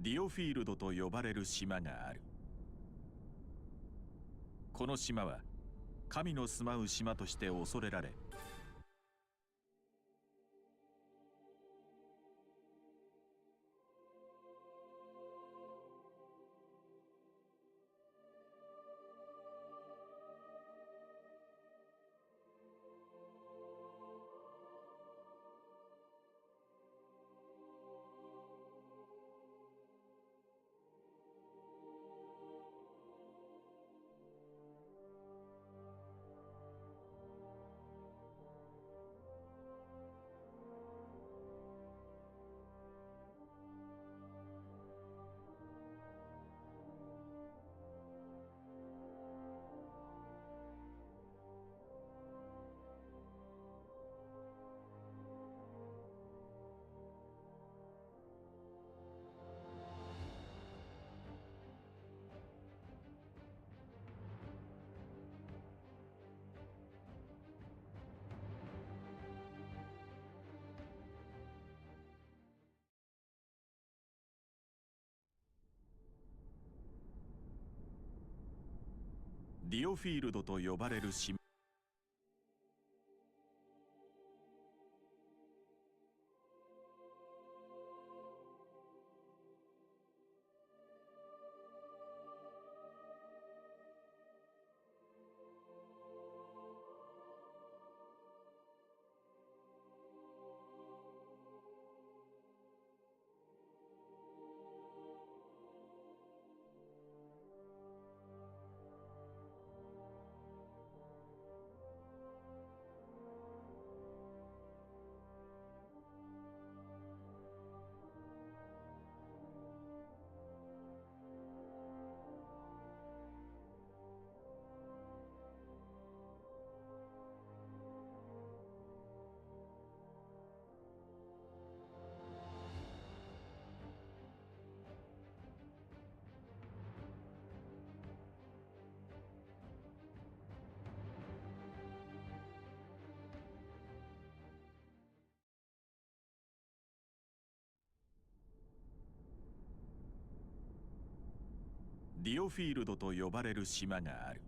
ディオフィールドと呼ばれる島がある。この島は神の住まう島として恐れられ、ディオフィールドと呼ばれる島。ディオフィールドと呼ばれる島がある。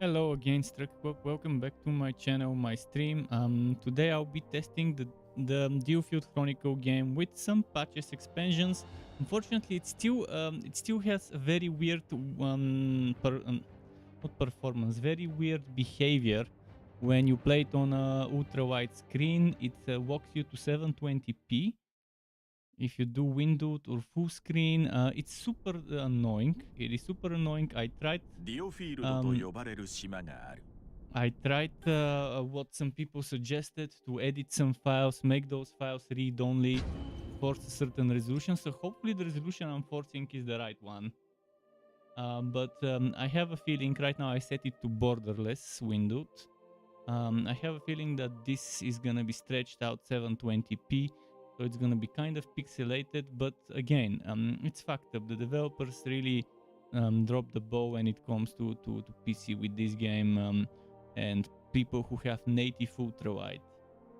Hello again, Struckbook. Welcome back to my channel, my stream. Today I'll be testing the DioField Chronicle game with some patches, expansions. Unfortunately, it still has a very weird not performance, very weird behavior. When you play it on a ultra wide screen, it walks you to 720p. If you do windowed or full screen, it's super annoying. It is super annoying. I tried ディオフィールドと呼ばれる島がある。I tried what some people suggested to edit some files, make those files read-only, force a certain resolution. So hopefully the resolution I'm forcing is the right one. But I have a feeling right now I set it to borderless windowed. I have a feeling that this is gonna be stretched out 720p, so it's gonna be kind of pixelated. But again, it's fucked up. The developers really dropped the ball when it comes to PC with this game, and people who have native ultra wide.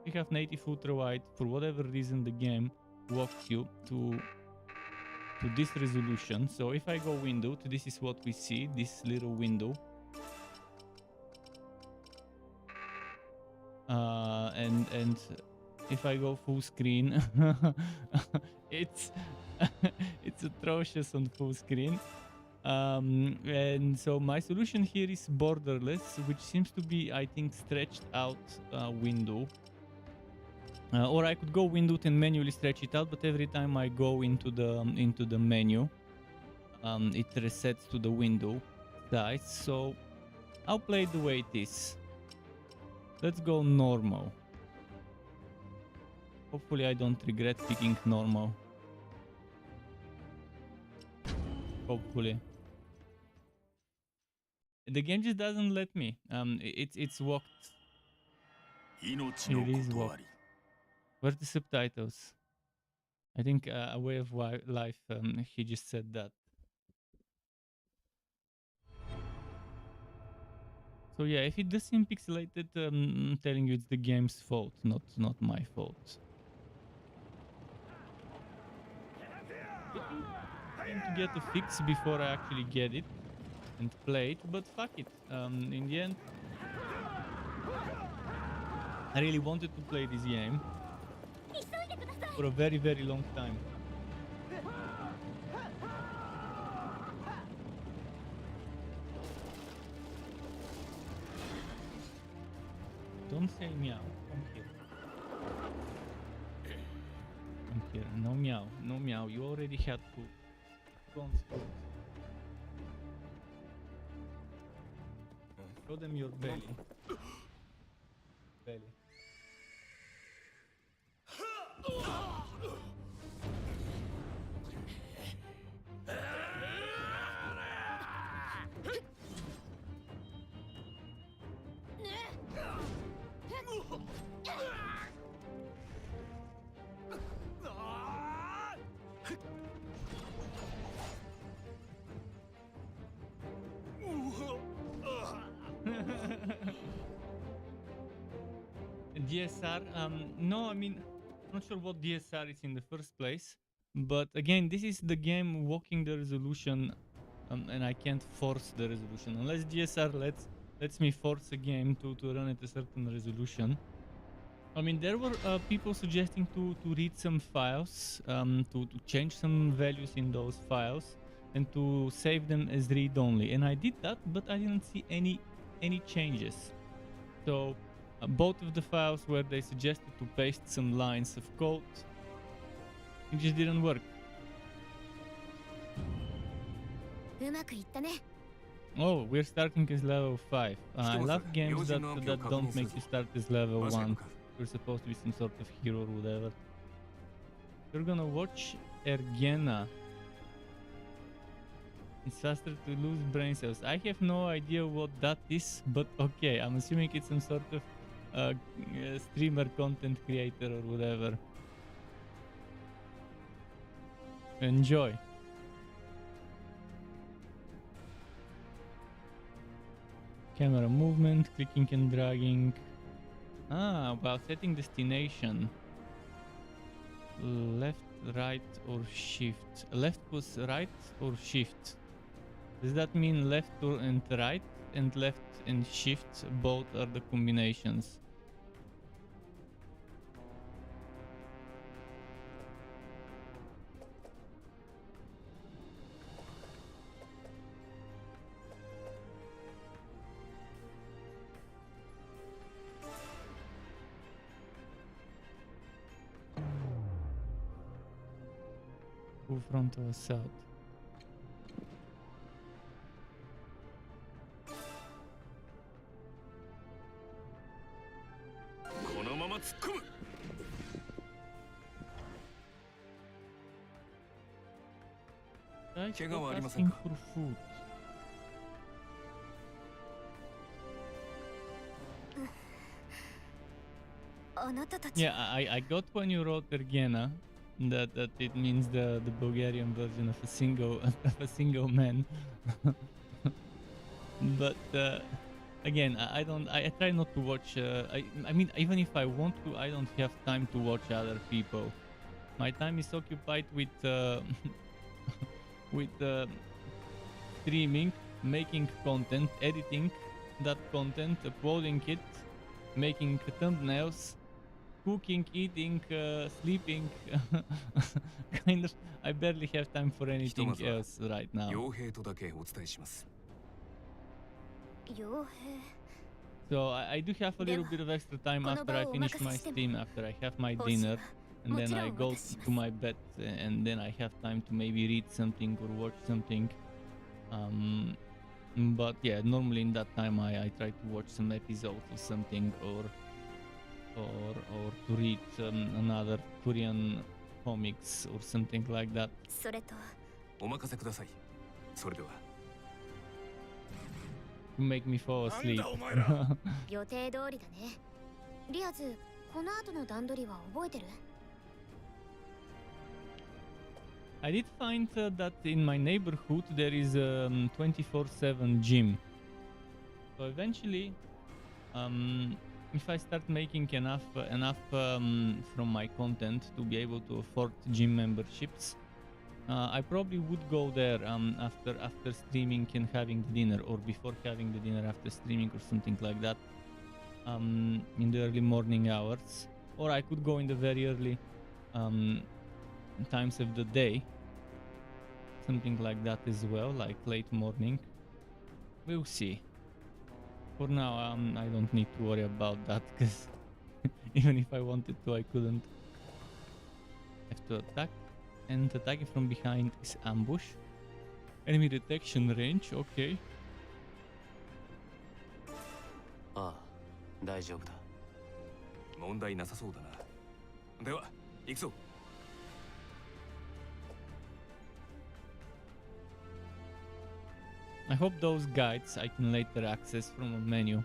If you have native ultra wide, for whatever reason, the game walks you to this resolution. So if I go window, this is what we see, this little window. And if I go full screen, it's it's atrocious on full screen. And so my solution here is borderless, which seems to be, I think, stretched out window. Or I could go windowed and manually stretch it out, but every time I go into the menu, it resets to the window size. So I'll play the way it is. Let's go normal. Hopefully I don't regret picking normal. Hopefully. The game just doesn't let me. It's walked. 命の It is ことあ walked. り Where's the subtitles? I think a way of life. He just said that. So yeah, if it does seem pixelated, I'm telling you it's the game's fault, not my fault. Hoping to get a fix before I actually get it and play it, but fuck it. In the end, I really wanted to play this game for a very, very long time. Don't say meow. Come here. Come here. No meow. No meow. You already had food. Don't food. Show them your belly. Belly. DSR, no, I mean, I'm not sure what DSR is in the first place, but again, this is the game walking the resolution, and I can't force the resolution unless DSR lets me force a game to run at a certain resolution. I mean, there were people suggesting to read some files, to change some values in those files, and to save them as read-only, and I did that, but I didn't see any changes. So both of the files where they suggested to paste some lines of code, it just didn't work. Oh, we're starting as level 5. I love games that don't make you start as level 1. You're supposed to be some sort of hero or whatever. You're gonna watch Ergena. It's faster to lose brain cells. I have no idea what that is, but okay, I'm assuming it's some sort of streamer, content creator or whatever. Enjoy. Camera movement, clicking and dragging. Ah, while setting destination. Left, right, or shift. Left was right or shift? Does that mean left and right, and left and shift both are the combinations? Move front or south. Asking for food. Yeah, I got when you wrote Ergena that it means the Bulgarian version of a single man. But again, I try not to watch. I mean, even if I want to, I don't have time to watch other people. My time is occupied with with streaming, making content, editing that content, uploading it, making thumbnails, cooking, eating, sleeping. Kind of, I barely have time for anything else right now. So I do have a little bit of extra time after I finish my stream, after I have my dinner. and then I go to my bed, and then I have time to maybe read something or watch something. But yeah, normally in that time I try to watch some episodes or something, or to read another Korean comics or something like that. それとお任せください。それでは。 To make me fall asleep. 予定通りだね。リアズ、この後の段取りは覚えてる？ I did find that in my neighborhood there is a 24/7 gym. So eventually, if I start making enough from my content to be able to afford gym memberships, I probably would go there after streaming and having the dinner, or before having the dinner after streaming, or something like that, in the early morning hours. Or I could go in the very early times of the day, something like that as well, like late morning. We'll see. For now, I don't need to worry about that, because even if I wanted to, I couldn't. Have to attack, and attacking from behind is ambush. Enemy detection range, okay. ああ、大丈夫だ。問題なさそうだな。では、行くぞ。 I hope those guides I can later access from a menu.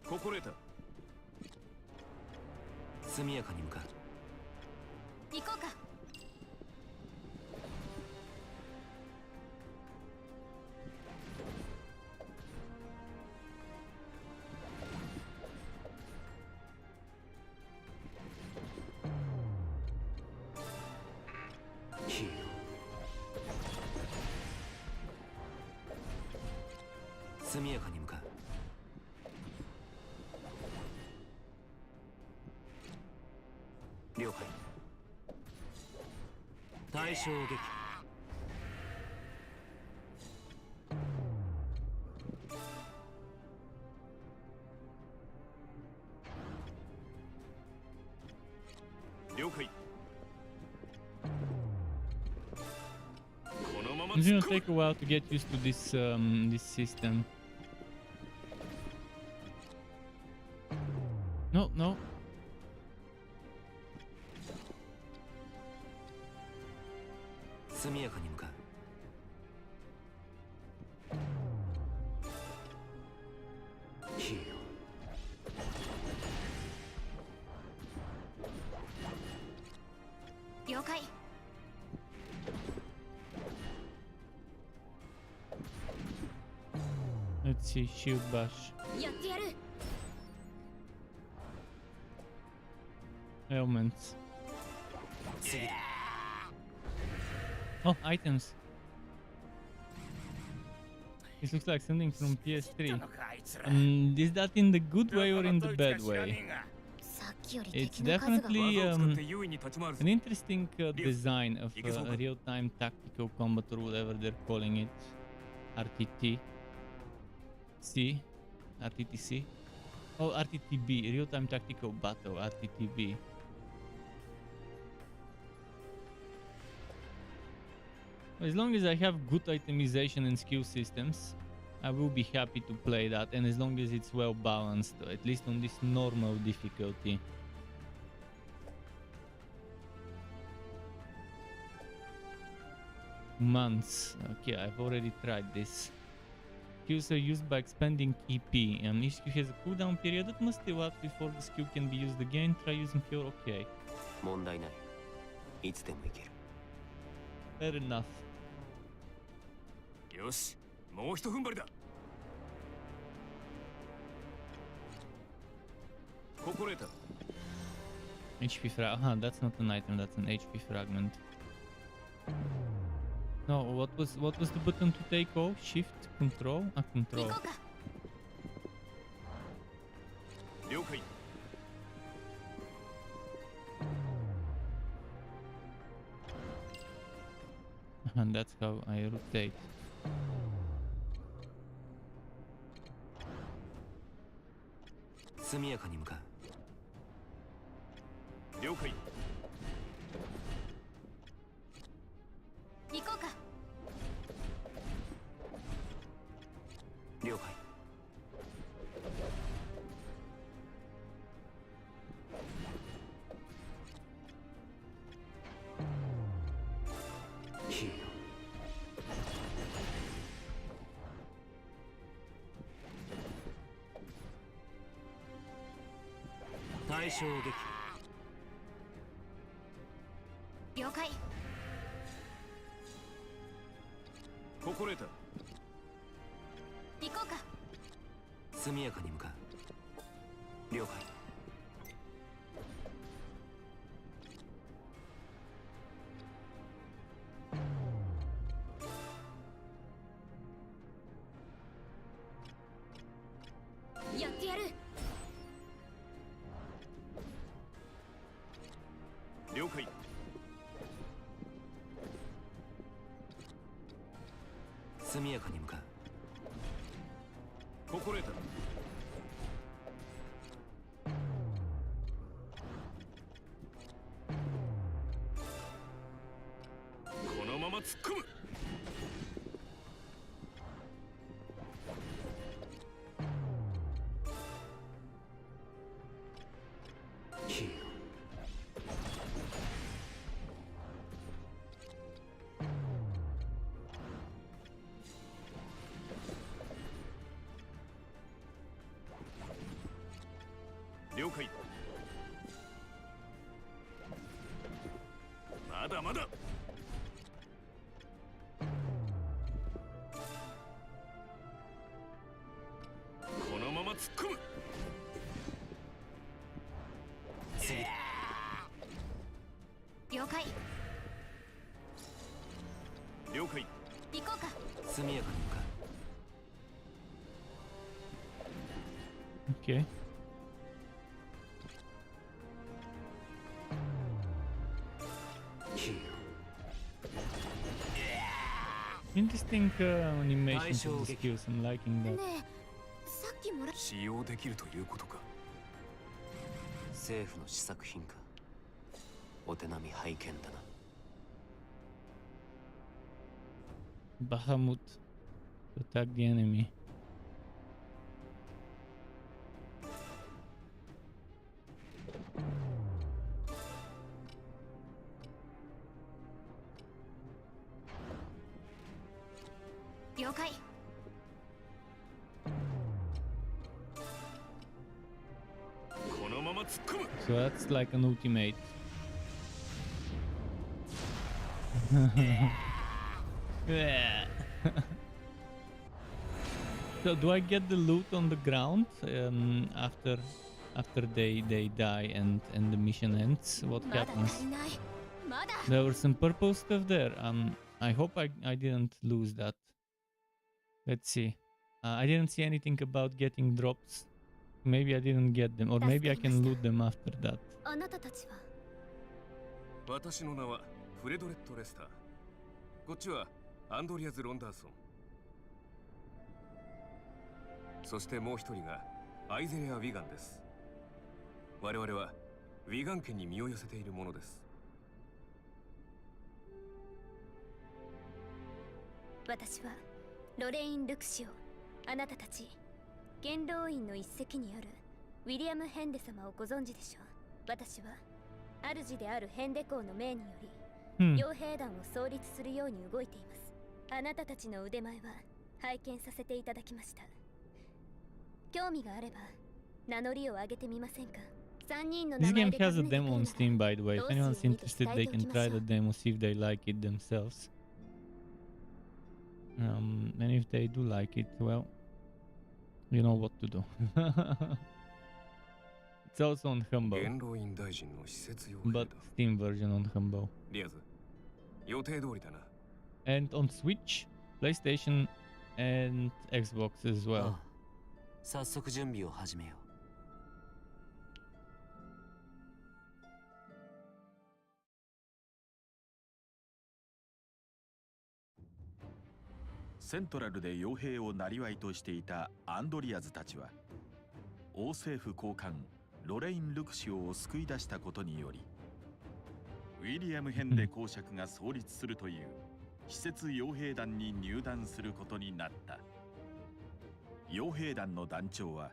Cocoreta. 速やかに向かう。行こうか。 速やかに向かう。了解。対象撃破。了解。 It's gonna take a while to get used to this this system. No, no. Let's see, shield bash. やってやる。 Ailments. Oh, items. This looks like something from PS3. Is that in the good way or in the bad way? さっきより It's 敵の数が definitely 技を使って優位に立ち回るぞ。 an interesting design of real-time tactical combat, or whatever they're calling it. RTTC? RTTC? Oh, RTTB, real-time tactical battle, RTTB. As long as I have good itemization and skill systems, I will be happy to play that, and as long as it's well balanced, at least on this normal difficulty. Months. Okay, I've already tried this. Skills are used by expanding EP. Each skill has a cooldown period that must elapse before the skill can be used again. Try using your... Okay. 問題ない。いつでもいける。 Fair enough. よし、もう一踏ん張りだ。ココレーター。 HP frag. That's not an item. That's an HP fragment. No, what was the button to take off? Shift, control, control. 行こうか。 了解。And that's how I rotate. 速やかに向かう。了解。行こうか。了解。いいよ。対象撃了解。心得た。行こうか。速やかに向かう。了解。やってやる。了解。速やかに向かう。心得た。このまま突っ込む。いいよ。了解。まだまだ。このまま突っ込む。次だ。了解。了解。行こうか。速やかに向か Okay. Interesting animations of the skills. I'm liking ね that. え、さっきもら使用できるということか。政府の試作品か。お手並み拝見だな。 Bahamut to attack the enemy.了解。 このまま突っ込む。 So that's like an ultimate. Yeah. So do I get the loot on the ground after they die and the mission ends? What まだ happens? 足りない。まだ。 There was some purple stuff there. I hope I didn't lose that. Let's see. I didn't see anything about getting drops. Maybe I didn't get them, or maybe I can loot them after that. あなたたちは。私の名はフレドレット・レスター。こっちはアンドリアズ・ロンダーソン。そしてもう一人がアイゼレア・ウィガンです。我々はウィガン家に身を寄せているものです。私はロレイン・ルクシオ。あなたたち元老院の一席にあるウィリアム・ヘンデ様をご存知でしょう。私は主であるヘンデ公の命により、傭兵団を創立するように動いています。あなたたちの腕前は拝見させていただきました。興味があれば名乗りを上げてみませんか。3人の This 名前 game で has a 尋ねてくる demo な on ら Steam, by the way. If どうする anyone's 意味で interested, 伝 they えてお can きま try しょ the う。 demo, see if they like it themselves. And if they do like it, well, you know what to do. It's also on Humble, 元老院大臣の施設用兵 but だ。 Steam version on Humble. リアズ、予定通りだな。 And on Switch, PlayStation, and Xbox as あ well. あ、早速準備を始めよう。セントラルで傭兵を生業としていたアンドリアズたちは、王政府高官ロレイン・ルクシオを救い出したことにより、ウィリアム・ヘンデ公爵が創立するという施設傭兵団に入団することになった。傭兵団の団長は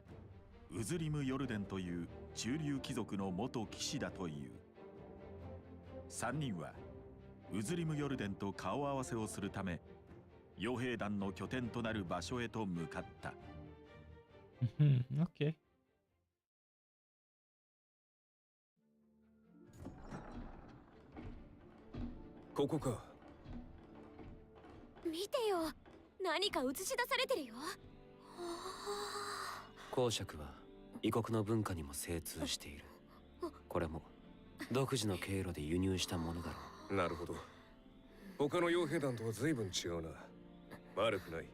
ウズリム・ヨルデンという中流貴族の元騎士だという。3人はウズリム・ヨルデンと顔合わせをするため、傭兵団の拠点となる場所へと向かった。Okay. ここか。見てよ、何か映し出されてるよ。公爵は異国の文化にも精通している。これも独自の経路で輸入したものだろう。なるほど。他の傭兵団とは随分違うな。悪くない。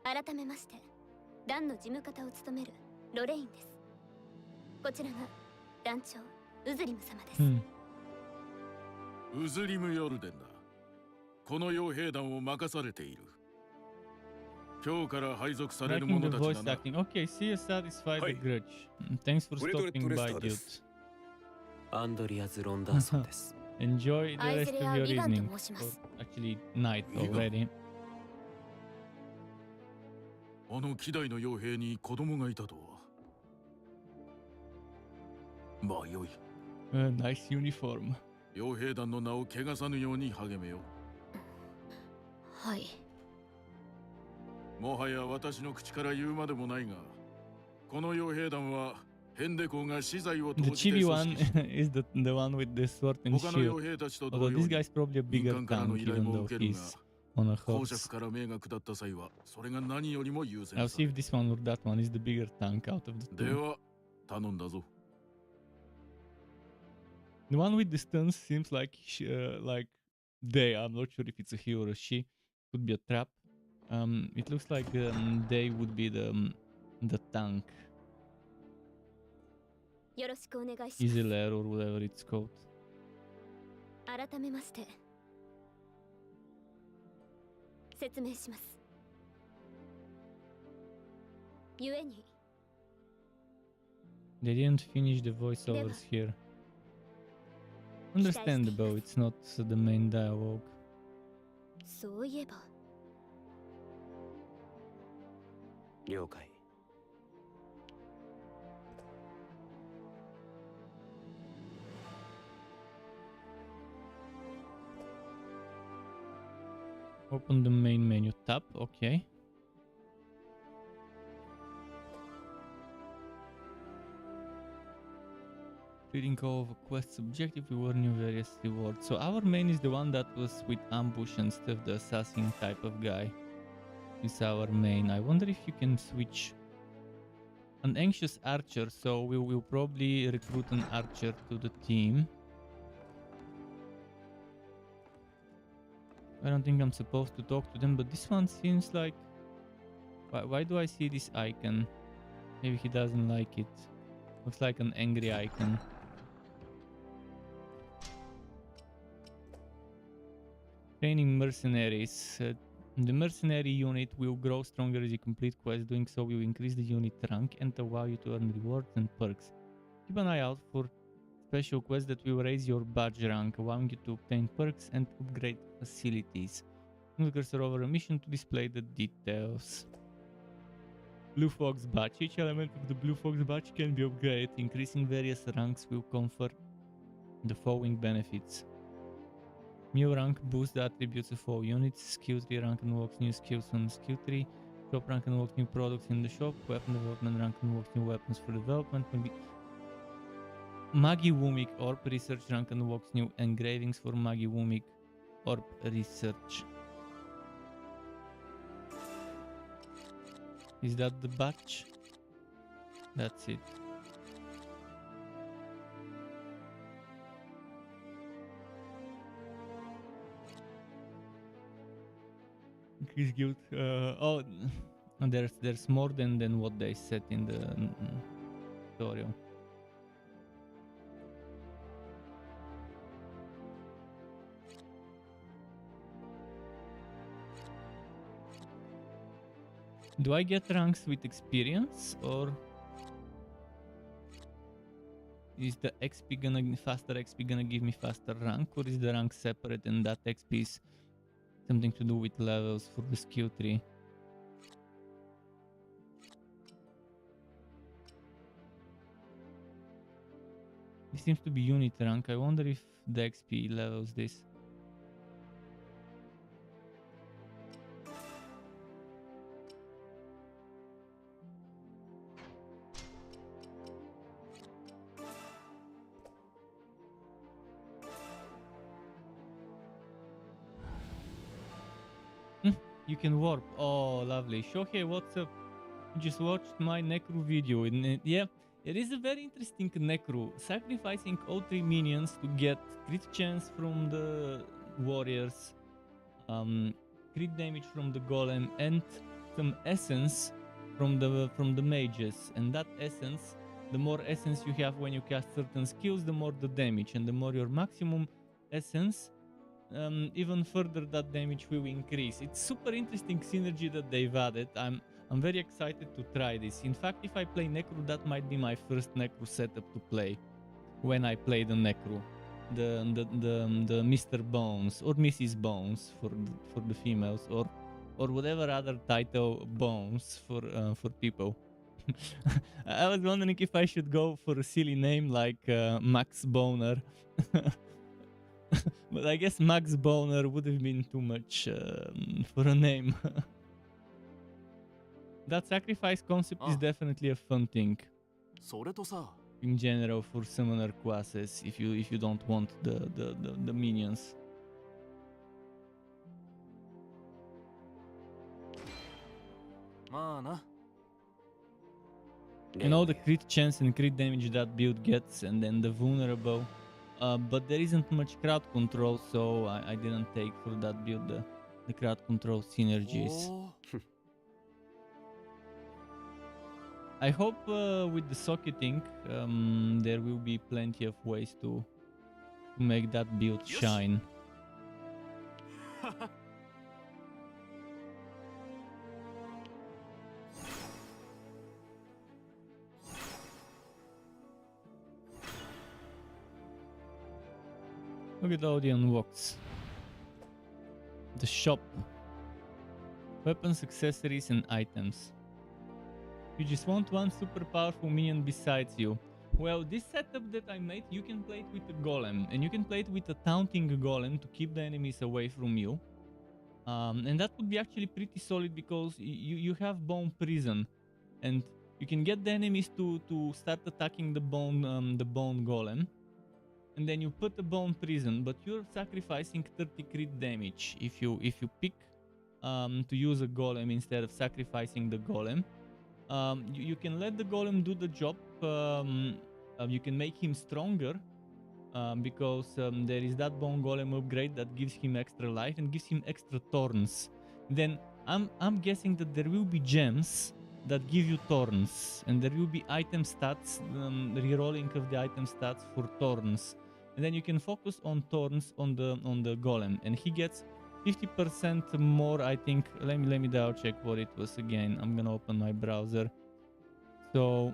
改めまして、団の事務方を務めるロレインです。こちらが団長ウズリム様です。ウズリム・ヨルデンだ。この傭兵団を任されている。今日から配属される Liking 者 the たち voice だな。 acting. Okay, see you satisfied the Hi. grudge. Thanks for Great stopping to by, rest dude. です。アンドリアズ・ロンダーソンです。Enjoy the アイ rest ゼ of レア・ your ビガン evening. と申しま Or す。 actually, night Vigan. already. あの希代の傭兵に子供がいたとは。まあよい。Nice uniform. 傭兵団の名を汚さぬように励めよ。はい。もはや私の口から言うまでもないが、この傭兵団はヘンデ公が資材を投 The じて chibi 組 one 織し、 is the one with the sword and 他の shield. 傭兵たちと同 Although 様 this に guy's probably a 民 bigger 間からの tank, 依頼 even も though 受けるが、 he's on a 公 horse. 爵から命が下った際はそれが何よりも優先 I'll さ see れ if る。 this one or that one is the bigger tank out of the で two. は頼んだぞ。 The one with the stuns seems like like they. I'm not sure if it's a he or a she. Could be a trap. It looks like they would be the tank, よろしくお願いします。 Easilair or whatever it's called. 改めまして説明します。故に They didn't finish the voiceovers here. Understandable. It's not the main dialogue. そういえば了解。 Open the main menu tab. Okay. Reading all of a quest's objective, we earn you various rewards. So our main is the one that was with ambush and stuff, the assassin type of guy. Is our main. I wonder if you can switch an anxious archer, so we will probably recruit an archer to the team. I don't think I'm supposed to talk to them, but this one seems like... Why do I see this icon? Maybe he doesn't like it. Looks like an angry icon. Training mercenaries. The mercenary unit will grow stronger as you complete quests. Doing so will increase the unit rank and allow you to earn rewards and perks. Keep an eye out for special quests that will raise your badge rank, allowing you to obtain perks and upgrade facilities. Move the cursor over a mission to display the details. Blue Fox Badge. Each element of the Blue Fox Badge can be upgraded. Increasing various ranks will confer the following benefits. New rank boosts the attributes of all units. Skill 3 rank unlocks new skills on skill 3. Shop rank unlocks new products in the shop. Weapon development rank unlocks new weapons for development. Magi Wumik Orb Research rank unlocks new engravings for Magi Wumik Orb Research. Is that the batch? That's it. Increase guild. Oh, there's more than what they said in the tutorial. Do I get ranks with experience, or is the XP gonna faster XP gonna give me faster rank, or is the rank separate and that XP is something to do with levels for the skill tree? This seems to be unit rank. I wonder if the XP levels this. You can warp. Oh, lovely. Shohei, what's up? You just watched my Necro video. Yeah, it is a very interesting Necro. Sacrificing all 3 minions to get crit chance from the warriors, crit damage from the golem, and some essence from the mages. And that essence, the more essence you have when you cast certain skills, the more the damage. And the more your maximum essence, even further that damage will increase. It's super interesting synergy that they've added. I'm very excited to try this. In fact, if I play Necro, that might be my first Necro setup to play. When I play the Necro, the Mr. Bones or Mrs. Bones for the females, or whatever other title Bones for people. I was wondering if I should go for a silly name like Max Boner. But I guess Max Boner would have been too much for a name. That sacrifice concept is definitely a fun thing in general for summoner classes if you don't want the minions. You know the crit chance and crit damage that build gets, and then the vulnerable. But there isn't much crowd control, so I didn't take for that build the crowd control synergies. I hope with the socketing there will be plenty of ways to make that build shine. Look at all the unlocks. The shop. Weapons, accessories, and items. You just want one super powerful minion besides you. Well, this setup that I made, you can play it with a golem. And you can play it with a taunting golem to keep the enemies away from you. And that would be actually pretty solid because you have Bone Prison. And you can get the enemies to start attacking the bone golem. And then you put the Bone Prison, but you're sacrificing 30 crit damage if you pick to use a golem instead of sacrificing the golem. You can let the golem do the job. You can make him stronger because there is that bone golem upgrade that gives him extra life and gives him extra thorns. Then I'm guessing that there will be gems that give you thorns, and there will be item stats, rerolling of the item stats for thorns, and then you can focus on thorns on the golem, and he gets 50% more, I think. Let me double check what it was again. I'm gonna open my browser. So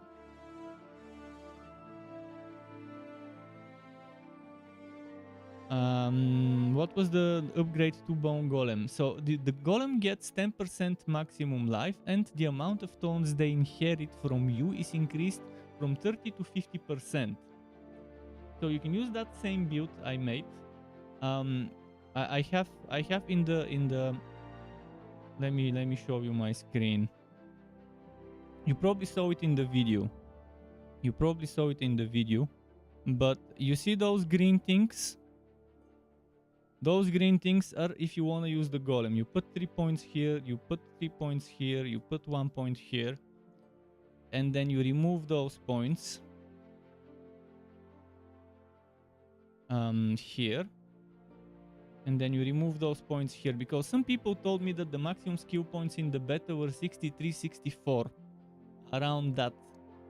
what was the upgrade to Bone Golem? So the Golem gets 10% maximum life, and the amount of thorns they inherit from you is increased from 30 to 50%. So you can use that same build I made. I have in the let me show you my screen. You probably saw it in the video. But you see those green things? Those green things are if you want to use the golem. You put 3 points here, you put 3 points here, you put 1 point here, and then you remove those points here, and then you remove those points here, because some people told me that the maximum skill points in the beta were 63, 64, around that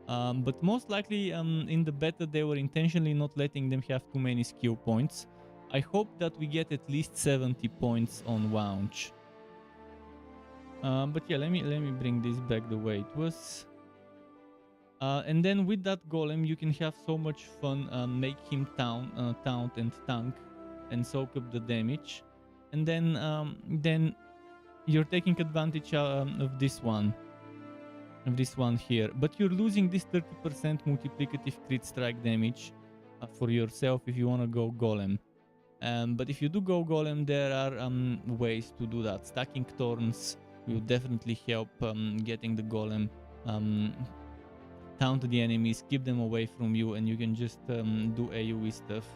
But most likely in the beta they were intentionally not letting them have too many skill points. I hope that we get at least 70 points on launch. But yeah, let me bring this back the way it was. And then with that golem, you can have so much fun. Make him taunt and tank, and soak up the damage. And then you're taking advantage of this one here. But you're losing this 30% multiplicative crit strike damage for yourself if you want to go golem. But if you do go golem, there are ways to do that. Stacking thorns will definitely help getting the golem. Taunt the enemies, keep them away from you, and you can just do AoE stuff.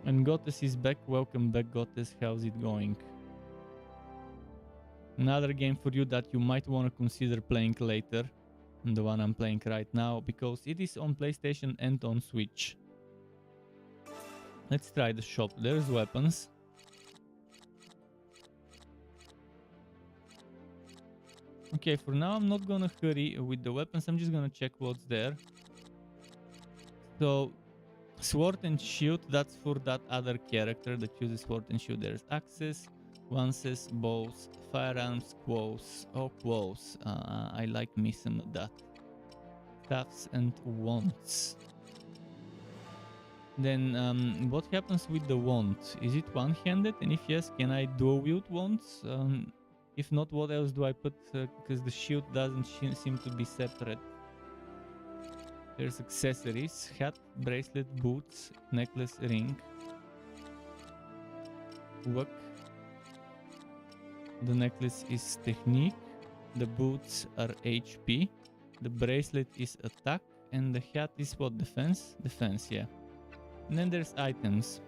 And Gottes is back. Welcome back, Gottes. How's it going? Another game for you that you might want to consider playing later, the one I'm playing right now, because it is on PlayStation and on Switch. Let's try the shop. There's weapons. Okay, for now I'm not gonna hurry with the weapons, I'm just gonna check what's there. So, sword and shield, that's for that other character that uses sword and shield. There's axes, lances, bows, firearms, quos. Oh, quos. I like me some of that. Staffs and wands. Then, what happens with the wand? Is it one-handed? And if yes, can I dual wield wands? If not, what else do I put? Because the shield doesn't seem to be separate. There's accessories: hat, bracelet, boots, necklace, ring. Work. The necklace is technique. The boots are HP. The bracelet is attack. And the hat is what? Defense? Defense, yeah. And then there's items.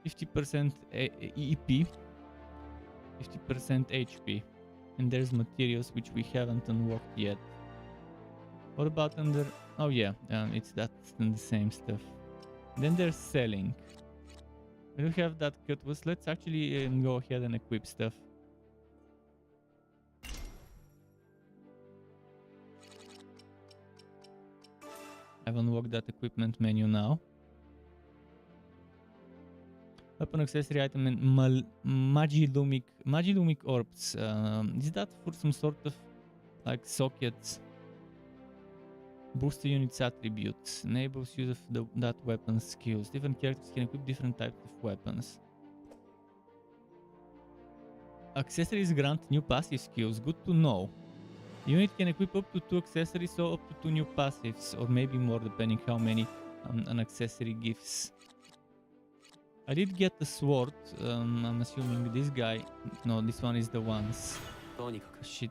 50% EP. 50% HP, and there's materials which we haven't unlocked yet. What about under? Oh yeah, it's that and the same stuff. Then there's selling. We do have that cutlass. Let's actually go ahead and equip stuff. I've unlocked that equipment menu now. Weapon, accessory item, and Magilumic orbs. Is that for some sort of like sockets? Boost the unit's attributes. Enables use of that weapon's skills. Different characters can equip different types of weapons. Accessories grant new passive skills. Good to know. Unit can equip up to 2 accessories or up to 2 new passives, or maybe more depending how many an accessory gives. I did get the sword. I'm assuming this guy. No, this one is the ones. Shit.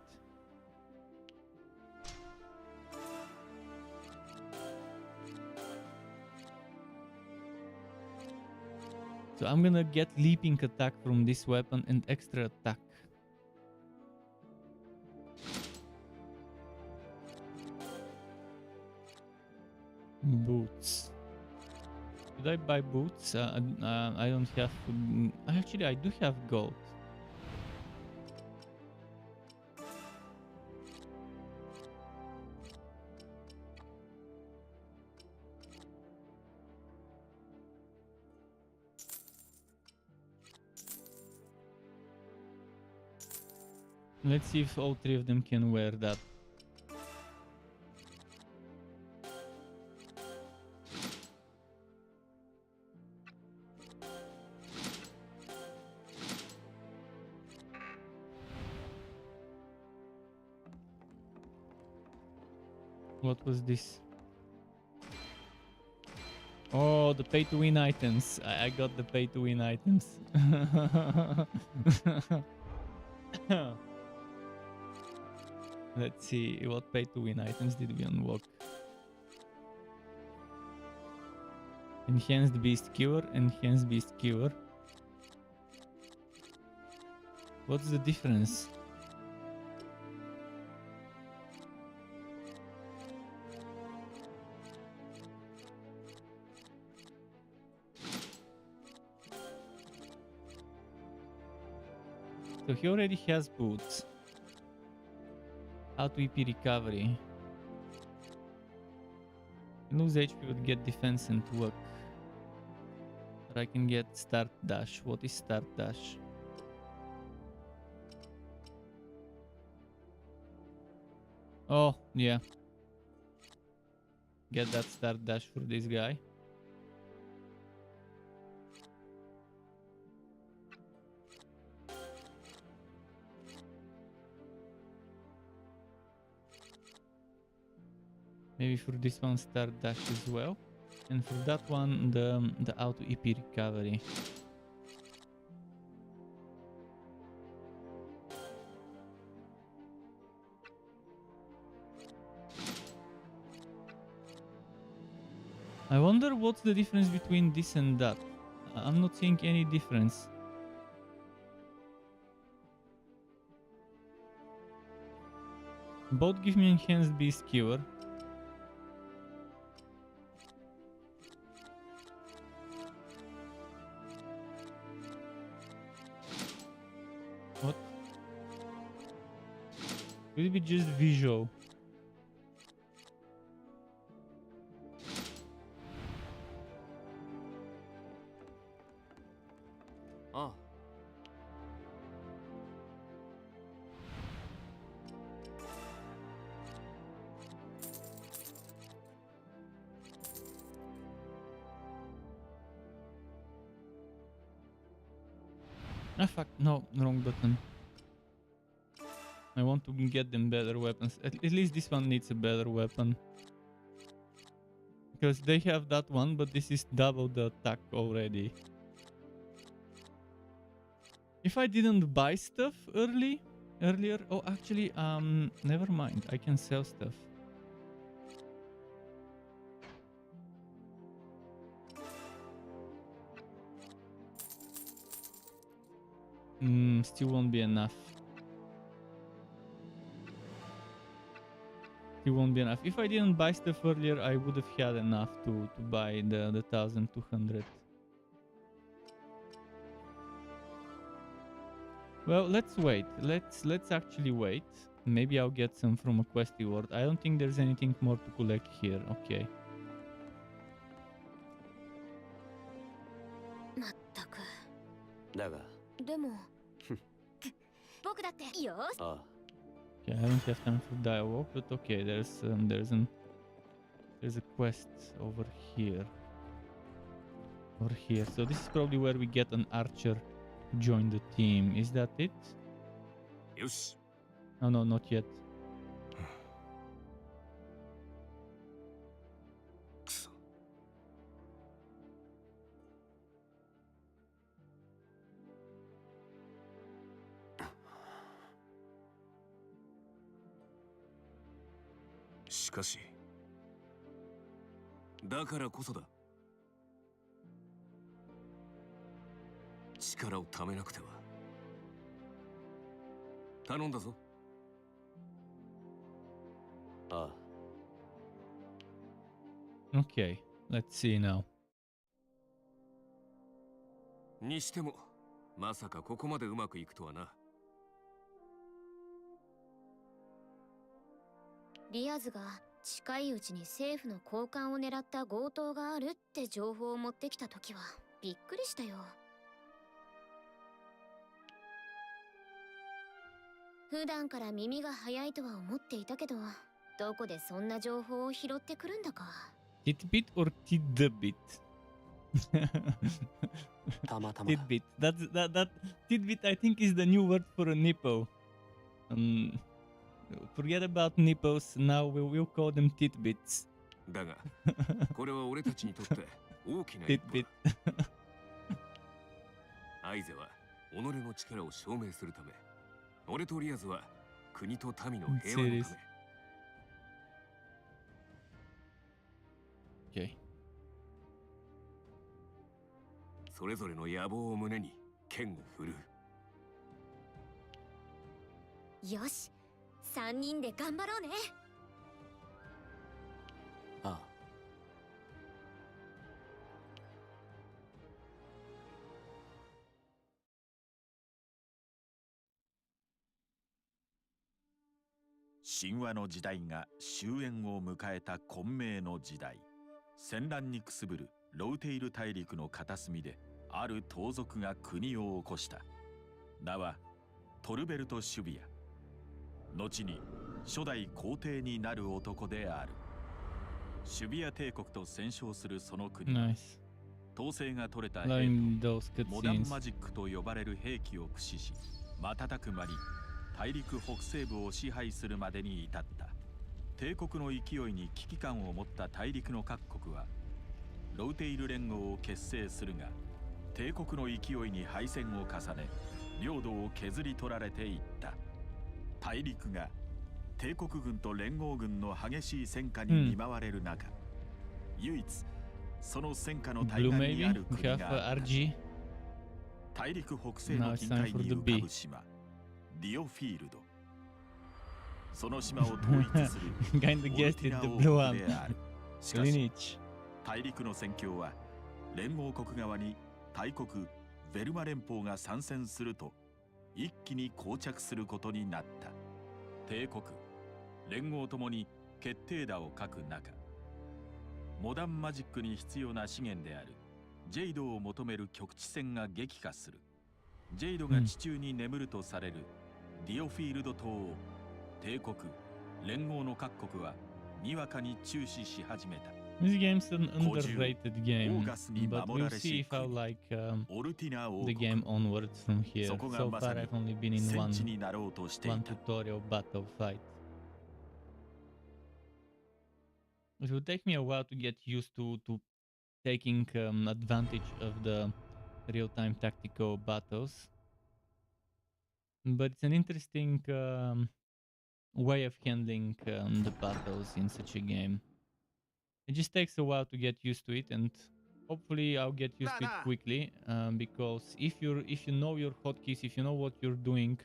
So I'm gonna get leaping attack from this weapon and extra attack. Boots. Should I buy boots? I don't have... Actually, I do have gold. Let's see if all 3 of them can wear that. What was this? Oh, the pay-to-win items. I got the pay-to-win items. Let's see, what pay-to-win items did we unlock? Enhanced Beast Cure, Enhanced Beast Cure. What's the difference? So he already has boots. Auto EP recovery. Lose HP would get defense and work. But I can get start dash. What is start dash? Oh, yeah. Get that start dash for this guy. Maybe for this one start dash as well. And for that one the auto EP recovery. I wonder what's the difference between this and that. I'm not seeing any difference. Both give me enhanced beast cure. What? Will it be just visual?あ Ah fuck, no, wrong button. I want to get them better weapons. At least this one needs a better weapon. Because they have that one, but this is double the attack already. If I didn't buy stuff earlier, oh actually, never mind, I can sell stuff. Still won't be enough. Still won't be enough. If I didn't buy stuff earlier, I would have had enough to buy the 1200. Well, let's wait. Let's actually wait. Maybe I'll get some from a quest reward. I don't think there's anything more to collect here. Okay. まったく。だがでも僕だってよし。ああ Okay, I don't have time for dialogue, but okay, there's a quest over here. Over here. So this is probably where we get an archer to join the team. Is that it? よし。 Oh no, not yet. くそ。しかし、だからこそだ。力をためなくては。頼んだぞ。ああ Okay, let's see now. にしても、まさかここまでうまくいくとはな。リアズが近いうちに政府の高官を狙った強盗があるって情報を持ってきた時はびっくりしたよ。普段から耳が早いとは思っていたけど、どこでそんな情報を拾ってくるんだか。Titbit or tidbit? たまたまだ Tidbit. That tidbit I think is the new word for a nipple. Forget about nipples. Now we'll call them tidbits. だが、これは俺たちにとって大きな一歩 Tidbit. だ。アイゼは己の力を証明するため、俺とリアズは国と民の平和のため。Okay. それぞれの野望を胸に剣を振るう。よし、3人で頑張ろうね。ああ神話の時代が終焉を迎えた混迷の時代。戦乱にくすぶるロウテイル大陸の片隅である盗賊が国を起こした。名はトルベルト・シュビア。後に初代皇帝になる男である。シュビア帝国と戦勝するその国は Nice. 統制が取れた兵 Loving those とモダン cutscenes. マジックと呼ばれる兵器を駆使し、瞬く間に大陸北西部を支配するまでに至った。帝国の勢いに危機感を持った大陸の各国はロウテイル連合を結成するが、帝国の勢いに敗戦を重ね領土を削り取られていった。大陸が帝国軍と連合軍の激しい戦火に見舞われる中、唯一その戦火の対 Blue 岸にあ maybe? る We 国 have があった。 RG. 大陸北西の Now 近 it's time 海 for に the 浮か B. ぶ島、ディオフィールド。その島を統一する Kinda オル guessed ティ it, ナ the 王 blue 国 one. である。しか Really し niche. 大陸の戦況は連合国側に大国ヴェルマ連邦が参戦すると一気に膠着することになった。帝国連合ともに決定打を書く中、モダンマジックに必要な資源であるジェイドを求める局地戦が激化する。ジェイドが地中に眠るとされるディオフィールド島を帝国連合の各国はにわかに注視し始めた。 This game's an underrated game, but we'll see if I like オルティナ王 the 国。 game onwards from here. そこが So まさ far に I've only been in 戦 one 地になろうとしていた。 tutorial battle fight. It will take me a while to get used to taking advantage of the real-time tactical battles, but it's an interesting way of handling the battles in such a game. It just takes a while to get used to it, and hopefully I'll get used to it quickly. Because if you know your hotkeys, if you know what you're doing,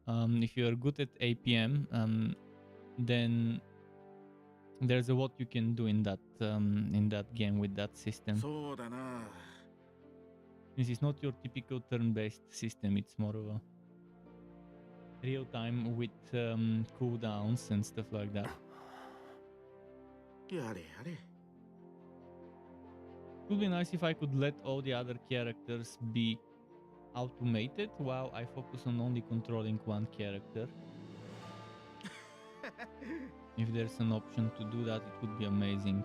if you're good at APM, then there's a lot you can do in that game with that system. そうだな。 This is not your typical turn-based system. It's more of a real time with cooldowns and stuff like that. やれやれ。 It would be nice if I could let all the other characters be automated while I focus on only controlling one character. If there's an option to do that, it would be amazing.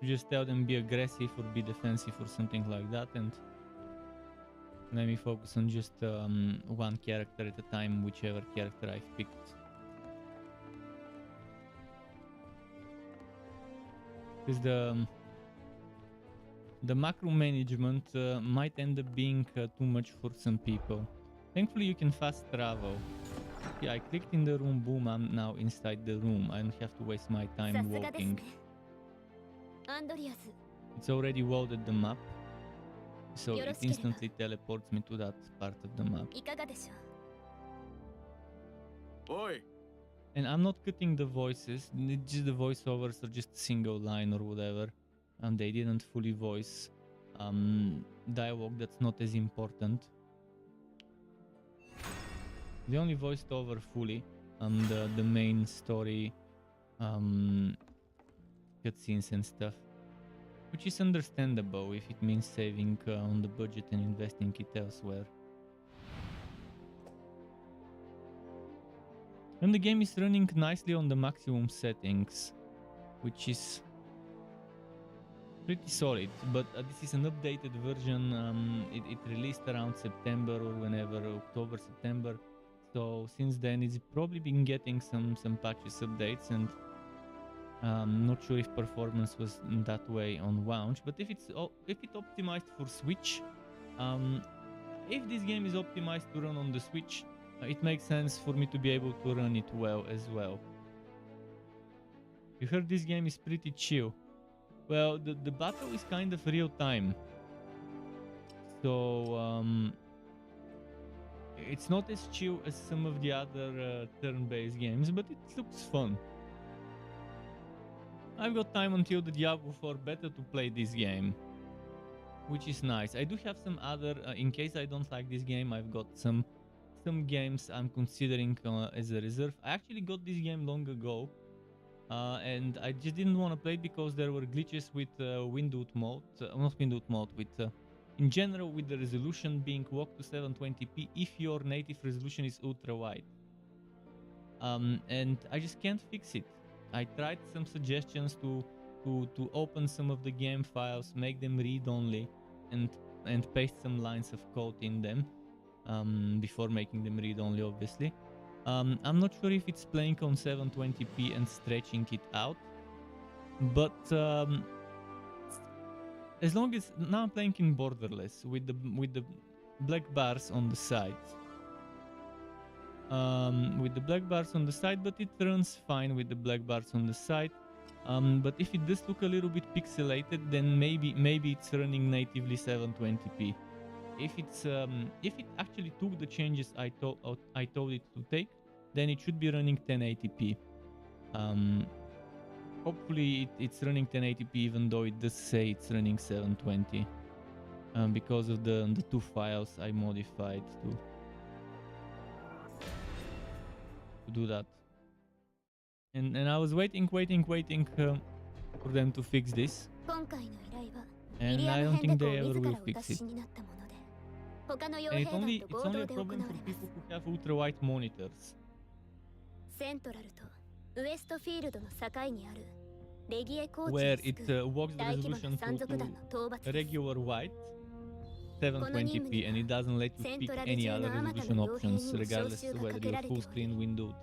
Just tell them be aggressive or be defensive or something like that, and let me focus on just one character at a time, whichever character I've picked. Because the macro management might end up being too much for some people. Thankfully, you can fast travel. Yeah, I clicked in the room, boom, I'm now inside the room. I don't have to waste my さ time すがです walking. ね。アンドリアス、 It's already loaded the map, so it よろしければ。 instantly teleports me to that part of the map. いかがでしょう。おい、 And I'm not cutting the voices, just the voiceovers are just a single line or whatever. And they didn't fully voice dialogue that's not as important. They only voiced over fully the main story cutscenes and stuff. Which is understandable if it means saving on the budget and investing it elsewhere. And the game is running nicely on the maximum settings, which is pretty solid. But this is an updated version. It released around September or whenever, October, September. So since then, it's probably been getting some patches, updates, and not sure if performance was that way on launch. But if it optimized for Switch, if this game is optimized to run on the Switch, it makes sense for me to be able to run it well as well. You heard this game is pretty chill. Well, the battle is kind of real time. So it's not as chill as some of the other turn-based games, but it looks fun. I've got time until the Diablo 4 beta to play this game, which is nice. I do have some other, in case I don't like this game, I've got some games I'm considering as a reserve. I actually got this game long ago, And I just didn't want to play it because there were glitches with windowed mode, not windowed mode, with in general with the resolution being walked to 720p if your native resolution is ultra wide. And I just can't fix it. I tried some suggestions to open some of the game files, make them read only, and paste some lines of code in them before making them read only, obviously. I'm not sure if it's playing on 720p and stretching it out, but as long as now I'm playing in borderless with the black bars on the sides. With the black bars on the side, but it runs fine with the black bars on the side. But if it does look a little bit pixelated, then maybe it's running natively 720p. If it actually took the changes I told it to take, then it should be running 1080p. Hopefully it's running 1080p, even though it does say it's running 720, because of the two files I modified to do that. And I was waiting for them to fix this, and I don't think they ever will fix it. And it's only a problem for people who have ultra wide monitors, where it walks the resolution to regular wide 720p, and it doesn't let you pick any other resolution options, regardless of whether you're full screen, windowed,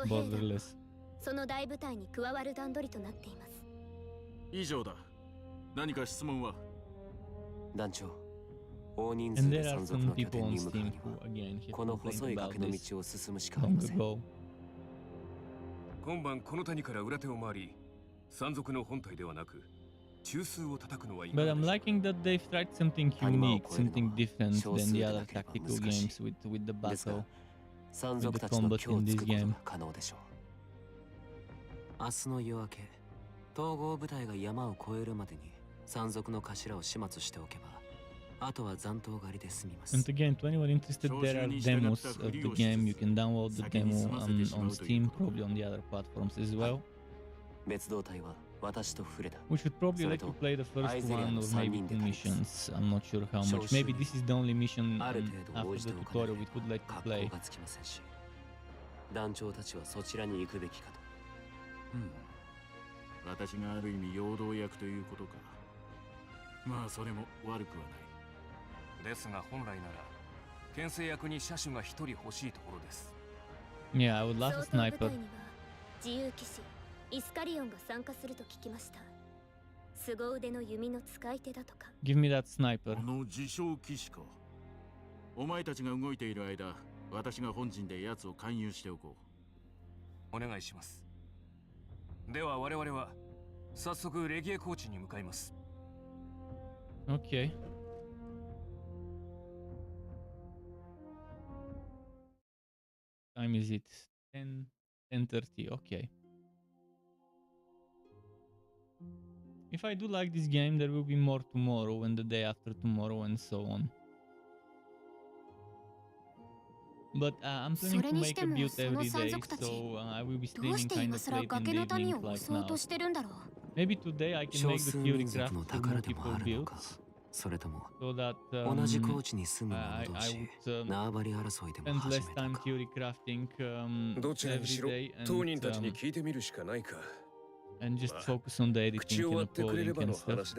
borderless. その大部隊に加わる段取りとなっています。以上だ。何か質問は？団長、大人数で山賊の拠点に向かうには、この細い崖の道を進むしかありません。今晩この谷から裏手を回り、山賊の本体ではなく、中枢を叩くのはいい。But I'm liking that they've tried something unique, something different than the other tactical games with the battle, with the combat in this game. 明日の夜明け、統合部隊が山を越えるまでに山賊の頭を始末しておけば、あとは残党狩りで済みます。And again, to anyone interested, there are demos of the game. You can download the demo on Steam, probably on the other platforms as well. 別動隊は私とフレダ。We should probably let you play the first one or maybe two missions. I'm not sure how much. Maybe this is the only mission after the tutorial we could let you play. 団長たちはそちらに行くべきかと。私がある意味陽動役ということか。まあそれも悪くはない。ですが本来なら牽制役に車種が一人欲しいところです。Yeah, I would love a sniper. 自由騎士イスカリオンが参加すると聞きました。凄腕の弓の使い手だとか。Give me that sniper. この自称騎士か。お前たちが動いている間、私が本陣で奴を勧誘しておこう。お願いします。では我々は早速レギエコーチに向かいます。Okay. Time is it? 10:30. Okay. If I do like this game, there will be more tomorrow and the day after tomorrow and so on. But I'm planning to make a build every day, so I will be streaming kind of late in the evening like now. Maybe today I can make the theory craft for multiple builds, so that I would spend less time theory crafting every day and just focus on the editing and uploading and stuff.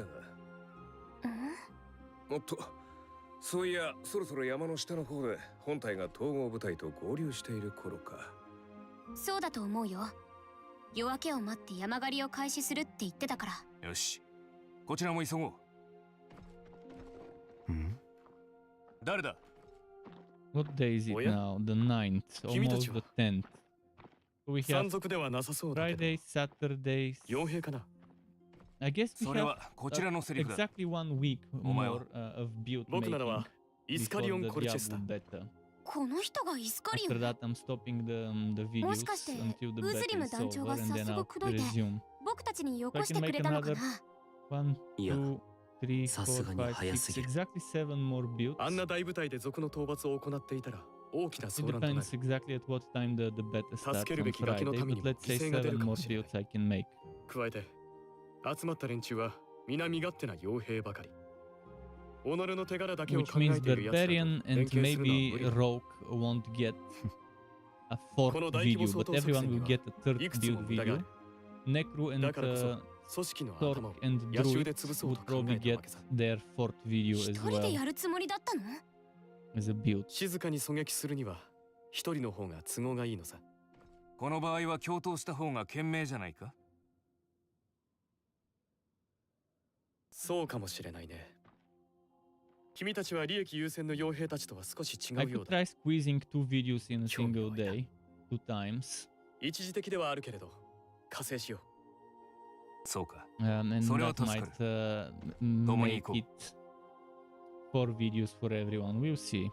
そういや、そろそろ山の下の方で本体が統合部隊と合流している頃か。そうだと思うよ。夜明けを待って山狩りを開始するって言ってたから。よし、こちらも急ごう。誰だ？ What day is it now? The 9th, almost the 10th. We have Friday, Saturday. 傭兵かな。I guess we have exactly 1 week more of build making before the Diablo beta. After that, I'm stopping the videos until the beta is over, and then I'll resume. So I can make another 1, 2, 3, 4, 5, 6, exactly 7 more builds. あんな大部隊で賊の討伐を行っていたら大きな It 騒乱となる。 depends exactly at what time the beta 助 starts ける on べきガキの Friday, ため but にも let's say 犠牲が出る 7 か more もしれない builds I can make. 加えて集まった連中は皆身勝手な傭兵ばかり。己の手柄だけを Which 考え means ている奴らと Barbarian 連 and 携するのは maybe 無理だ。 Rogue won't get a fourth この大規模 video, 掃 but 討作 everyone 戦に will は get a third いくつも build 無駄があ video. る。 Necro and だからこそ組織の Torque 頭を and 野襲で Druid 潰そう would と考 probably えた get わけさ。 their fourth video 一 as 人で well やるつもりだったの？ as a build. 静かに狙撃するには一人の方が都合がいいのさ。この場合は共闘した方が賢明じゃないか。そうかもしれないね。君たちは利益優先の傭兵たちとは少し違 I うよ could うだ。 try squeezing 2 videos in a single 興味湧い day, 2 times. 一時的ではあるけれど、加勢しよそうか。 And それは that 助か might 共に make 行こう。 it 4 videos for everyone. We'll see.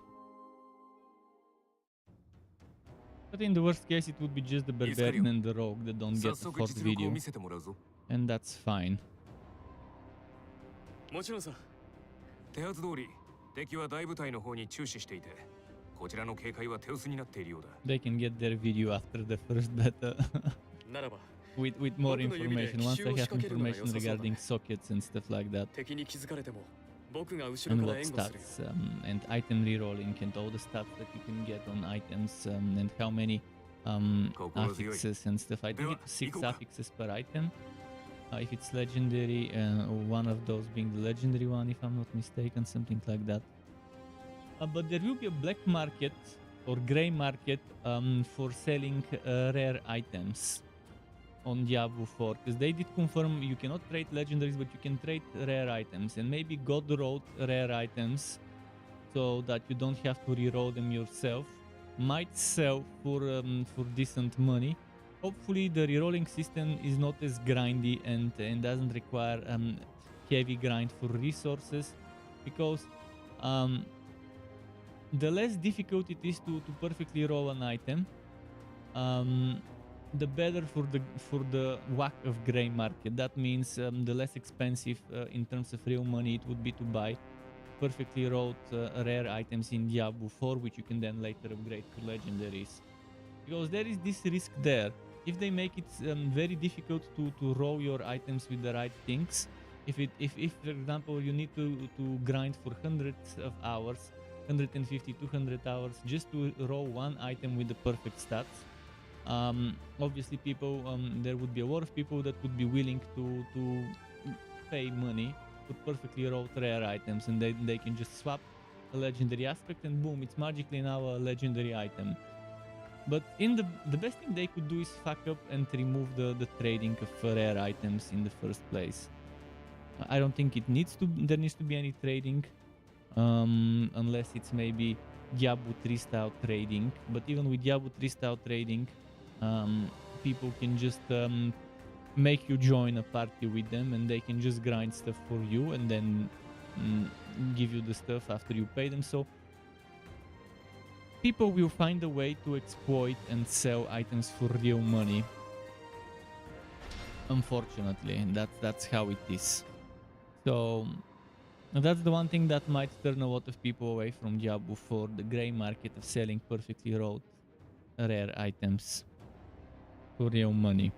But in the worst case, it would be just the Barbarian and the Rogue that don't 早 get a 速 fourth 実力を video, 見せてもらうぞ。 and that's fine. う。もちろんさ。手はず通り、敵は大部隊の方に注視していて、こちらの警戒は手薄になっているようだ。 They can get their video after the first beta ならば、 with more 僕の指で information. Once 奇襲 I を仕 have 掛けるのが良 information さそうだね。 regarding sockets and stuff like that, 敵に気づかれても、僕が後ろ and から what 援護するよ。 stats and item rerolling and all the stats that you can get on items and how many affixes and stuff. I think it's 6 affixes per item. If it's legendary, one of those being the legendary one, if I'm not mistaken, something like that. But there will be a black market or gray market for selling rare items on Diablo 4, because they did confirm you cannot trade legendaries, but you can trade rare items, and maybe God wrote rare items so that you don't have to reroll them yourself. Might sell for decent money. Hopefully the rerolling system is not as grindy and doesn't require heavy grind for resources, because the less difficult it is to perfectly roll an item, the better for the whack of gray market. That means the less expensive in terms of real money it would be to buy perfectly rolled rare items in Diablo 4, which you can then later upgrade to legendaries. Because there is this risk there. If they make it very difficult to roll your items with the right things, if for example you need to grind for hundreds of hours, 150, 200 hours just to roll one item with the perfect stats, obviously people there would be a lot of people that would be willing to pay money for perfectly rolled rare items, and they can just swap a legendary aspect and boom, it's magically now a legendary item. But in the best thing they could do is fuck up and remove the trading of rare items in the first place. I don't think there needs to be any trading, unless it's maybe Diablo 3 style trading. But even with Diablo 3 style trading, people can just make you join a party with them, and they can just grind stuff for you and then give you the stuff after you pay them. So people will find a way to exploit and sell items for real money. Unfortunately, and that's how it is. So that's the one thing that might turn a lot of people away from Diablo 4, the grey market of selling perfectly rolled rare items for real money.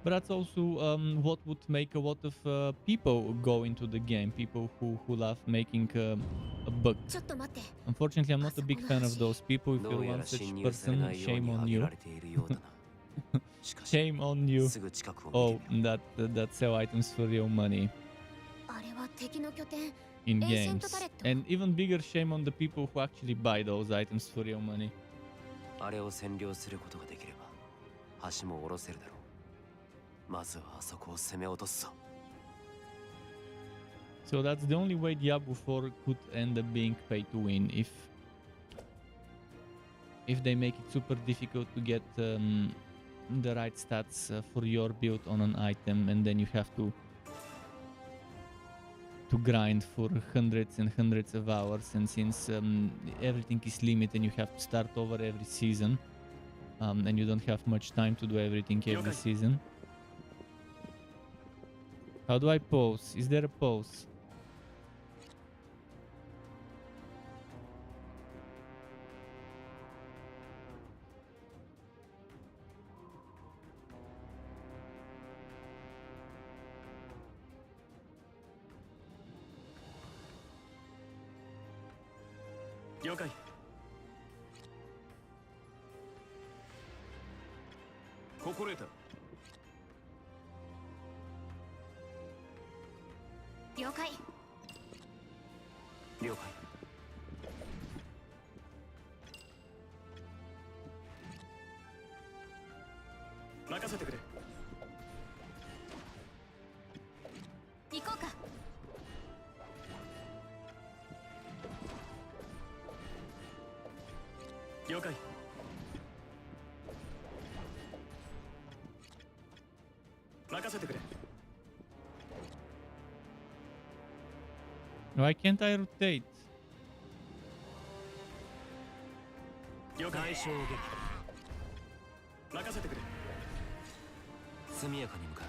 But that's also what would make a lot of people go into the game, people who love making a bug. ちょっと待って。 Unfortunately, I'm not a big fan of those people. If ど you're うや one ら such 侵入され person, ないよう shame に on 挙げ you. られているようだな。しかし、 Shame on you. すぐ近くを Oh, 見てみろ。 that sell items for real money あれは敵の拠点。 in Ancient games. turret. And even bigger shame on the people who actually buy those items for real money. あれを占領することができれば、橋も下ろせるだろう。まずはあそこを攻め落とすぞ。 So that's the only way Diablo 4 could end up being pay to win, if they make it super difficult to get the right stats for your build on an item, and then you have to grind for hundreds and hundreds of hours, and since everything is limited and you have to start over every season, and you don't have much time to do everything every season. How do I pause? Is there a pause? 了解。心得た。了解。了解。任せてくれ。行こうか。了解。任せてくれ。 Why can't I rotate? 了解。大衝撃。任せてくれ。速やかに向か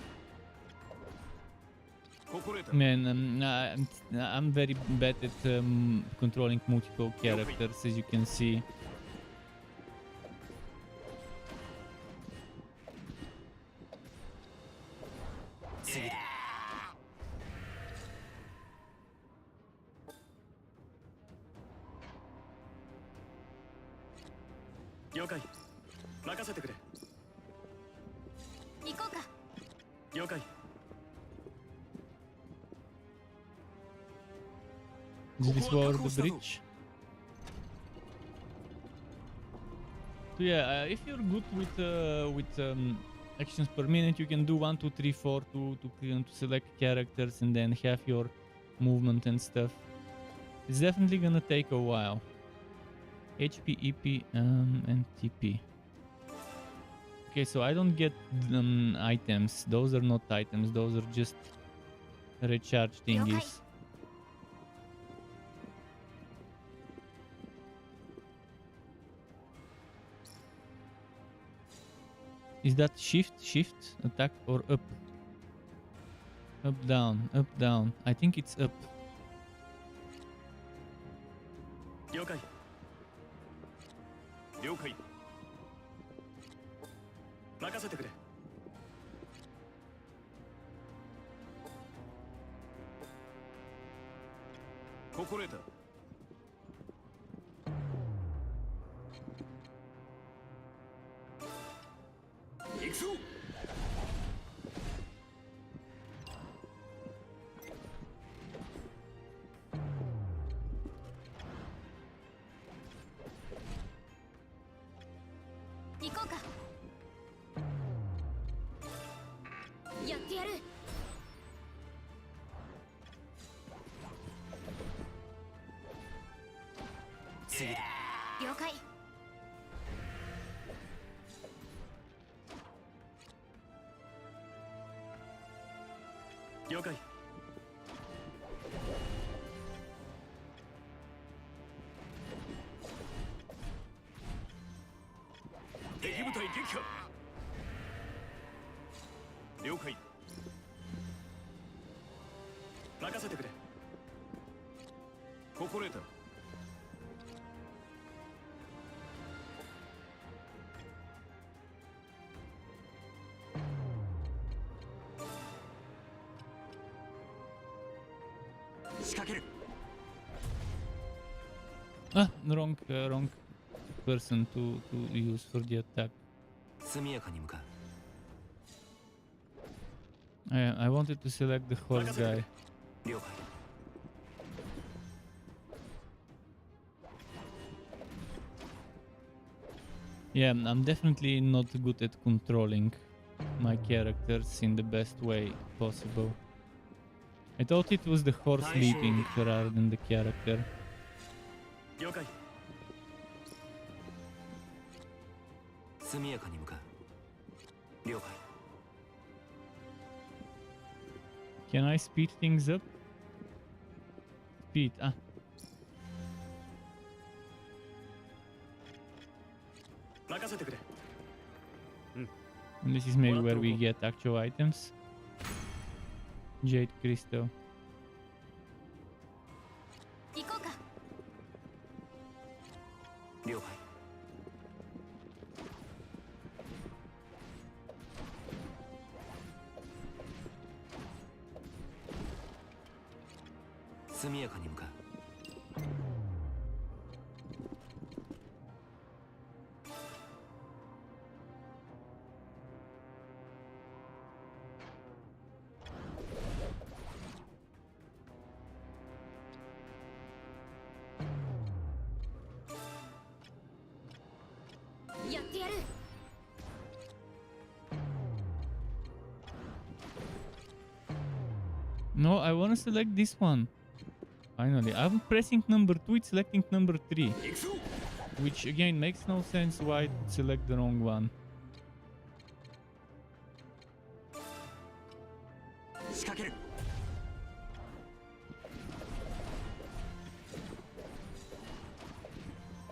う。心得た。 Man, I'm very bad at controlling multiple characters, as you can see. 次だ。了解。任せてくれ。行こうか。了解。 Is this over the bridge? So yeah, if you're good with actions per minute, you can do 1, 2, 3, 4 to select characters and then have your movement and stuff. It's definitely gonna take a while. HP, EP, and TP. Okay, so I don't get items. Those are not items. Those are just recharge thingies. Is that shift, attack, or up? Up, down, up, down. I think it's up. 了解。了解。任せてくれ。心得た。行くぞ。行こうか。やってやる。次だ。了解。了解。敵部隊撃破。了解。任せてくれ。心得た。仕掛ける。 Ah, wrong person to use for the attack. 速やかに向かう。I wanted to select the horse guy. 了解。 Yeah, I'm definitely not good at controlling my characters in the best way possible. I thought it was the horse leaping rather than the character. 了解。速やかに向かう。了解。 Can I speed things up? Speed, ah. 任せてくれ。 And this is maybe where we get actual items. Jade Crystal. 行こうか。了解。速やかに向かう。ってやる。 No, I want to select this one. Finally, I'm pressing number 2, it's selecting number 3. Which again makes no sense why it would select the wrong one. 仕掛ける。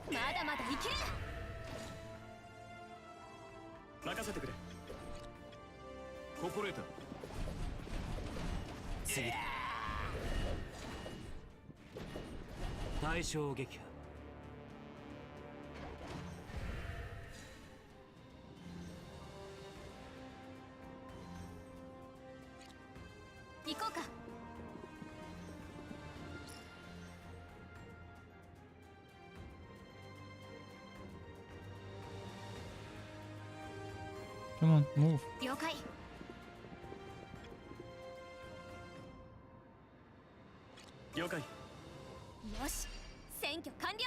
まだまだいける。任せてくれ。心得た。次だ。対象撃破。行こうか。Come on, move. 了解。了解。よし、選挙完了。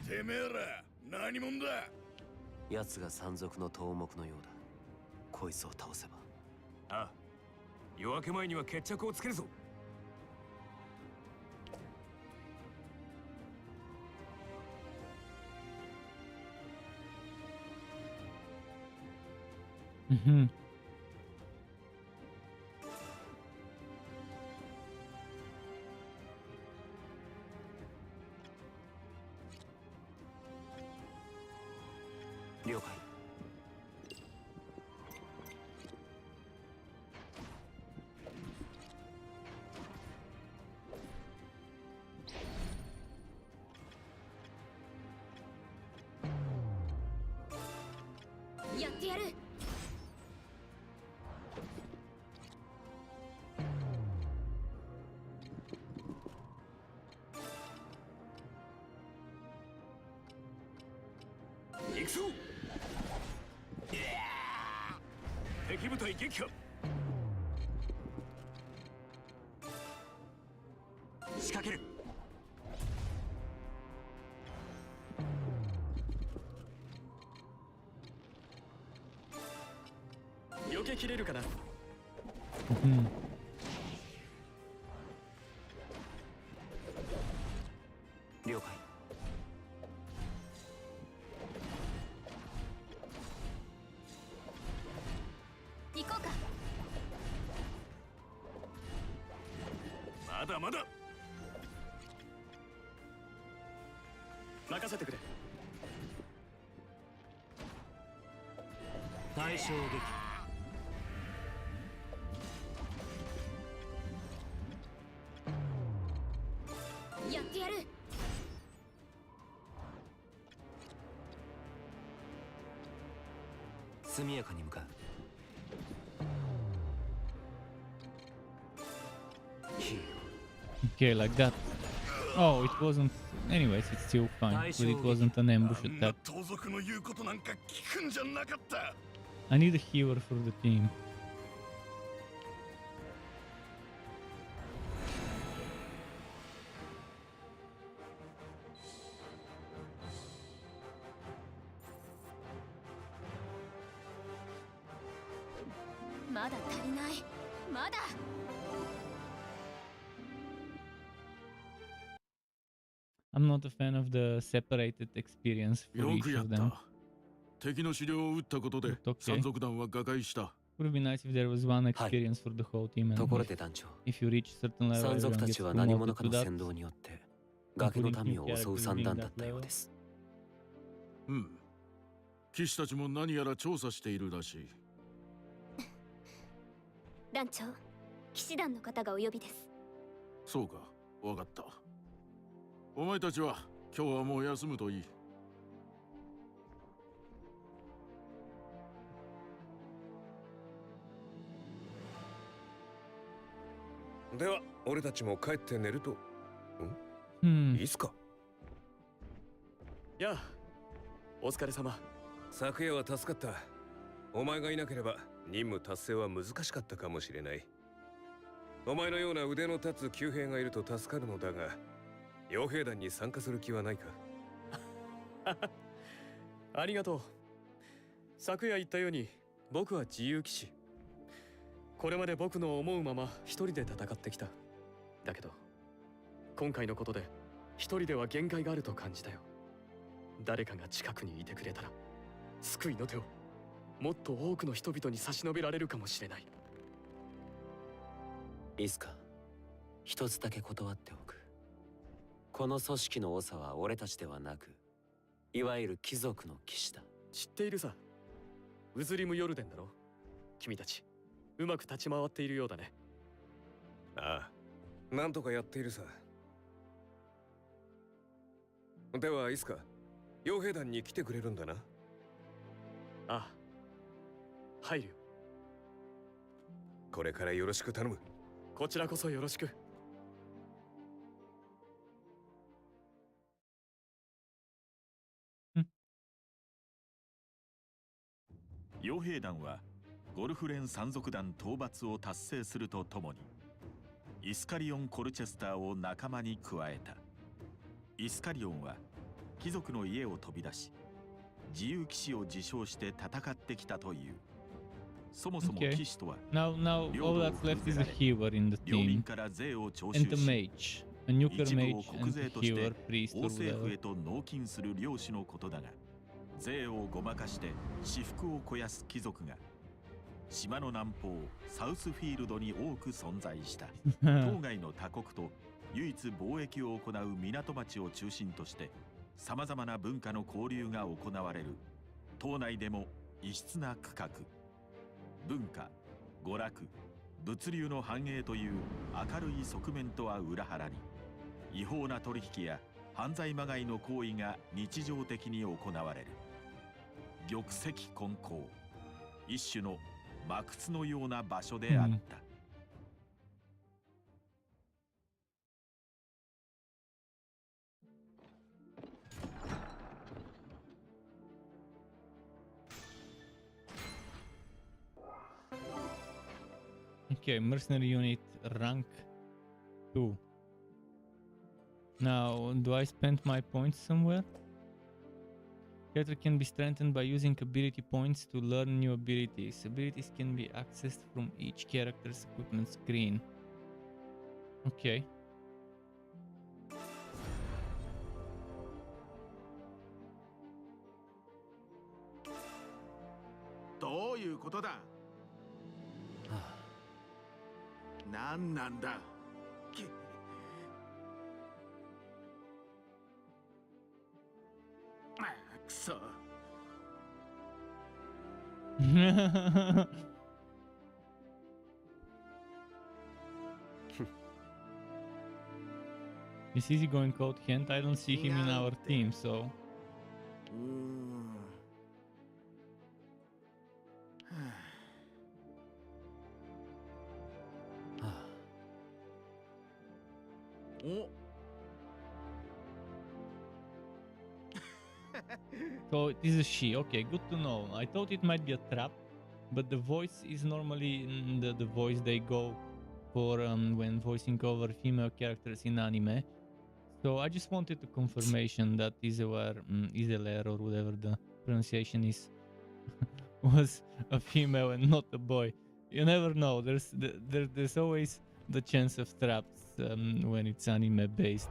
てめえら何者だ。奴が山賊の頭目のようだ。こいつを倒せば。ああ、夜明け前には決着をつけるぞ。Mm-hmm. 了解。やってやる。行くぞ。敵部隊撃破。仕掛ける。避けきれるかな。Mm-hmm. 了解。行こうか。まだまだ。任せてくれ。対象撃破。やってやる。速やかに向かう。Okay, like that. Oh, it wasn't. Anyways, it's still fine. But it wasn't an ambush attack. 盗賊の言うことなんか聞くんじゃなかった。 I need a healer for the team. まだ足りない。まだ。 I'm not a fan of the separated experience for よ each くや of っ them. た。敵の資料を撃ったことで But okay. 山賊団は瓦解した。 Would be nice if there was one experience for the whole team. と And ころで団長。 if you reach certain level, 山賊 everyone た gets ちは何 promoted 者か to の that. 先導によって崖の民を襲う算段だったようです。うん。騎士たちも何やら調査しているらしい。団長、騎士団の方がお呼びです。そうか、わかった。お前たちは今日はもう休むといい。では俺たちも帰って寝ると。Hmm. いいっすか。やあ、お疲れ様。昨夜は助かった。お前がいなければ任務達成は難しかったかもしれない。お前のような腕の立つ旧兵がいると助かるのだが、傭兵団に参加する気はないか？ありがとう。昨夜言ったように僕は自由騎士。これまで僕の思うまま一人で戦ってきた。だけど今回のことで一人では限界があると感じたよ。誰かが近くにいてくれたら救いの手をもっと多くの人々に差し伸べられるかもしれない。いいすか、一つだけ断っておく。この組織の長は俺たちではなく、いわゆる貴族の騎士だ。知っているさ。ウズリム・ヨルデンだろ。君たちうまく立ち回っているようだね。ああ、なんとかやっているさ。では、いつか傭兵団に来てくれるんだな。ああ、入るよ。これからよろしく頼む。こちらこそよろしく。傭兵団はゴルフ連山賊団討伐を達成するとともに、イスカリオン・コルチェスターを仲間に加えた。イスカリオンは貴族の家を飛び出し、自由騎士を自称して戦ってきたという。そもそも騎士とは、 Now all that's left is a healer in the 領民 team から税を徴 and 収 the し、 mage, a nuclear 一部を mage 国 and 税 a として healer priest 王 or 政府 whatever. へと納金する領主のことだが、税をごまかして私腹を肥やす貴族が島の南方サウスフィールドに多く存在した。当該の他国と唯一貿易を行う港町を中心としてさまざまな文化の交流が行われる。島内でも異質な区画、文化、娯楽、物流の繁栄という明るい側面とは裏腹に、違法な取引や犯罪まがいの行為が日常的に行われる。玉石混交、一種の魔窟のような場所であった。Okay, mercenary unit rank 2. Now, do I spend my points somewhere? Character can be strengthened by using ability points to learn new abilities. Abilities can be accessed from each character's equipment screen. Okay. どういうことだ。何なんだ。くそ。Is he going code Kent? I don't see him in our team, so... So it is a she. Okay, good to know. I thought it might be a trap, but the voice is normally the voice they go for when voicing over female characters in anime. So I just wanted a confirmation that Iseler or whatever the pronunciation is was a female and not a boy. You never know. There's always the chance of traps when it's anime based.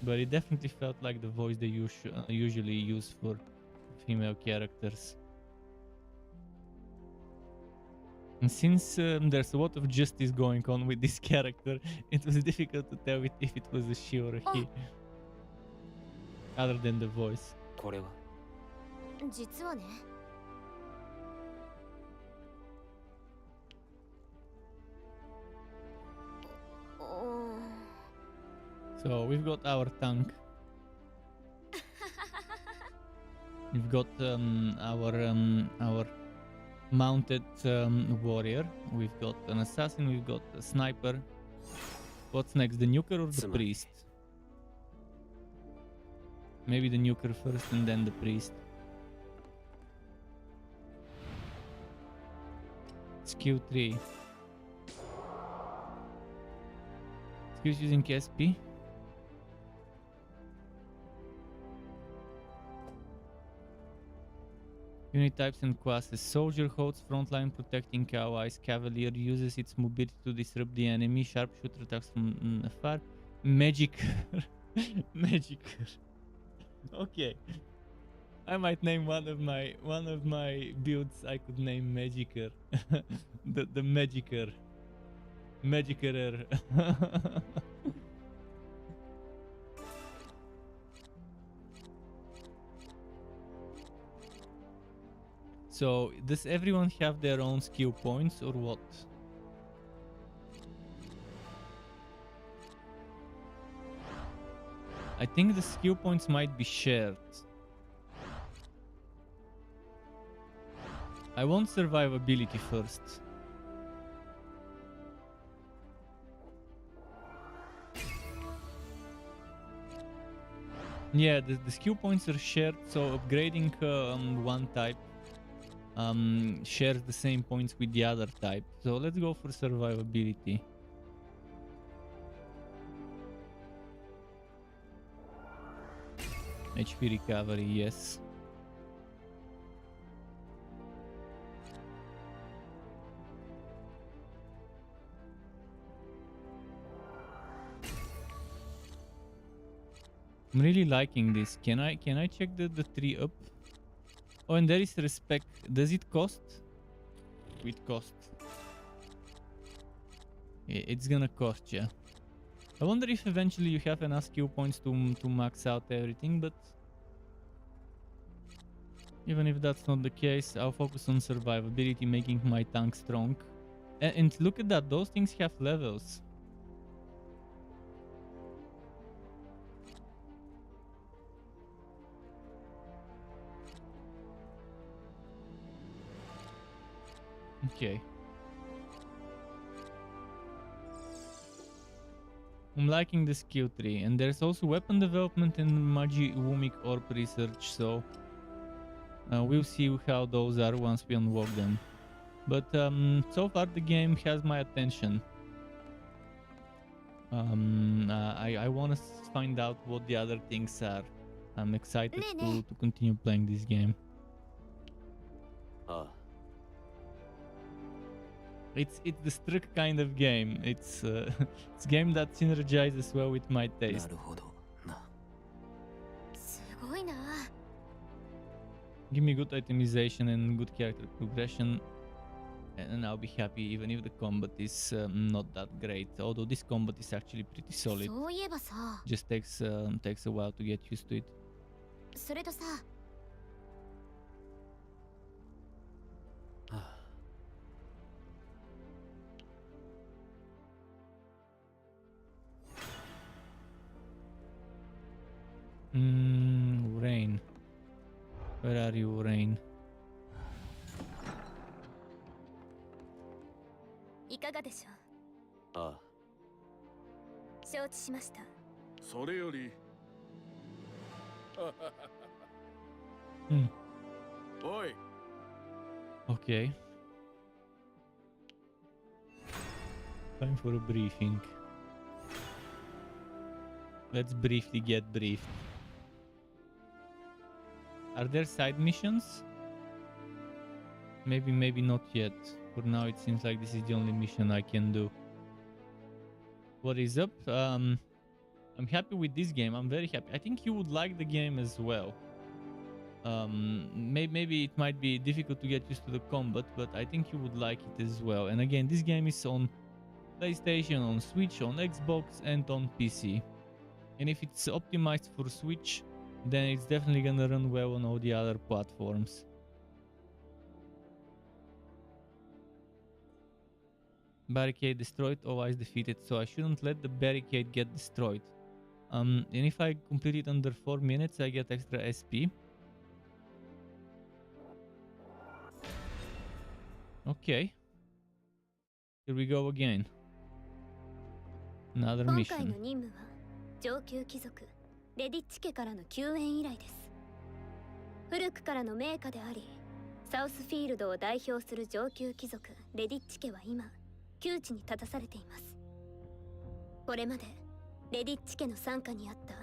But it definitely felt like the voice they usually use for female characters. And since there's a lot of justice going on with this character, it was difficult to tell if it was a she or a he. Other than the voice. これは実はね。So we've got our tank. We've got our mounted warrior. We've got an assassin. We've got a sniper. What's next? The nuker or the priest? Maybe the nuker first and then the priest. It's skill 3. Skills using SP. Unit types and classes. Soldier holds frontline protecting allies. Cavalier uses its mobility to disrupt the enemy. Sharpshooter attacks from afar. Magicer. Magicer. Okay. I might name one of my builds. I could name Magicer. the Magicer. Magicerer. So, does everyone have their own skill points or what? I think the skill points might be shared. I want survivability first. Yeah, the skill points are shared, so upgrading one type shares the same points with the other type. So let's go for survivability. HP recovery, yes. I'm really liking this. Can I check the tree up? Oh, and there is respect. Does it cost? It costs. Yeah, it's gonna cost, yeah. I wonder if eventually you have enough skill points to max out everything, but even if that's not the case, I'll focus on survivability, making my tank strong. And look at that, those things have levels. Okay. I'm liking the skill tree, and there's also weapon development and Magi Wumik Orb research, so we'll see how those are once we unlock them. But so far the game has my attention. I want to find out what the other things are. I'm excited to continue playing this game. It's the strict kind of game. It's it's a game that synergizes well with my taste. Give me good itemization and good character progression, and I'll be happy even if the combat is not that great. Although this combat is actually pretty solid. Just takes a while to get used to it. Rain. Where are you, Rain? いかがでしょう。ああ。承知しました。それより。おい。Okay. Time for a briefing. Let's briefly get briefed. Are there side missions? Maybe not yet. For now it seems like this is the only mission I can do. What is up? I'm happy with this game. I'm very happy. I think you would like the game as well. Maybe it might be difficult to get used to the combat, but I think you would like it as well. And again, this game is on PlayStation, on Switch, on Xbox, and on PC. And if it's optimized for Switch, then it's definitely gonna run well on all the other platforms. Barricade destroyed, allies defeated, so I shouldn't let the barricade get destroyed. And if I complete it under 4 minutes, I get extra SP. Okay. Here we go again. Another 今回 mission. の任務は上級貴族レディッチ家からの救援依頼です。古くからの名家であり、サウスフィールドを代表する上級貴族レディッチ家は今窮地に立たされています。これまでレディッチ家の傘下にあった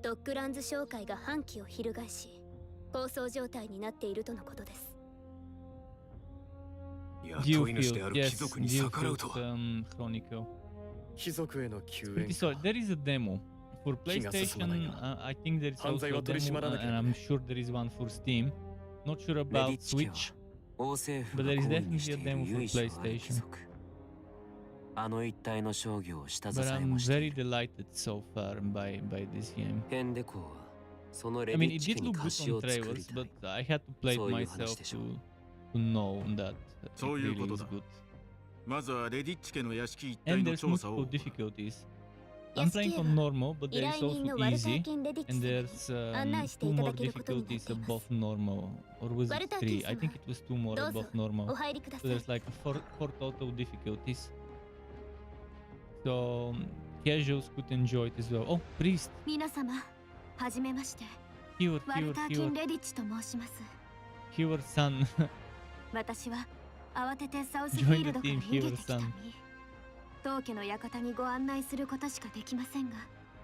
ドッグランズ商会が反旗を翻し抗争状態になっているとのことです。雇い主であ DioField, る貴族に逆らう DioField とは。Chronicle. 貴族への救 Pretty 援 sorry. か。 There is a demo for 気が進まない PlayStation. な。 I think there is 犯罪 also は a 取り締ま demo, らなけれ and ば I'm ね。 sure there is one for Steam. Not sure レ about ディッチ家は Switch, 王政府 but が there is 好意にして definitely a いる demo for 由緒ある貴 PlayStation. 族。あの一帯の商業を下支 But え I'm もしてい very る。 delighted so far by this game. ヘンデ公はそのレ I デ mean, ィッ it チ did 家に look 貸 good し on を作り trailers, た but い。 I had to play it そういう myself 話でしょう。 to know that it そういう really こと is だ。 good. まずはレディッチ家の屋敷一帯 And の there's 調査 multiple を。 difficulties. 屋 I'm 敷 playing へ on は normal, but 依 there is 頼人 also のワルター easy. キン・レディッチ And 様に there's 案内して two いた more だけることになってい difficulties ます。 above normal. Or was ワル it ターキン three? I 様 think it was two more どうぞ above normal. お入りくださ So い。 there's like four total difficulties. So casuals could enjoy it as well. Oh, priest. 皆様はじめまして。 Hewer, ワル hewer, ターキン・ hewer, レディッチと申します。 hewer son. 私は慌ててサウスフィー Join ル the ドから team, 逃げ hewer てきた son. 身。当家の館にご案内することしかできませんが、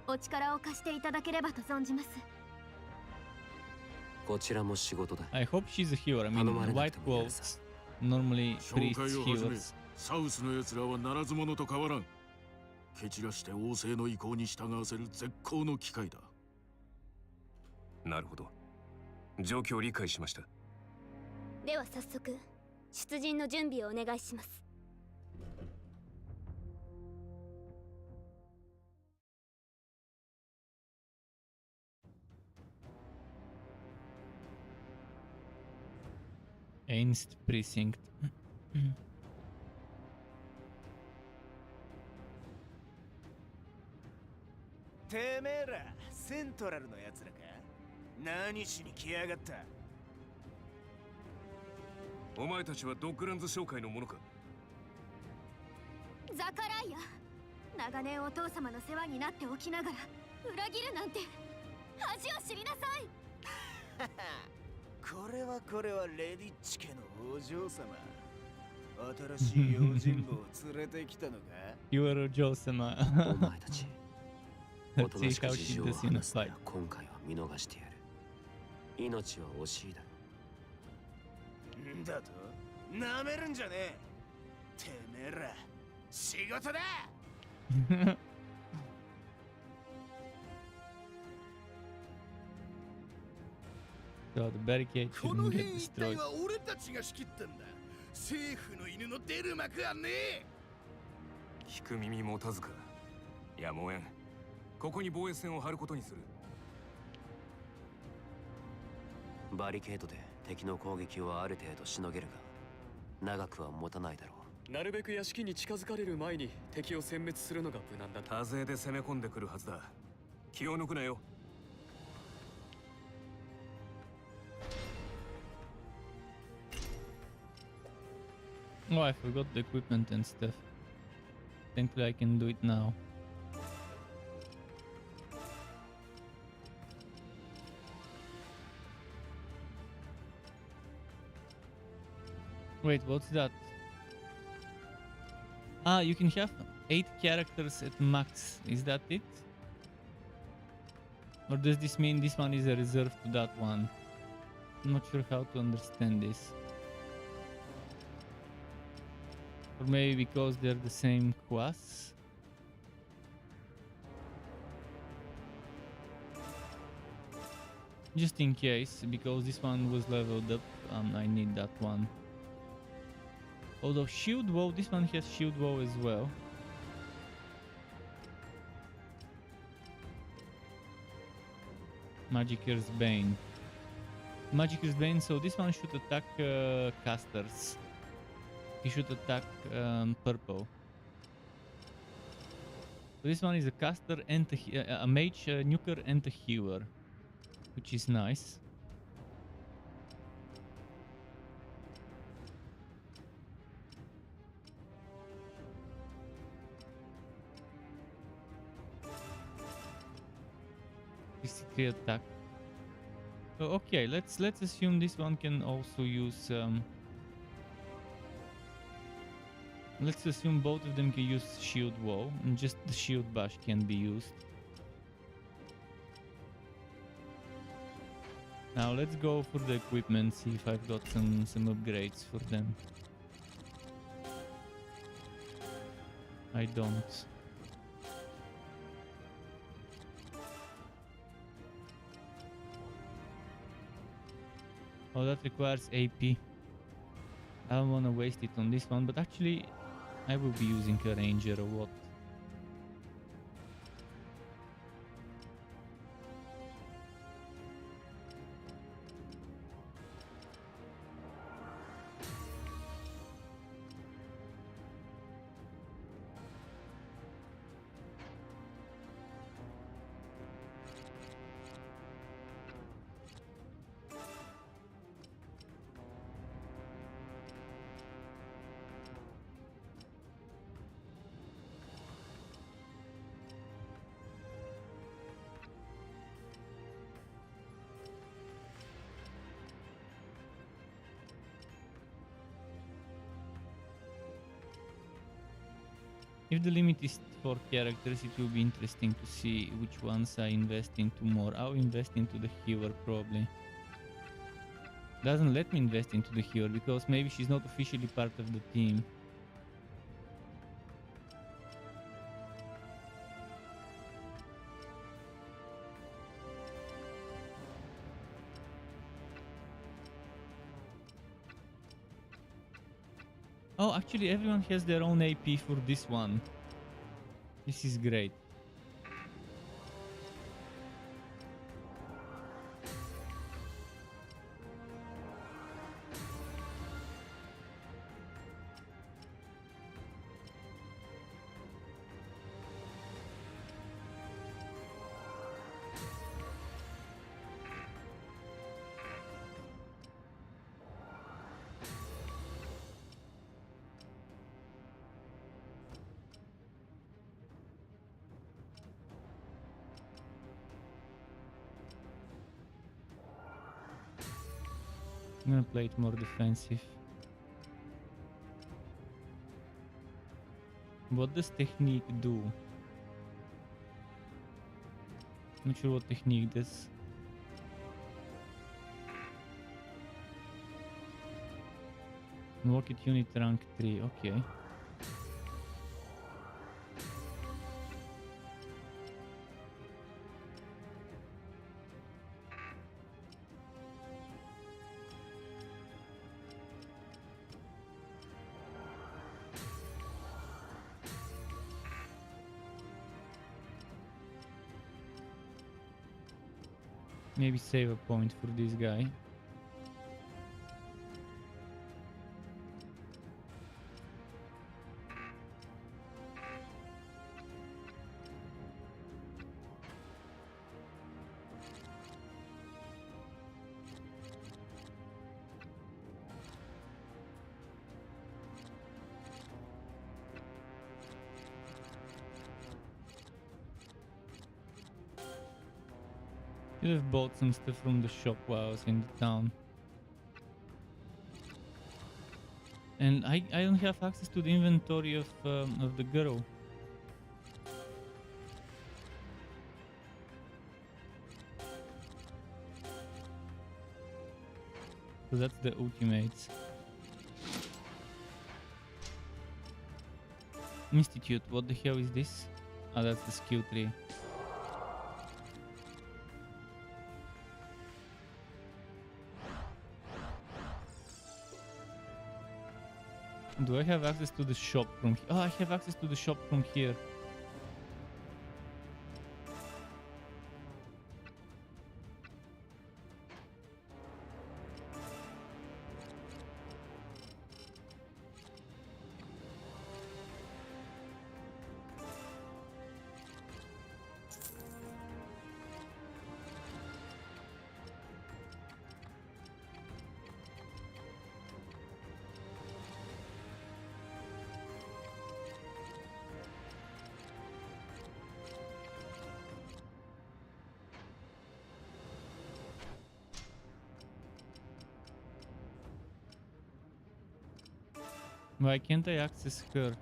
お力を貸していただければと存じます。こちらも仕事だ。 I hope she's a hewer. I mean, 頼まれな white くてもやるさ。 wolves. Normally 紹 priests 介をはじめ healers. サウスの奴らはならず者と変わらん。蹴散らして王政の意向に従わせる絶好の機会だ。なるほど。状況を理解しました。では早速出陣の準備をお願いします。Ainst precinct. てめえらセントラルのやつらか。何しに来やがった。お前たちはドッグランズ商会の者か。ザカライア、長年お父様の世話になっておきながら裏切るなんて恥を知りなさい。これはレディッチ家のお嬢様。新しい用心棒を連れてきたのか。 You are a Joe sama. お前たち。お Let's とな see しく how 事 she 情を does in a 話すな fight. ら今回は見逃してやる。命は惜しいだ。んだとなめるんじゃねえ。てめえら仕事だ。 So the barricade この shouldn't 辺 get 一帯 destroyed. は俺たちが仕切ったんだ。政府の犬の出る幕はねえ。聞く耳持たずか。やむをえん。ここに防衛線を張ることにする。バリケードで敵の攻撃をある程度しのげるが、長くは持たないだろう。なるべく屋敷に近づかれる前に敵を殲滅するのが無難だ。多勢で攻め込んでくるはずだ。気を抜くなよ。 Oh, I forgot the equipment and stuff. Thankfully I can do it now. Wait, what's that? Ah, you can have 8 characters at max. Is that it? Or does this mean this one is a reserve to that one? I'm not sure how to understand this. Or maybe because they're the same class? Just in case, because this one was leveled up, I need that one. Although shield wall, this one has shield wall as well. Magicker's Bane. Magicker's Bane, so this one should attack casters. He should attack purple. So this one is a caster and a mage, a nuker and a healer, which is nice. Attack. Okay, let's assume this one can also use. Let's assume both of them can use shield wall, and just the shield bash can be used. Now let's go for the equipment, see if I've got some upgrades for them. I don't. Oh, that requires AP. I don't want to waste it on this one, but actually I will be using a ranger or what. If the limit is 4 characters, it will be interesting to see which ones I invest into more. I'll invest into the healer probably. Doesn't let me invest into the healer because maybe she's not officially part of the team. Oh, actually everyone has their own AP for this one. This is great. I'm gonna play it more defensive. What does technique do? Not sure what technique does. Rocket unit rank 3, okay. Maybe save a point for this guy. Should have bought some stuff from the shop while I was in the town. And I don't have access to the inventory of the girl. So that's the ultimates. Institute, what the hell is this? Ah, that's the skill tree. Do I have access to the shop from here? Oh, I have access to the shop from here. Why can't I access her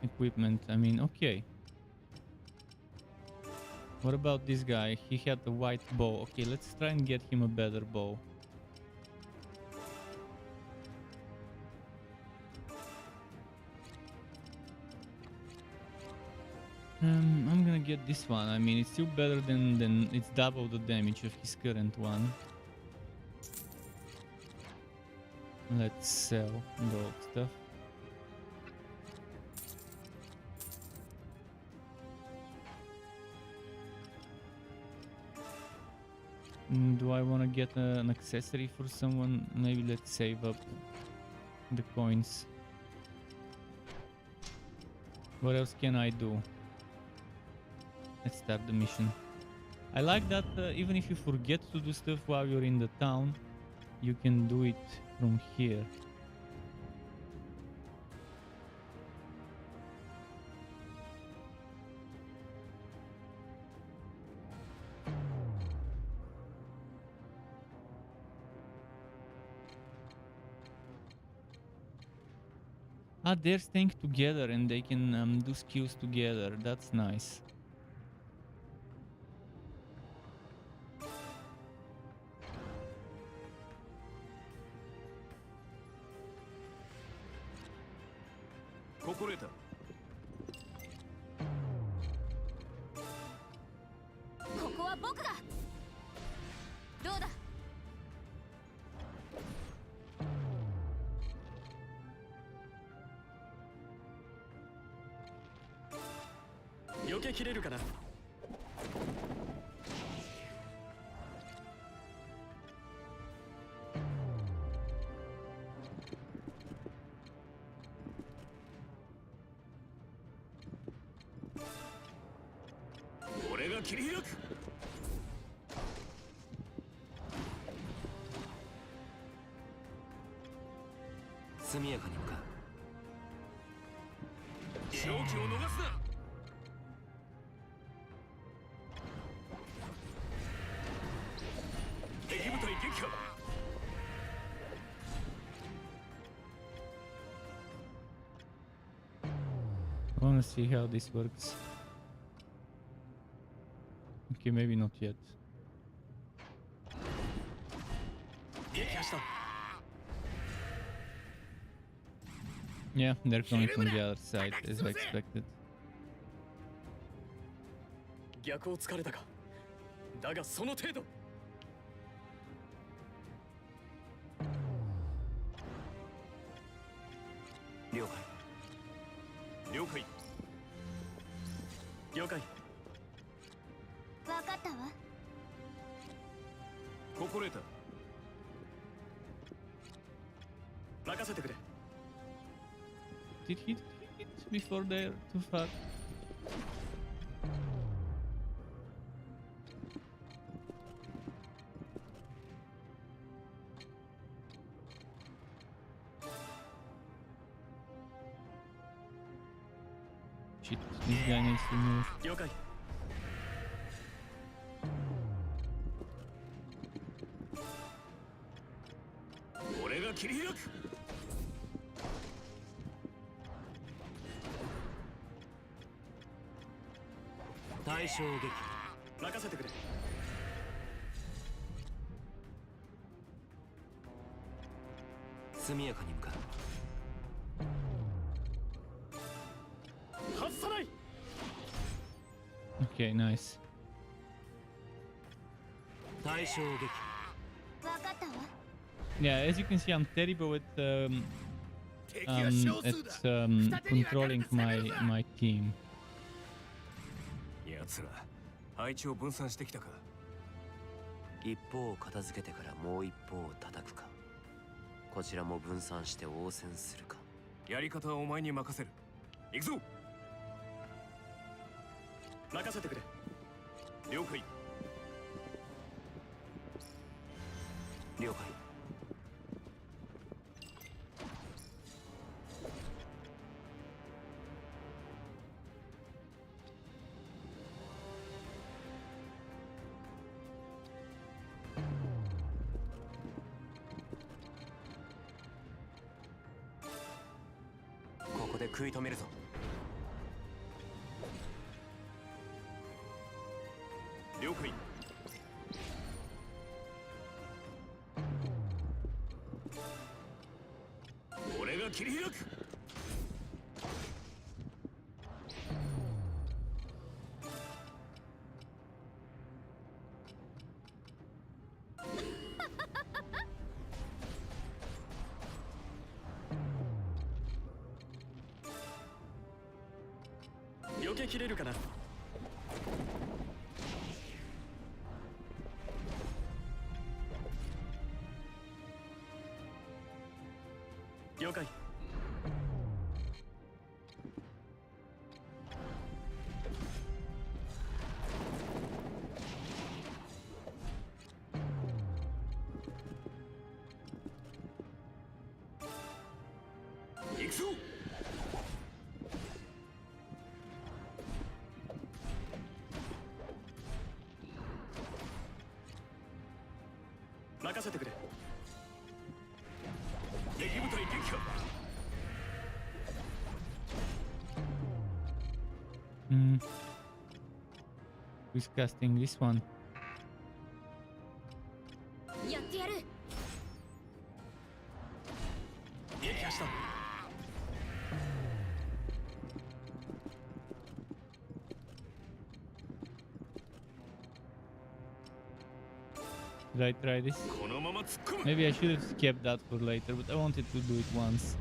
equipment? I mean, okay. What about this guy? He had a white bow. Okay, let's try and get him a better bow. I'm gonna get this one. I mean, it's still better than it's double the damage of his current one. Let's sell the old stuff. Do I want to get an accessory for someone? Maybe let's save up the coins. What else can I do? Let's start the mission. I like that even if you forget to do stuff while you're in the town, you can do it from here. Ah, they're staying together and they can do skills together. That's nice.速やかに向かう。勝機を逃すな。敵部隊撃破。I wanna see how this works. Okay, maybe not yet. Yeah, they're coming from the other side, as I expected. 逆を突かれたか。だがその程度。了解。了解。了解。分かったわ。心得た。任せてくれ。Did he hit before they're too far? Shit, this guy needs to move. 了解。俺が切り開く。対象撃破。任せてくれ。速やかに向かう。外さない。Okay, nice. 対象撃分かったわ。Yeah, as you can see, I'm terrible at controlling my team. 奴ら配置を分散してきたか。一方を片付けてからもう一方を叩くか。こちらも分散して応戦するか。やり方はお前に任せる。行くぞ。任せてくれ。了解。了解。で食い止めるぞ。了解。俺が切り開く。避けきれるかな。了解。行くぞ。任せてくれ。敵部隊撃破。Who's casting this one? やってやる。撃破した。Should I try this? このまま突っ込む。 Maybe I should have kept that for later, but I wanted to do it once.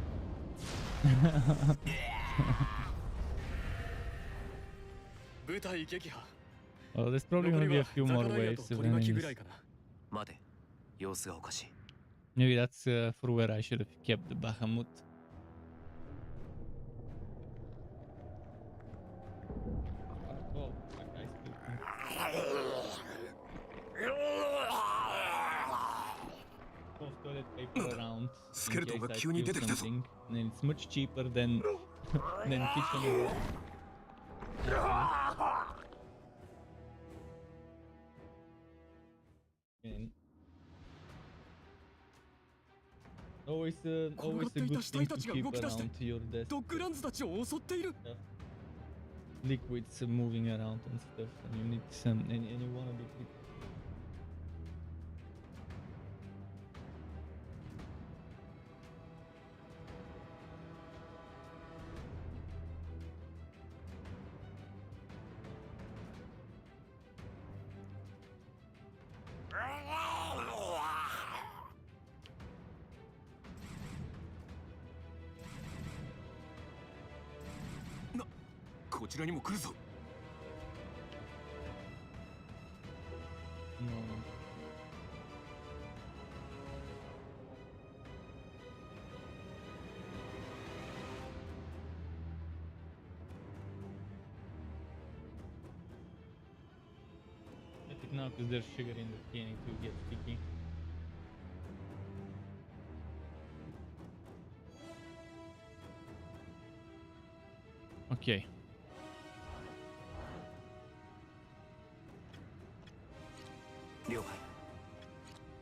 部隊撃破。 Oh, there's probably 残 gonna り be a は few ザ more カライアと waves of 取り巻き enemies. ぐらいかな。待て、様子がおかしい。Maybe that's for where I should have kept the Bahamut. Oh, that guy's speaking. Of toilet paper around. スケルトン in が case I 急に spill 出てきたぞ。 something. And it's much cheaper than than kitchen. And always a good thing to keep around to your desk. ドッグランズたちを襲っている。 Liquids moving around and stuff, and you need some, and you wanna be quick. No. こちらにも来るぞ。 No. Let it now, because there's sugar in the beginning to get sticky. Okay. 了解。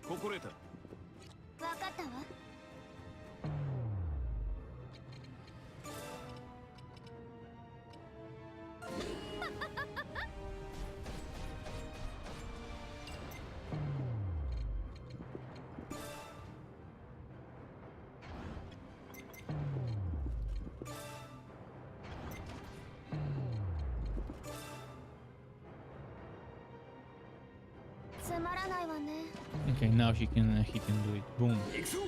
心得た。分かったわ。つまらないわね。 Okay, now he can do it. Boom. 行くぞ。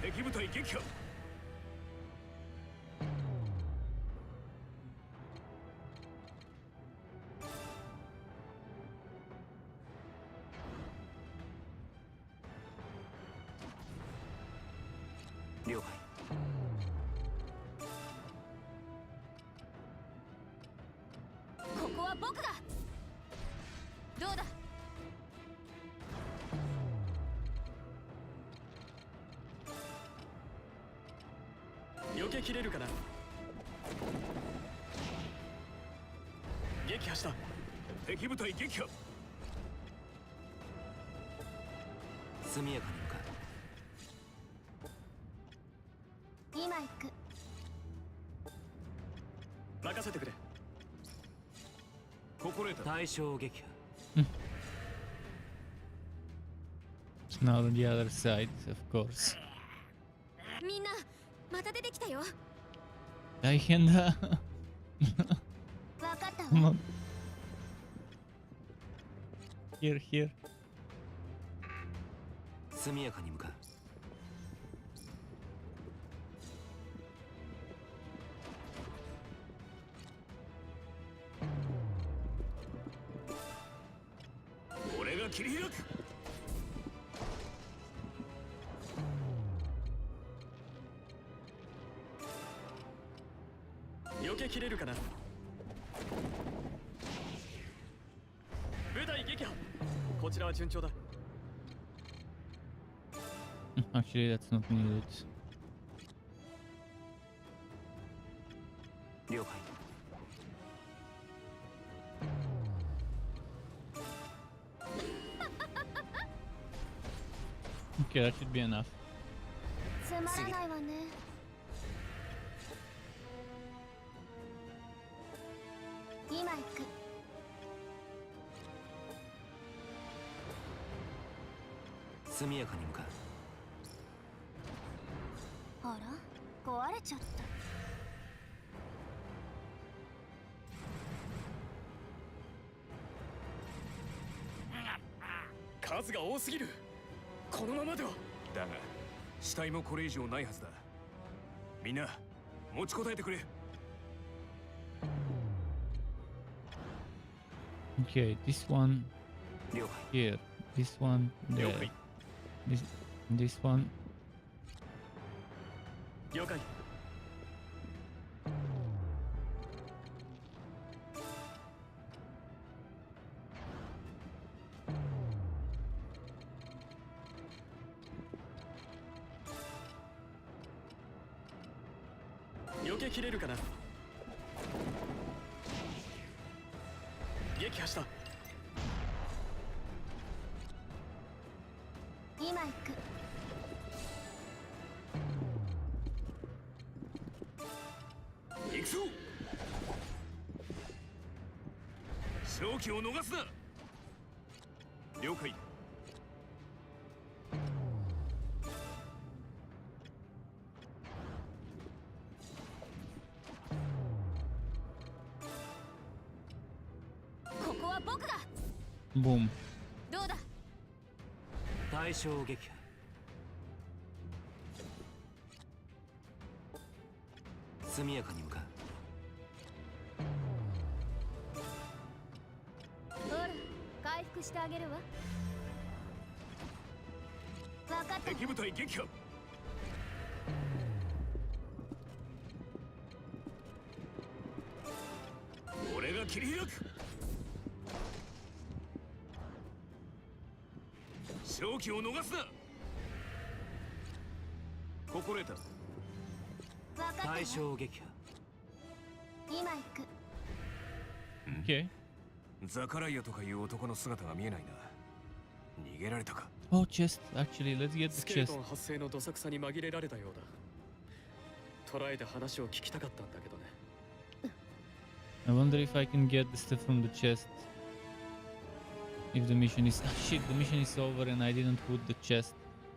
敵部隊撃破。了解。ここは僕が。どうだ。避けきれるかな。撃破した。敵部隊撃破。速やかに向か今行く。任せてくれ。心得た。対象撃破。So now on the other side, of course. みんなまた出てきたよ。大変だ。わかったわ。 Come on. Here, here. 速やかに向かう。俺が切り開く。避けきれるかな。部隊撃破。こちらは順調だ。 Actually, that's not needed. 了解。 Okay, that should be enough. つまらないわね。今行く。速やかに向かう。あら、壊れちゃった。数が多すぎる。このままでは。だが死体もこれ以上ないはずだ。みんな持ちこたえてくれ。 Okay, this one 了解。 here, this one 了 there, 解。 this one. 了解。避けきれるかな。撃破した。今行く。行くぞ。勝機を逃すな。了解。ここは僕が。 Boom. どうだ。対象撃破。速やかに向かう。ほら、回復してあげるわ。分かった。敵部隊撃破。俺が切り開く。勝機を逃すな。心得た。分かったわ。対象撃破。今行く。 Okay. ザカライアとかいう男の姿が見えないな。逃げられたか。 Oh, chest. Actually, let's get ス the ケル chest. トン発生のどさくさに紛れられたようだ。捕らえて話を聞きたかったんだけどね。 I wonder if I can get the stuff from the chest. If the mission is shit, the mission is over and I didn't put the chest.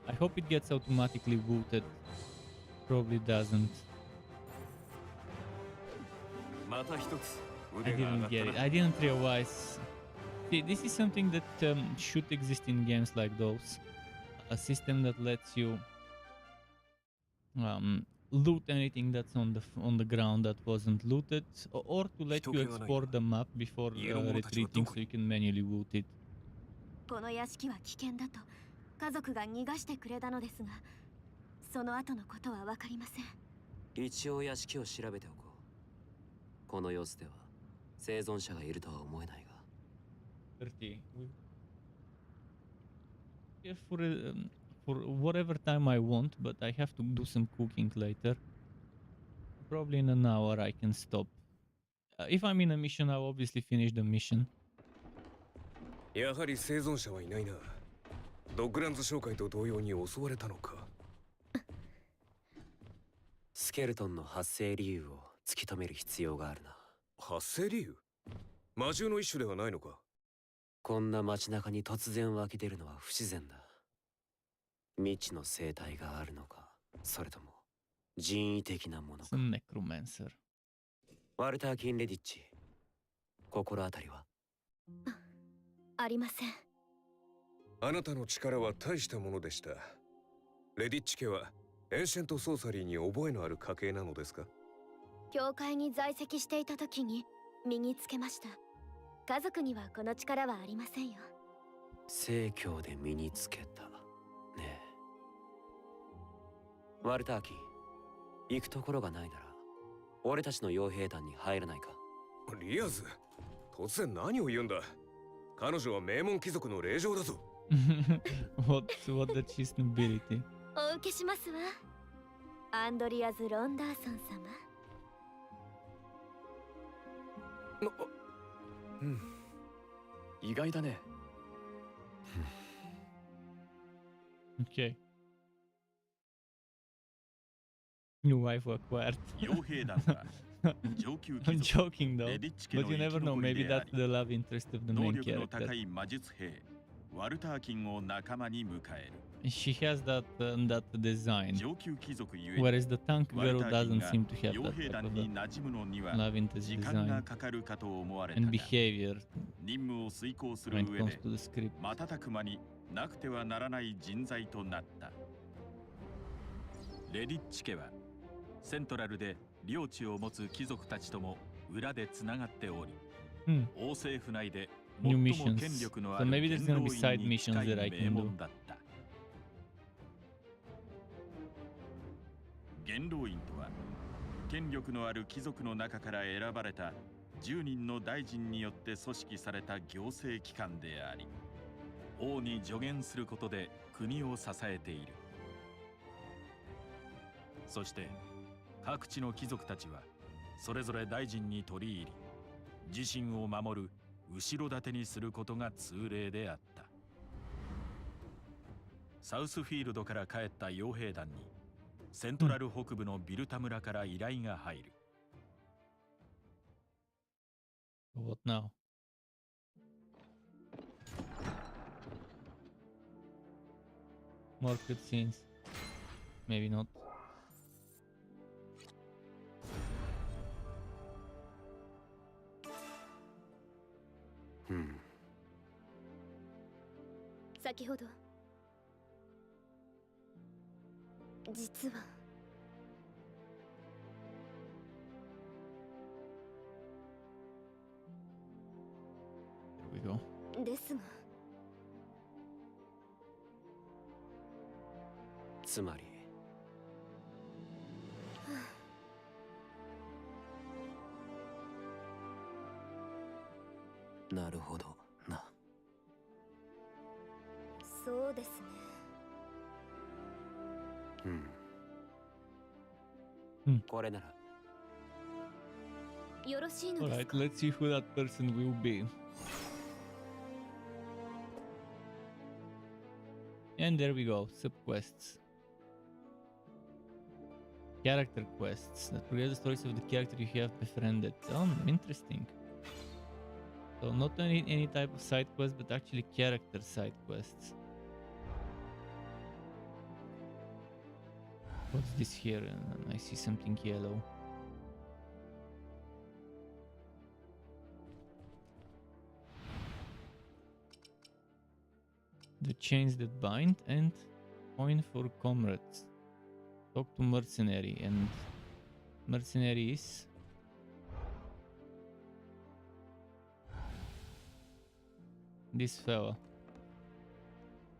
I hope it gets automatically booted. Probably doesn't. また一つ I 腕が上 didn't がった get it. な。 I didn't realize. See, this is something that should exist in games like those. A system that lets you loot anything that's on the ground that wasn't looted, or to let you explore the map before retreating, so you can manually loot it. この屋敷は危険だと家族が逃がしてくれたのですが、その後のことは分かりません。一応屋敷を調べておこう。この様子では生存者がいるとは思えないが。 30. Yeah, for whatever time I want, but I have to do some cooking later. Probably in an hour I can stop. If I'm in a mission, I'll obviously finish the mission. やはり生存者はいないな。ドッグランズ商会と同様に襲われたのか。ケルトンの発生理由を突き止める必要があるな。発生理由？魔獣の一種ではないのか？こんな街中に突然湧き出るのは不自然だ。未知の生態があるのか、それとも人為的なものか。 Some necromancer. ワルター・キンレディッチ、心当たりは？ありません。あなたの力は大したものでした。レディッチ家はエンシェントソーサリーに覚えのある家系なのですか？教会に在籍していた時に身につけました。家族にはこの力はありませんよ。聖教で身につけたねえ。ワルターキ、行くところがないなら俺たちの傭兵団に入らないか？リアズ、突然何を言うんだ。彼女は名門貴族の令嬢だぞ。What that she's nobility? お受けしますわ。アンドリアズ・ロンダーソン様。意外だね。Okay. New wife acquired. 傭兵団は上級貴 I'm 族 joking though. レディッチ家 But の you 生 never き know. 残り Maybe であ that's り the love interest of the 能 main 力の高 character. い魔術兵ワルターキンを仲間に迎える。 She has that design. 上級貴族ゆえに Whereas the tank ワル girl ターキン doesn't が seem to have 傭 that 兵 type 団 of に馴染むのには love interest 時間が design かかるかと思われた and が behavior 任務を遂行する when it 上 comes で to the script. 瞬く間になくてはならない人材となった。レディッチ家はセントラルで領地を持つ貴族たちとも裏でつながっており、王政府内で最 New も missions. 権力のあ So る maybe there's 元 gonna 老 be side 院に近 missions い that I 名 can do. 門だった。元老院とは権力のある貴族の中から選ばれた10人の大臣によって組織された行政機関であり、王に助言することで国を支えている。そして各地の貴族たちはそれぞれ大臣に取り入り、自身を守る後ろ盾にすることが通例であった。サウスフィールドから帰った傭兵団にセントラル北部のビルタ村から依頼が入る。What now? More cutscenes. Maybe not. Hmm. 先ほど実はHere we go. ですがつまりなるほどな。そうですね。これならよろしいのです Alright, か？ let's see who that person will be. And there we go, subquests. Character quests that progress the stories of the character you have befriended. Oh, interesting. So not any type of side quest, but actually character side quests. What's this here? I see something yellow. The chains that bind and coin for comrades. Talk to mercenary, and mercenary is this fella.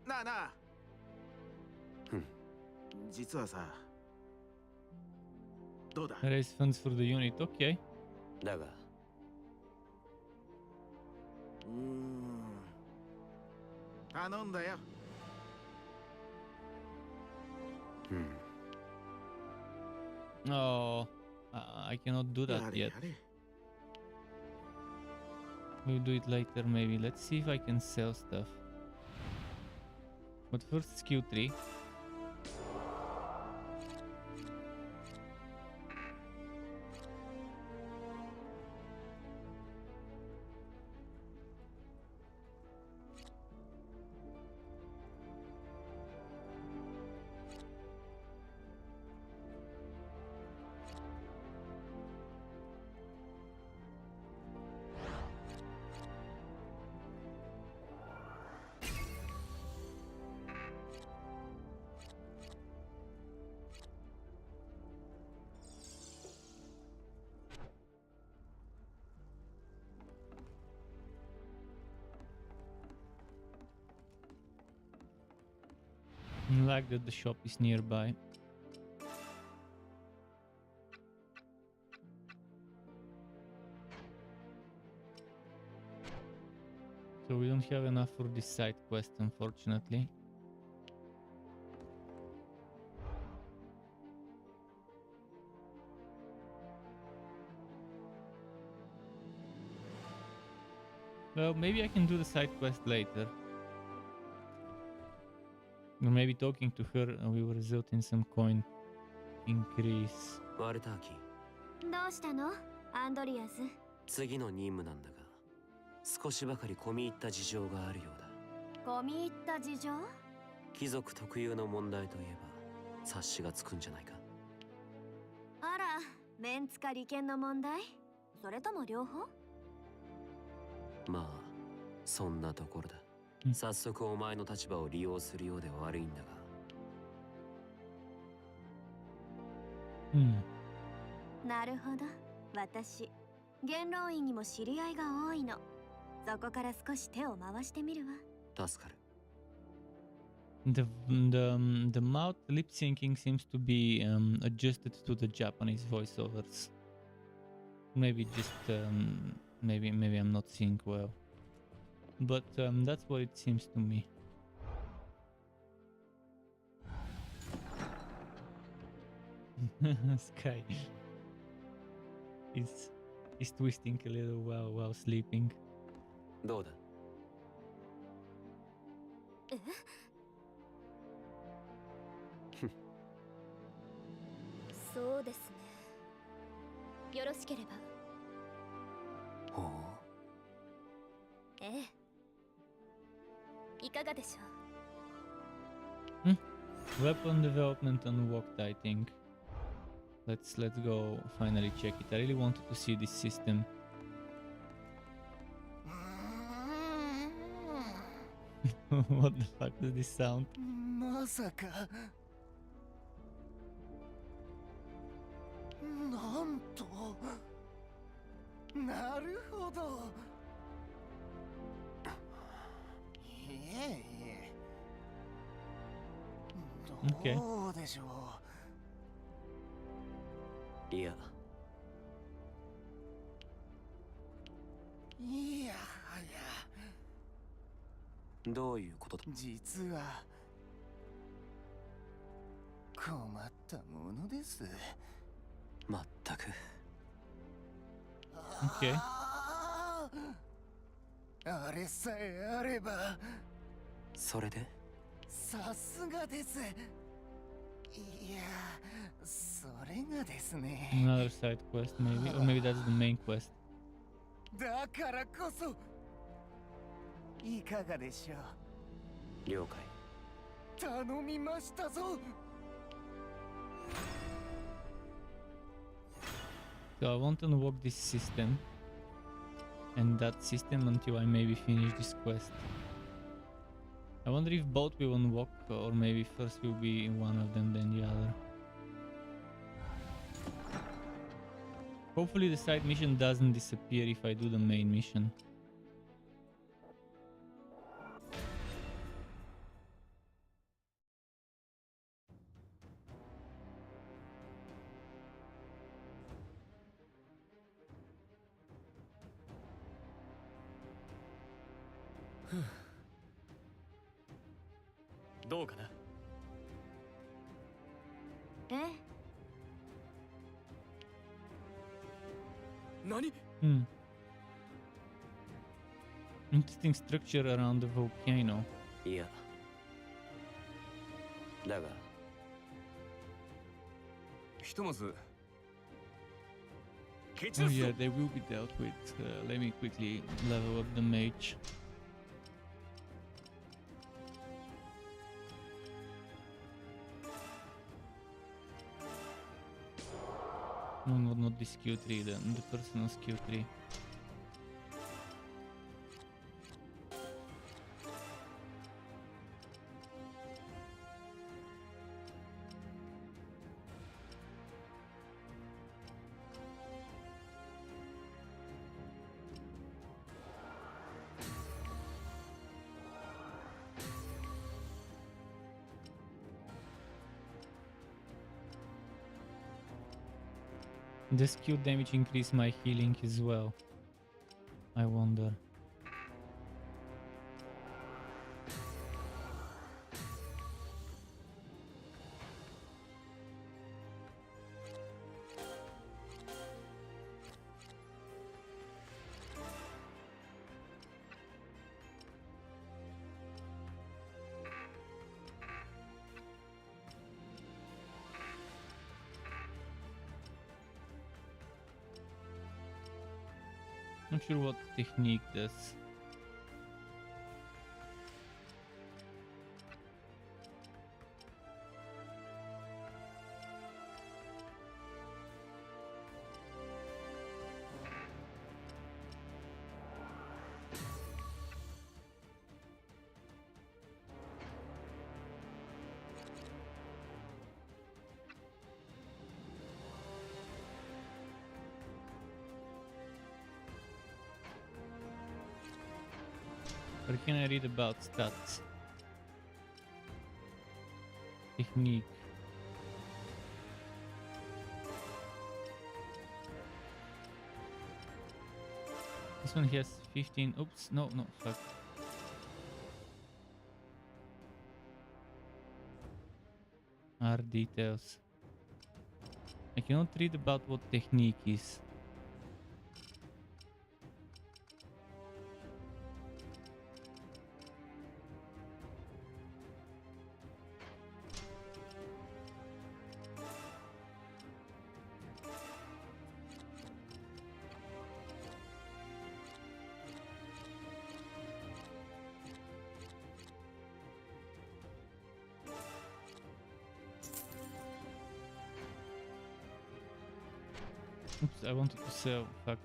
なあなあ。実はさ、どうだ？ Raise funds for the unit, okay. だが頼んだよ。Oh, I cannot do that やれ yet. やれ。 We'll do it later, maybe. Let's see if I can sell stuff. But first, it's Q3. fact that the shop is nearby. So we don't have enough for this side quest, unfortunately. Well, maybe I can do the side quest later. Or maybe talking to her will result in some coin increase. ワルターキ、どうしたのアンドリアス。次の任務なんだが、少しばかり込み入った事情があるようだ。込み入った事情？貴族特有の問題といえば察しがつくんじゃないか。あら、メンツか利権の問題？それとも両方？まあそんなところだ。早速お前の立場を利用するようで悪いんだが。なるほど。私、元老院にも知り合いが多いの。そこから少し手を回してみるわ。助かる。The mouth lip syncing seems to be adjusted to the Japanese voiceovers. Maybe just maybe I'm not seeing well, but that's what it seems to me. Sky is twisting a little while sleeping. どうだ？そうですね。よろしければ。ほう。ええ。いかがでしょう。Weapon development unlocked, I think. Let's go finally check it. I really wanted to see this system. What the fuck does this sound? まさか。なんと。なるほど。Okay. どうでしょう。いや。いやはや。どういうことだ？実は困ったものです。まったく。Okay. あれさえあれば。それで？さすがです。いや、それがですね。Another side quest, maybe, or maybe that's the main quest. だからこそ。いかがでしょう。了解。頼みましたぞ。So I want to unlock this system, and that system until I maybe finish this quest. I wonder if both will unlock, or maybe first will be one of them, then the other. Hopefully the side mission doesn't disappear if I do the main mission. Hmm. どうかな？何？ Interesting structure around the volcano. いや。だが。ひとまず。Oh yeah, they will be dealt with. Let me quickly level up the mage. No, not this Q3, the personal Q3. The skill damage increase my healing as well. I wonder. Not sure what technique does. Where can I read about stats? Technique. This one has 15. Oops, no, fuck. R details. I cannot read about what technique is. Oops, I wanted to sell. Fuck.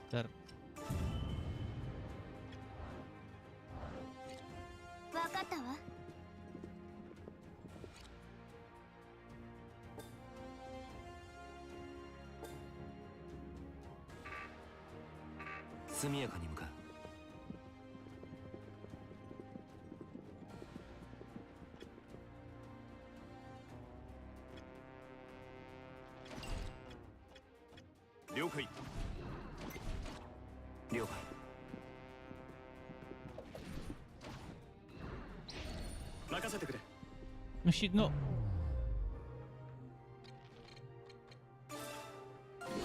Start. わかったわ。速やかに向かう。了解。了解。任せてくれ。 Oh shit, no.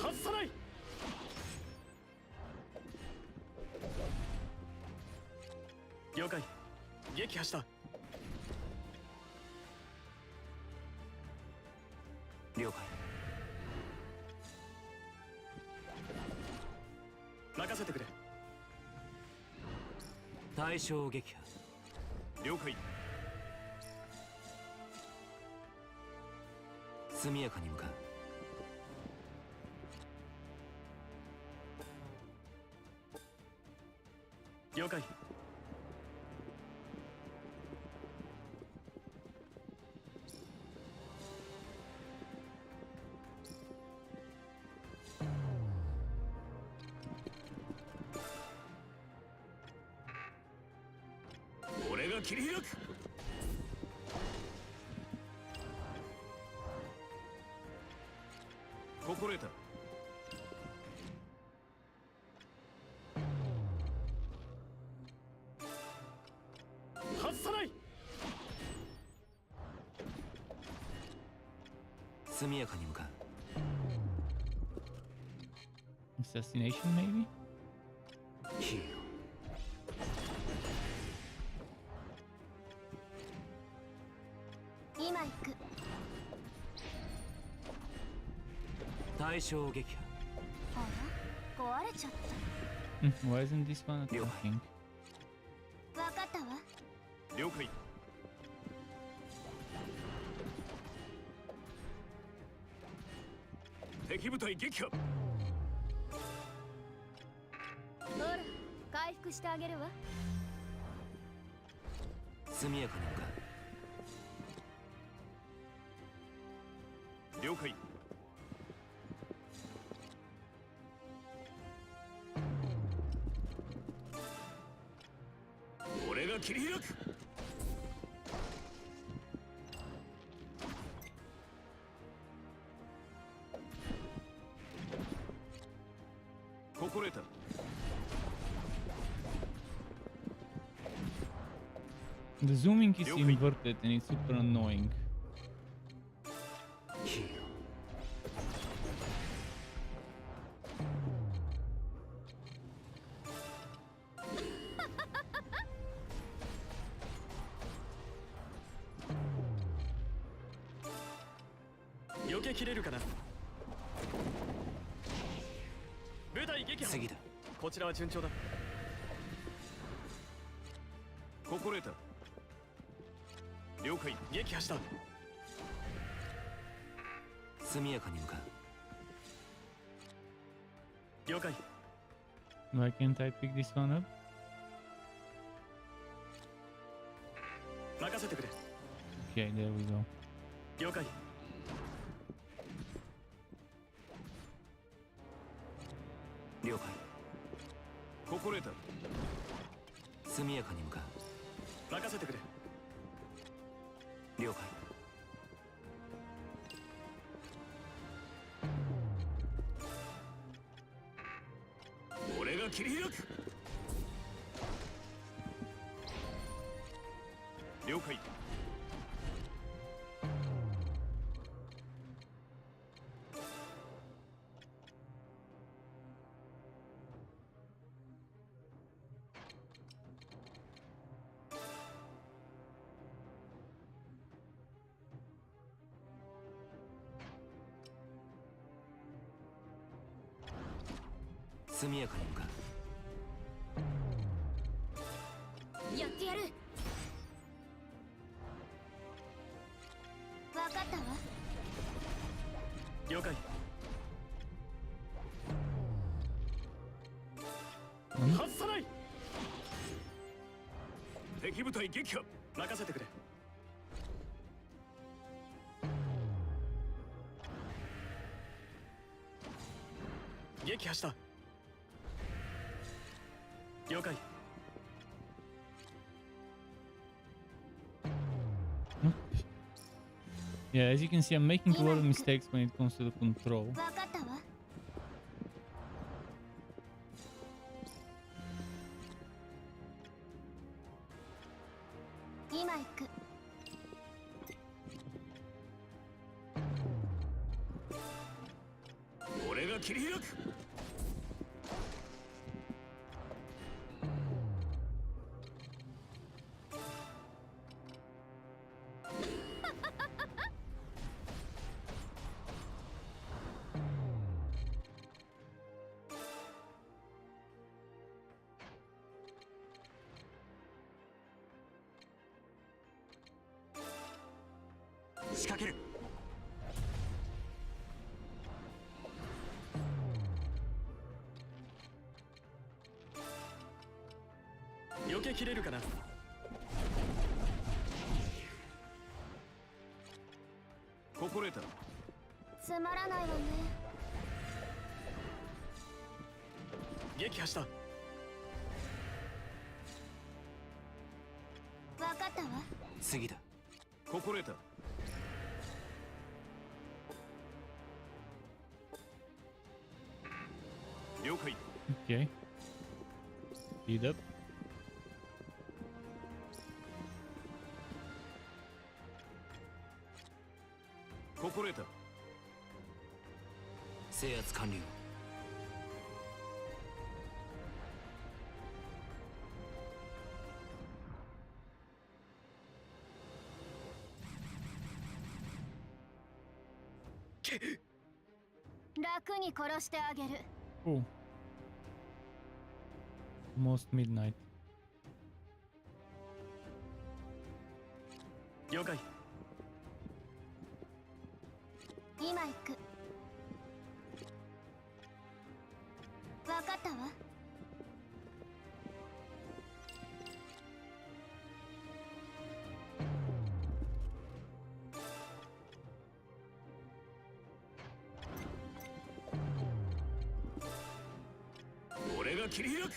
外さない。了解。撃破した。了解。任せてくれ。対象撃破。了解。速やかに向かう。了解。俺が切り開く。心得た。外さない。速やかに向かう。 Assassination, maybe? ヒーロ今行く。対象撃破。あら、壊れちゃっ Why isn't this one attacking? た。わかったわ。了解。敵部隊撃破。ほら、回復してあげるわ。速やかに向かう。了解。が切り開く。心得た。The zooming is inverted and it's super annoying. 避けきれるかな。部隊撃破。次だ。こちらは順調だ。心得た。了解。撃破した。速やかに向かう。了解。 Why can't I pick this one up? 任せてくれ。 Okay, there we go. 了解。了解。心得た。速やかに向か任せてくれ。う。了解。俺が切り開く。了解。速やかに向かう。やってやる。わかったわ。了解。外さない。敵部隊撃破。任せてくれ。撃破した。了解。 Yeah, as you can see, I'm making a lot of mistakes when it comes to the control. わかったわ。今行く。俺が切り開く。仕掛ける。避けきれるかな。心得た。つまらないわね。撃破した。わかったわ。次だ。心得た。了解。 Okay. Speed up. 心得た。制圧完了。楽に殺してあげる。 Oh. Almost midnight. 了解。今行く。わかったわ。俺が切り開く。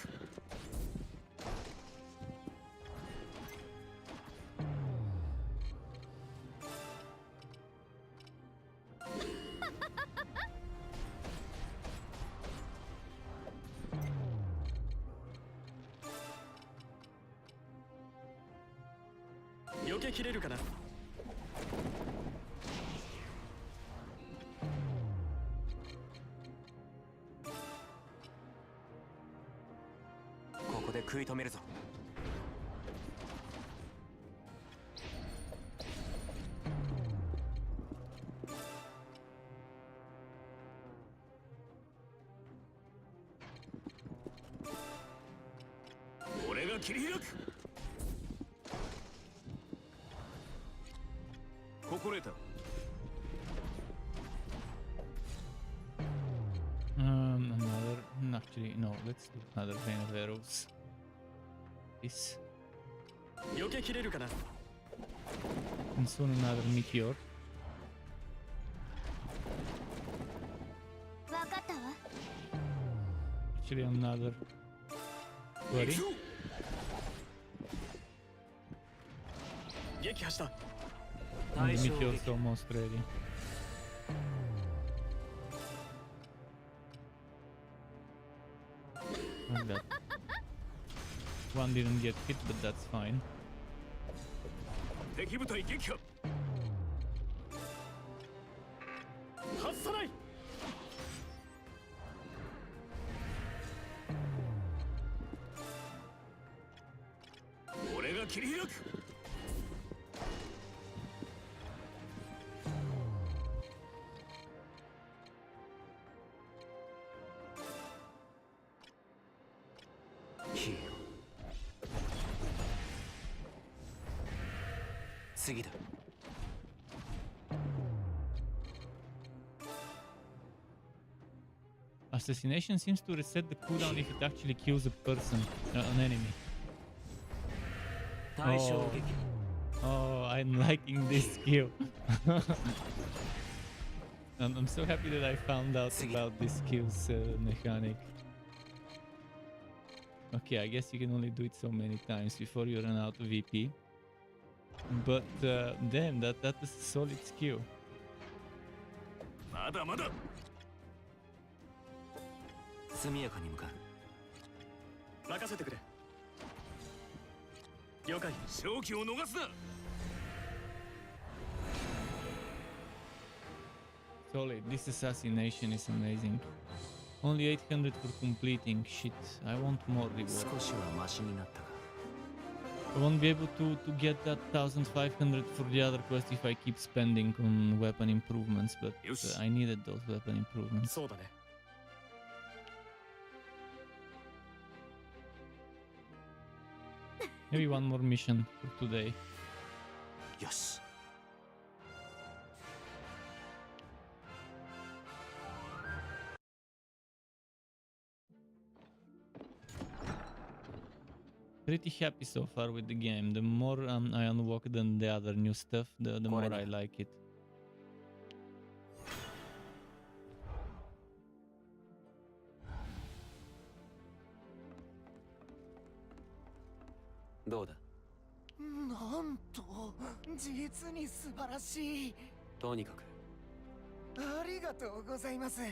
避けきれるかな。ここで食い止めるぞ。俺が切り開く。心得た。Actually, no, let's do another vein of arrows. This. 避けきれるかな。 And soon another meteor. 分かったわ。 Actually, another. Worry. 撃破した。 And the meteor's almost ready. Like that. One didn't get hit, but that's fine. 敵部隊撃破。外さない。俺が切り開く。次だ。Assassination seems to reset the cooldown if it actually kills a person, an enemy. 対象撃。 Oh, I'm liking this skill. And I'm so happy that I found out about this skills mechanic. Okay, I guess you can only do it so many times before you run out of VP. But damn, that is a solid skill. まだまだ。速やかに向かう。任せてくれ。了解。勝機を逃すな。 Solid. This assassination is amazing. Only 800 for completing. Shit, I want more reward. 少しはマシになったか。 I won't be able to get that 1500 for the other quest if I keep spending on weapon improvements, but I needed those weapon improvements. そうだね。 Maybe one more mission for today. よし。 Pretty happy so far with the game. The more I unlock than the other new stuff, the more I like it. どうだ。なんと実に素晴らしい。とにかく。ありがとうございます。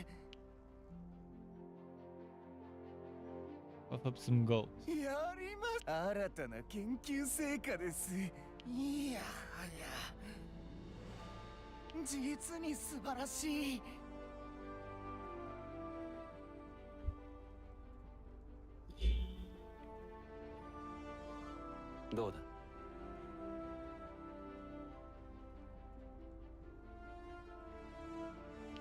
Puff up some gold. やります。新たな研究成果です。いやはや。実に素晴らしい。 どうだ。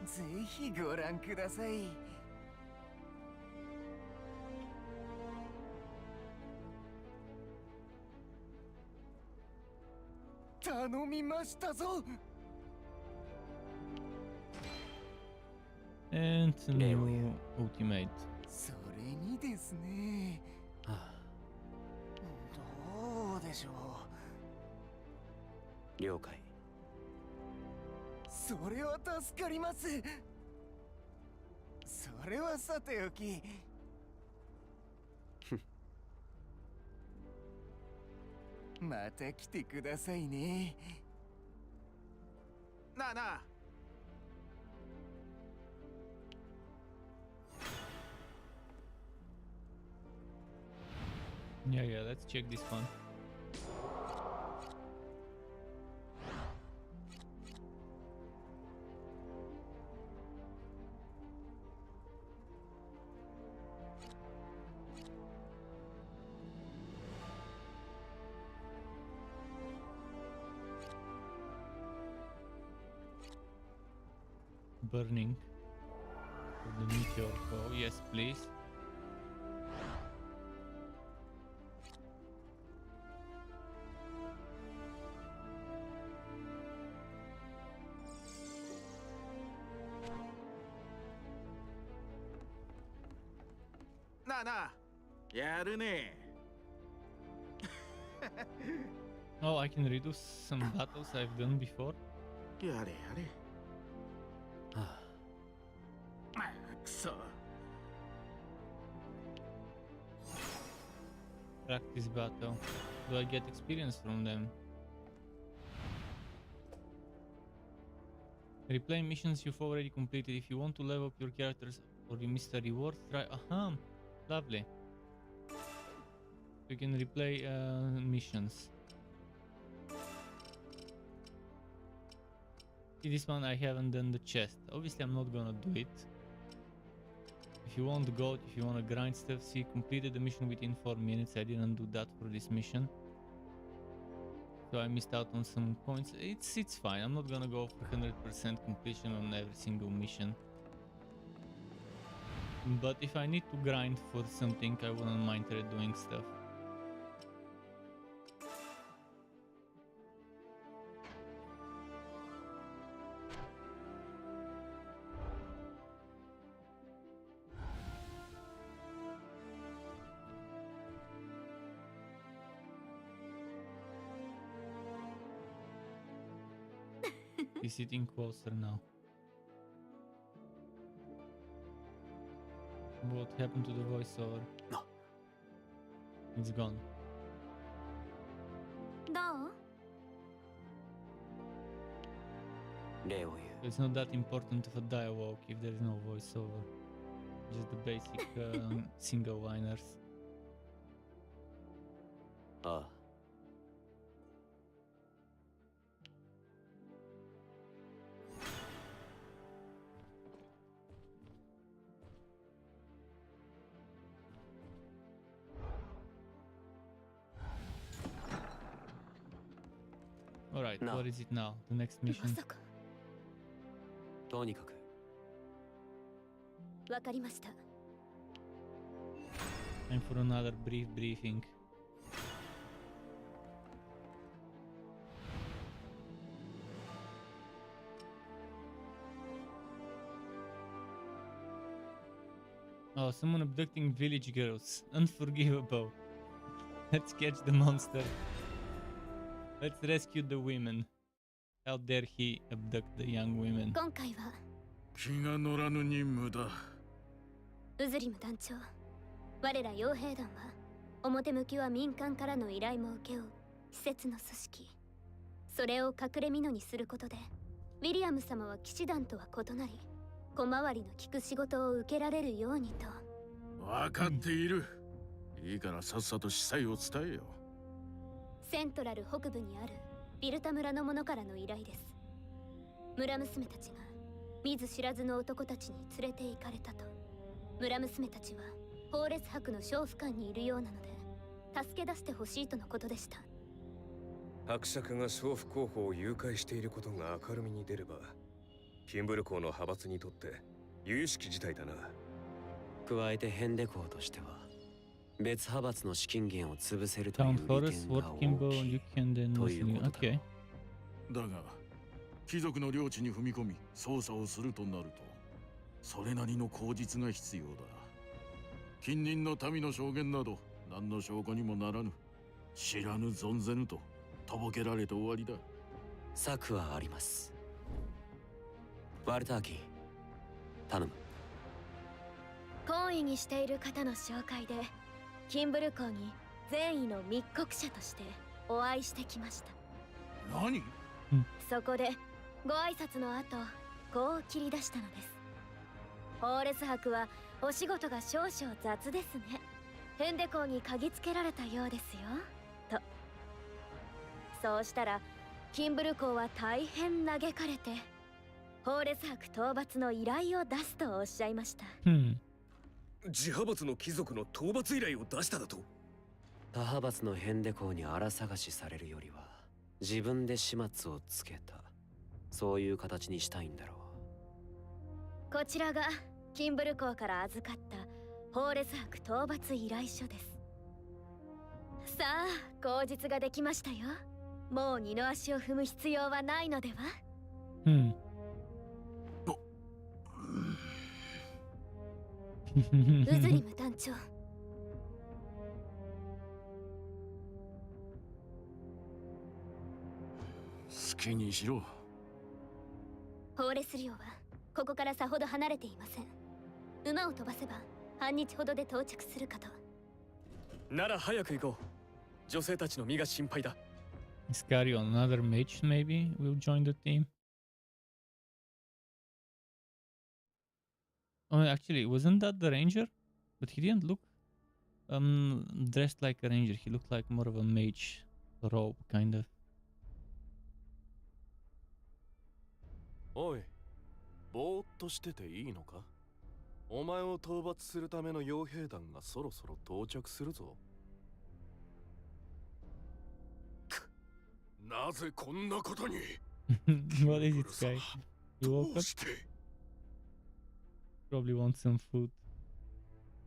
ぜひご覧ください。頼みましたぞ。 And a new ultimate. それにですね。どうでしょう。 了解。 それは助かります。それはさておき。また来てくださいね。なあなあ。 Yeah, let's check this one. burning for the meteor core. Yes, please. Yaるね。Oh, I can redo some battles I've done before. やれやれ。はあ、くそ。Practice battle. Do I get experience from them? Replay missions you've already completed. If you want to level up your characters or you missed a reward, try. Aha! Lovely. You can replay missions. See, this one I haven't done the chest. Obviously, I'm not gonna do it. If you want gold, if you want to grind stuff, see, completed the mission within 4 minutes. I didn't do that for this mission, so I missed out on some points. It's fine. I'm not gonna go for 100% completion on every single mission. But if I need to grind for something, I wouldn't mind doing stuff. He's sitting closer now. What happened to the voiceover? No. It's gone. どう？礼を言う。 It's not that important of a dialogue if there is no voiceover. Just the basic single liners. ああ。Alright, No. what is it now? The next ま mission? さか。とにかく わかりました。 Time for another brief briefing. Oh, someone abducting village girls. Unforgivable. Let's catch the monster. Let's rescue the women. How dare he abduct the young women? 今回は気が乗らぬ任務だ。ウズリム団長、我ら傭兵団は表向きは民間からの依頼も請け負う施設の組織。それを隠れ蓑にすることで、ウィリアム様は騎士団とは異なり、小回りの利く仕事を受けられるようにと。分かっている。いいからさっさと司祭を伝えよ。セントラル北部にあるビルタ村の者からの依頼です。村娘たちが見ず知らずの男たちに連れて行かれたと。村娘たちはホーレス伯の娼婦館にいるようなので助け出してほしいとのことでした。伯爵が娼婦候補を誘拐していることが明るみに出れば、キンブル公の派閥にとって由々しき事態だな。加えてヘンデ公としては別派閥の資金源を潰せるという Town 利 forest, 点 what が Kimbo 大き you い。 can then ということだ。 Okay. だが貴族の領地に踏み込み捜査をするとなるとそれなりの口実が必要だ。近隣の民の証言など何の証拠にもならぬ。知らぬ存ぜぬととぼけられて終わりだ。策はあります。ワルターキー、頼む。懇意にしている方の紹介でキンブル公に善意の密告者としてお会いしてきました。何？そこでご挨拶の後こう切り出したのです。ホーレス伯はお仕事が少々雑ですね。ヘンデ公に嗅ぎつけられたようですよと。そうしたらキンブル公は大変嘆かれてホーレス伯討伐の依頼を出すとおっしゃいました。自派閥の貴族の討伐依頼を出しただと？他派閥のヘンデ公に荒探しされるよりは自分で始末をつけた。そういう形にしたいんだろう。こちらがキンブル港から預かったホーレス博討伐依頼書です。さあ、口実ができましたよ。もう二の足を踏む必要はないのでは？ウズリム団長。好きにしろ。ホーレス領はここからさほど離れていません。馬を飛ばせば半日ほどで到着するかと。なら早く行こう。女性たちの身が心配だ。Iscario, another mage maybe will join the team. Oh, actually, wasn't that the ranger? But he didn't look dressed like a ranger. He looked like more of a mage robe, kind of. おい、ぼーっとしてていいのか？お前を討伐するための傭兵団がそろそろ到着するぞ。なぜこんなことに？ What is it, Sky? You woke up? Probably want some food.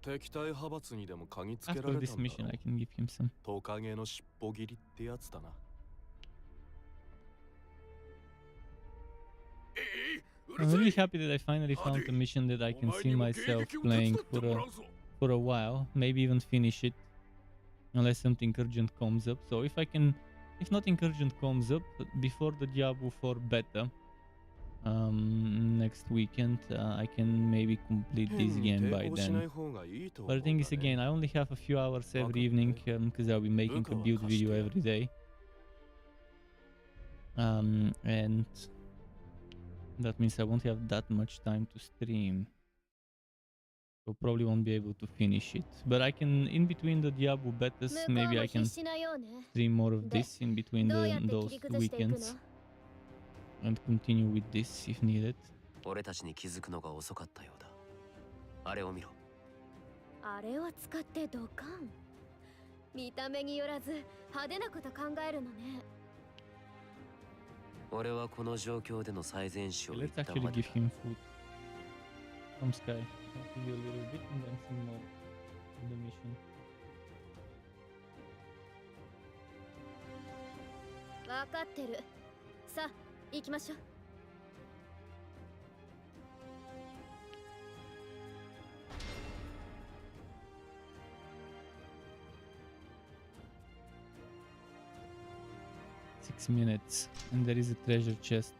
敵対派閥にでも嗅ぎつけら After れた this んだ mission, ろ I can give him some. トカゲの尻尾切りってやつだな。I'm really happy that I finally found a mission that I can see myself playing for a while, maybe even finish it, unless something urgent comes up. So if nothing urgent comes up before the Diablo 4 beta next weekend, I can maybe complete this game by then. But the thing is, again, I only have a few hours every evening because I'll be making a build video every day. And that means I won't have that much time to stream. So probably won't be able to finish it. But I can, in between the Diablo betas, maybe I can stream more of this in between those weekends. And continue with this if needed. 俺たちに気づくのが遅かったようだ。あれを見ろ。あれを使ってドカン。見た目によらず派手なこと考えるのね。俺はこの状況での最善手を言 Let's ったま actually で give him food. From Sky. I'll give you a little bit and then some more in the mission. わかってる。さあ、行きましょう。6 minutes, and there is a treasure chest.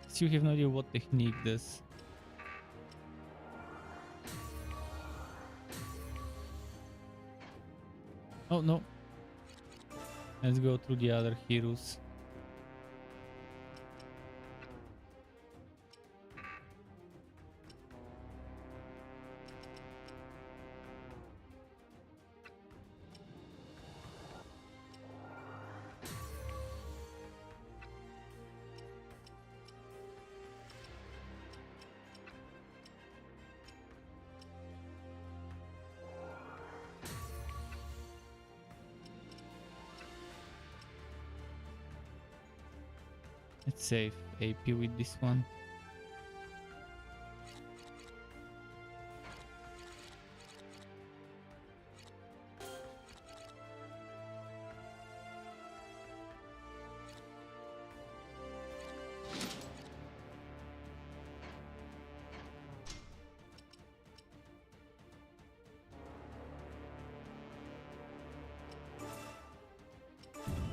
So you have no idea what technique does. Oh no. Let's go through the other heroes. Let's save AP with this one.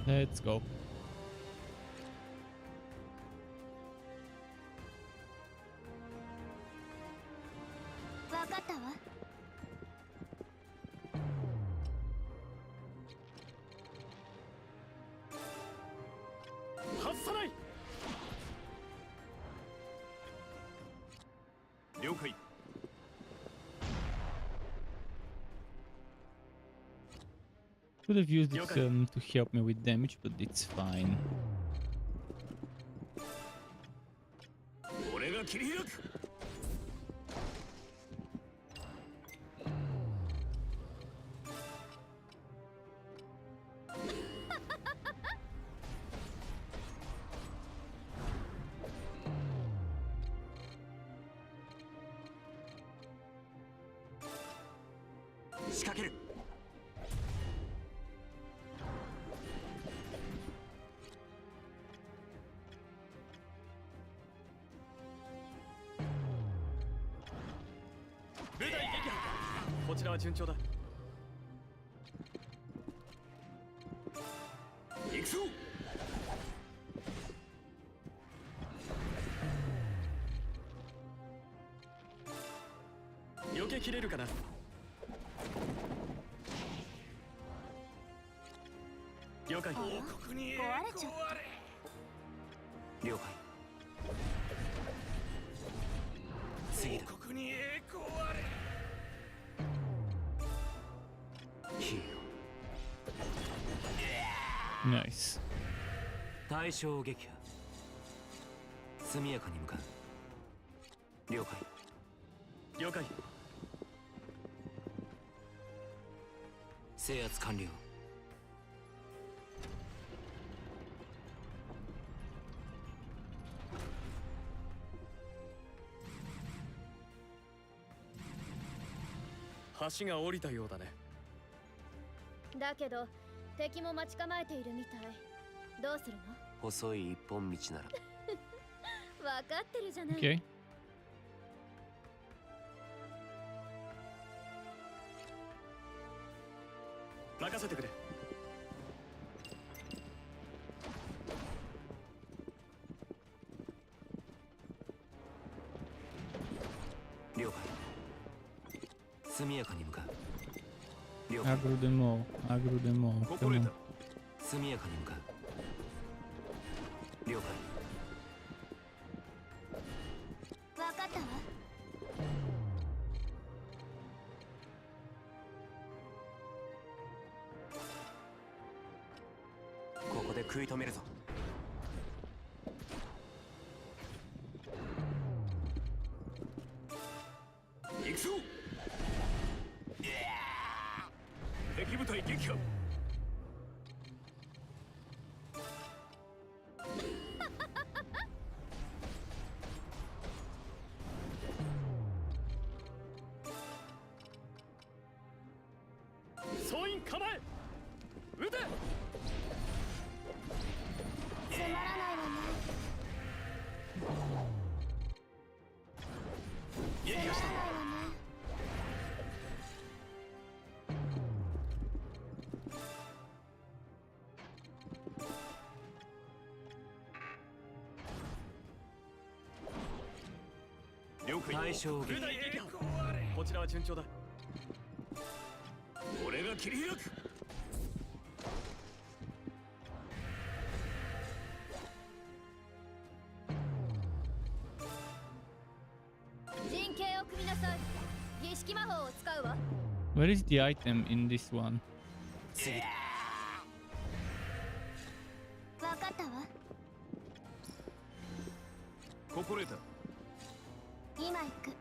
Let's go. Could have used it to help me with damage, but it's fine. 仕掛ける。部隊撃破。こちらは順調だ。行くぞ。避けきれるかな。了解。あら王国に栄壊れちゃっ光あれ。了解。次だ。王国に栄光あれ。ヒーロ Nice. ー対象撃破。速やかに向かう。了解。了解。制圧完了。橋が降りたようだね。だけど敵も待ち構えているみたい。どうするの？細い一本道なら分かってるじゃない。 Okay. 任せてくれ。了解。速やかに向かう。了解。 Aggro them all. Aggro them all. ここ Come れ on. た。速やかに向かう。了解。分かったわ。ここで食い止めるぞ。行くぞ。敵部隊撃破。総員構え。撃て。つまらないわね。撃破した。つまらないわね。了解。対象撃破。部隊撃破。こちらは順調だ。俺が切り開く。陣形を組みなさい。儀式魔法を使うわ。 Where is the item in this one? 次だ。分かったわ。ここれた。今行く。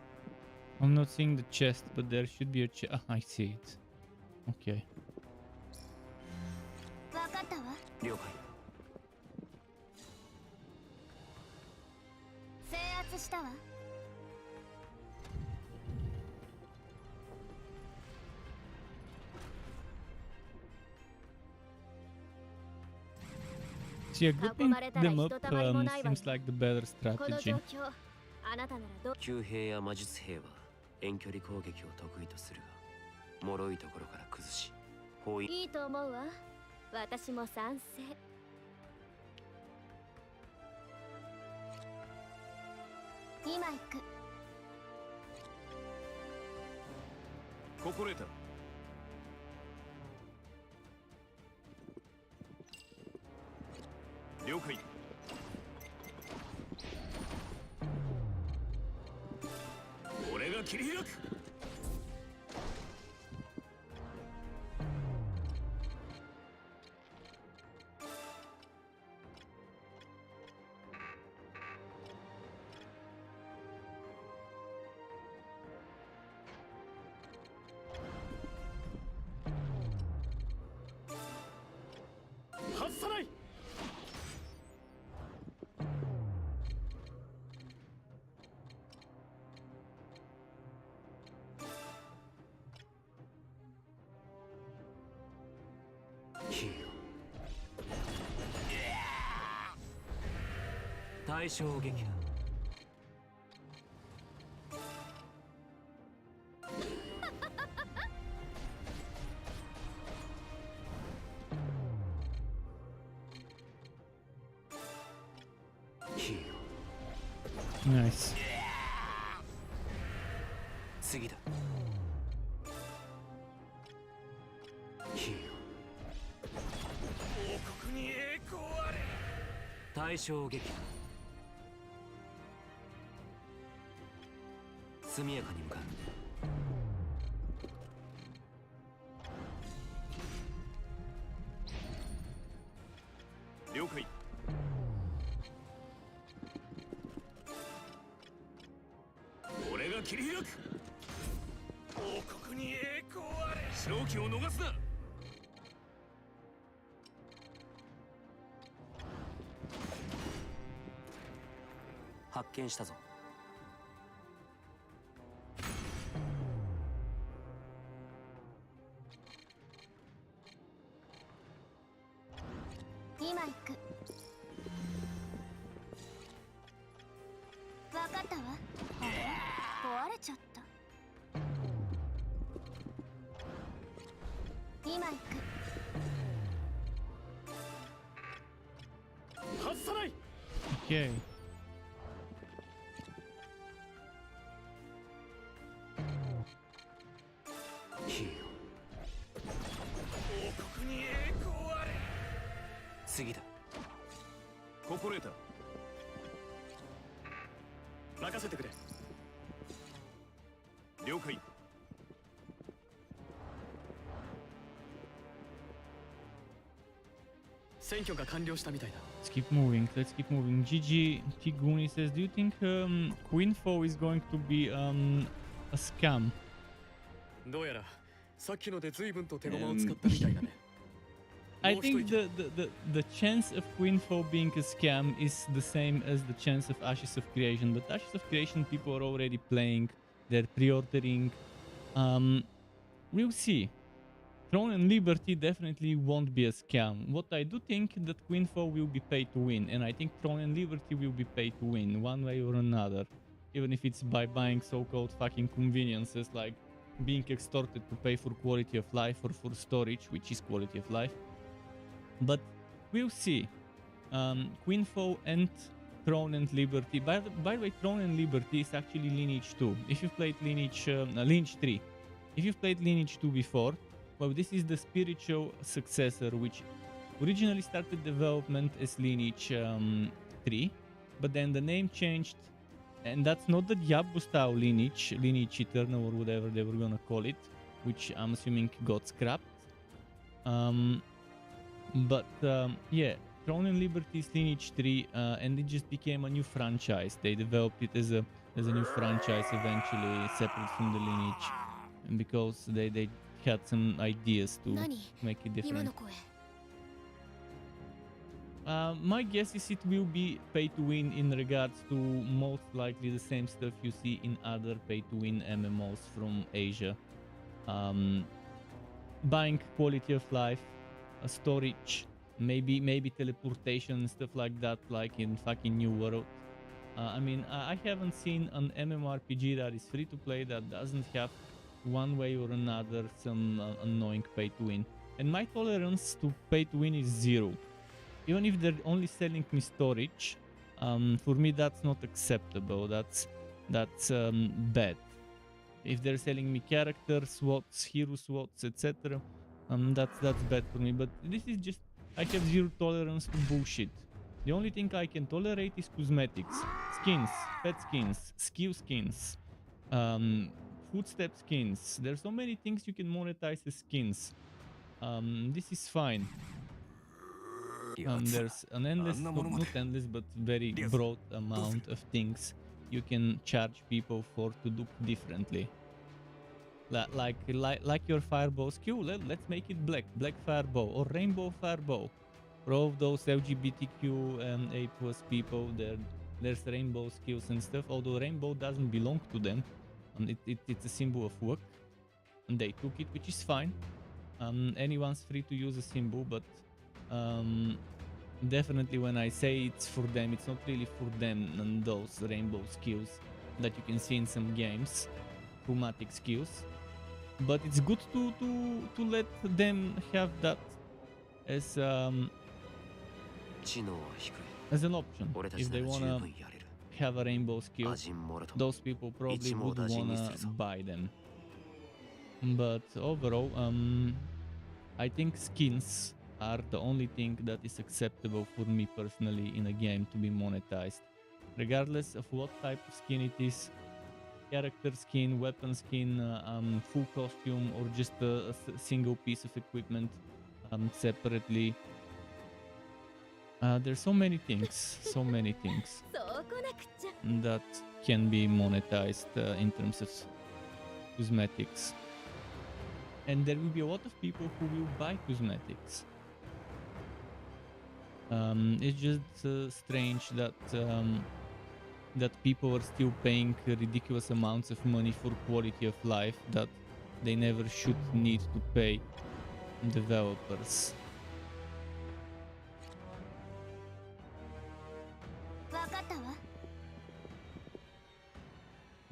I'm not seeing the chest, but there should be a chest. Ah, I see it. Okay. 分かったわ。了解。制圧したわ。 See, grouping them up seems like the better この strategy. 状況、あなたならどう？弓兵や魔術兵は遠距離攻撃を得意とするが、脆いところから崩し、包囲。いいと思うわ。私も賛成。今行く。ここれた。了解。俺が切り開く。外さない。対衝撃だ。Nice. 次だ。ヒーロー。王国に栄光あれ。対衝撃だ。速やかに向かう。了解。俺が切り開く。王国に栄光あれ。勝機を逃すな。発見したぞ。今行く。分かったわ。壊れちゃった。今行く。外さない。 Okay. ヒーロー。王国に栄光あれ。次だ。心得た。任せてくれ。了解。選挙が完了したみたいだ。Let's keep moving. Let's keep moving. GG Tiguni says, do you think Quinfo is going to be a scam? どうやらさっきので随分と手駒を使ったみたいだね。I think the chance of Quinfo being a scam is the same as the chance of Ashes of Creation, but Ashes of Creation people are already playing, they're pre-ordering. We'll see. Throne and Liberty definitely won't be a scam. What I do think that Quinfo will be pay to win, and I think Throne and Liberty will be pay to win one way or another, even if it's by buying so-called fucking conveniences like being extorted to pay for quality of life or for storage, which is quality of life. But we'll see. Quinfo and Throne and Liberty. By the way, Throne and Liberty is actually Lineage 2. If you've played Lineage 3, if you've played Lineage 2 before, well, this is the spiritual successor, which originally started development as Lineage 3, but then the name changed, and that's not the Diablo style Lineage, Lineage Eternal or whatever they were gonna call it, which I'm assuming got scrapped. But yeah, Throne and Liberty is Lineage 3, and it just became a new franchise. They developed it as a new franchise eventually, separate from the Lineage, and because they had some ideas to make it different. My guess is it will be pay to win in regards to most likely the same stuff you see in other pay to win MMOs from Asia. Buying quality of life, storage, maybe teleportation and stuff like that, like in fucking New World. I mean, I haven't seen an MMORPG that is free to play that doesn't have one way or another some annoying pay to win. And my tolerance to pay to win is 0. Even if they're only selling me storage, for me that's not acceptable. That's bad. If they're selling me character slots, hero slots, etc., that's bad for me. But this is just, I have 0 tolerance to bullshit. The only thing I can tolerate is cosmetics, skins, pet skins, skill skins, footstep skins. There's so many things you can monetize as skins. This is fine. There's an endless, not endless, but very broad amount of things you can charge people for to do differently. Like your fireball skill, let's make it black fireball or rainbow fireball. For all of those LGBTQ and A+ people, there's rainbow skills and stuff. Although rainbow doesn't belong to them, it's a symbol of work, and they took it, which is fine. Anyone's free to use a symbol, but definitely when I say it's for them, it's not really for them and those rainbow skills that you can see in some games, chromatic skills. But it's good to let them have that as 知能は低い。 as an option. 俺た If ちな they ら十 wanna 分やれる。 have a rainbow skill, 魔人もろとも those people probably 一網 would 打尽に wanna するぞ。 buy them. But overall, I think skins are the only thing that is acceptable for me personally in a game to be monetized. Regardless of what type of skin it is, character skin, weapon skin, full costume, or just a single piece of equipment separately. There's so many things that can be monetized in terms of cosmetics. And there will be a lot of people who will buy cosmetics. It's just strange that that people are still paying ridiculous amounts of money for quality of life that they never should need to pay developers. わかったわ。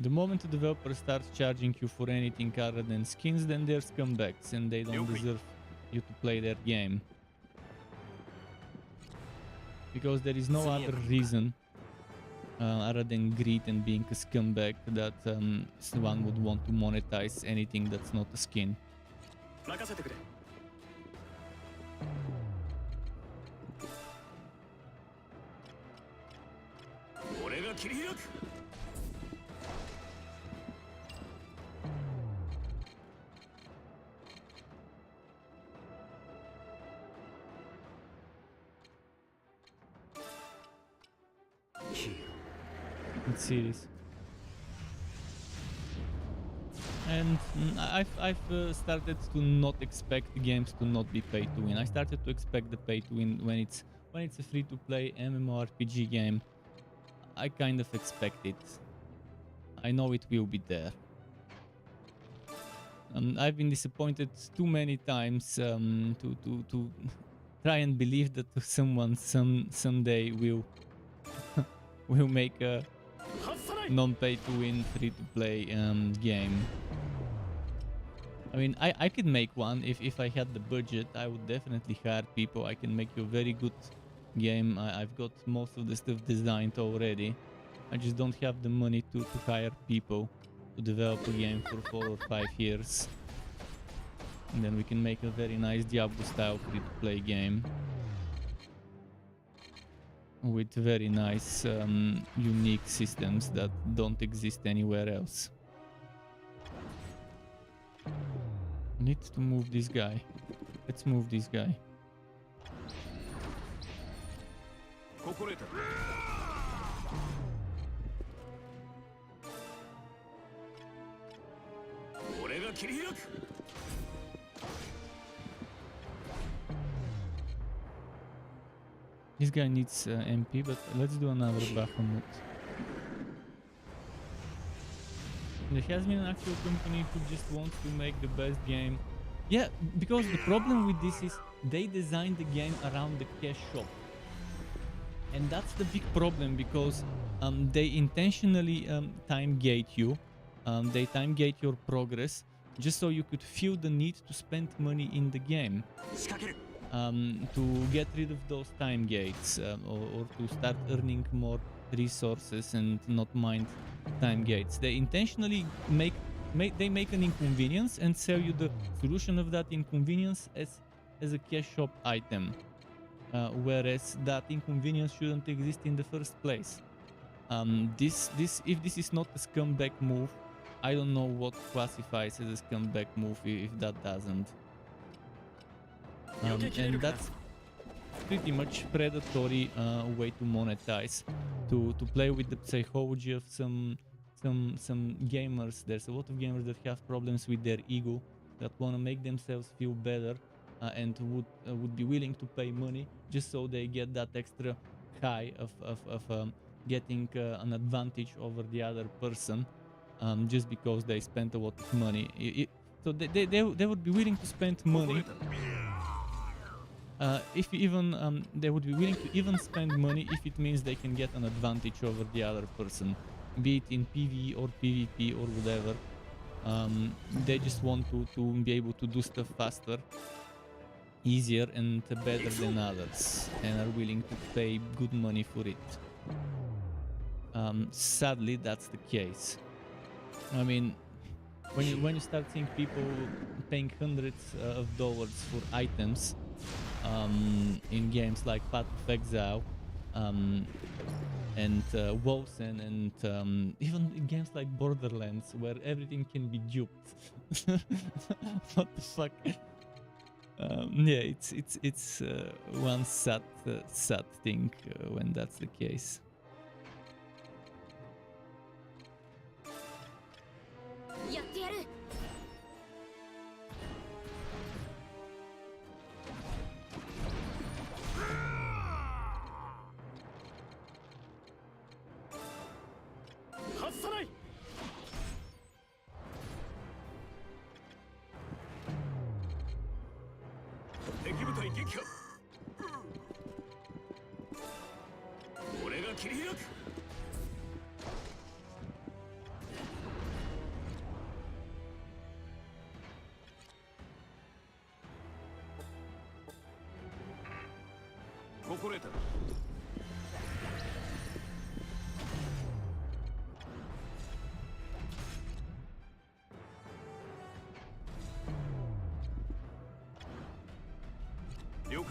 The moment a developer starts charging you for anything other than skins, then they're scumbags and they don't deserve you to play their game. Because there is no other reason other than greed and being a scumbag that one would want to monetize anything that's not a skin. 任せてくれ。 俺が切り開く。 It's serious. And I've started to not expect games to not be pay to win. I started to expect the pay to win when it's a free to play MMORPG game. I kind of expect it. I know it will be there. I've been disappointed too many times to try and believe that someone someday will will make a non-pay to win free to play game. I mean, I could make one if I had the budget. I would definitely hire people. I can make you a very good game. I've got most of the stuff designed already. I just don't have the money to hire people to develop a game for 4 or 5 years. And then we can make a very nice Diablo style free to play game with very nice unique systems that don't exist anywhere else. Need to move this guy. Let's move this guy. 心得た。俺が切り開く。 This guy needs MP, but let's do another Bahamut. There has been an actual company who just wants to make the best game. Yeah, because the problem with this is they designed the game around the cash shop. And that's the big problem because they intentionally time gate you. They time gate your progress just so you could feel the need to spend money in the game. To get rid of those time gates or to start earning more resources and not mind time gates. They intentionally make an inconvenience and sell you the solution of that inconvenience as a cash shop item, whereas that inconvenience shouldn't exist in the first place. If this is not a scumbag move, I don't know what classifies as a scumbag move if that doesn't. And that's pretty much predatory way to monetize, to play with the psychology of some gamers. There's a lot of gamers that have problems with their ego, that want to make themselves feel better and would be willing to pay money just so they get that extra high of getting an advantage over the other person, just because they spent a lot of money. So they would be willing to spend money if even they would be willing to even spend money if it means they can get an advantage over the other person, be it in PvE or PvP or whatever. They just want to be able to do stuff faster, easier, and better than others, and are willing to pay good money for it. Sadly, that's the case. I mean, when you start seeing people paying hundreds of dollars for items in games like Path of Exile and Wolfen, and even in games like Borderlands, where everything can be duped. What the fuck? Yeah, it's one sad thing when that's the case.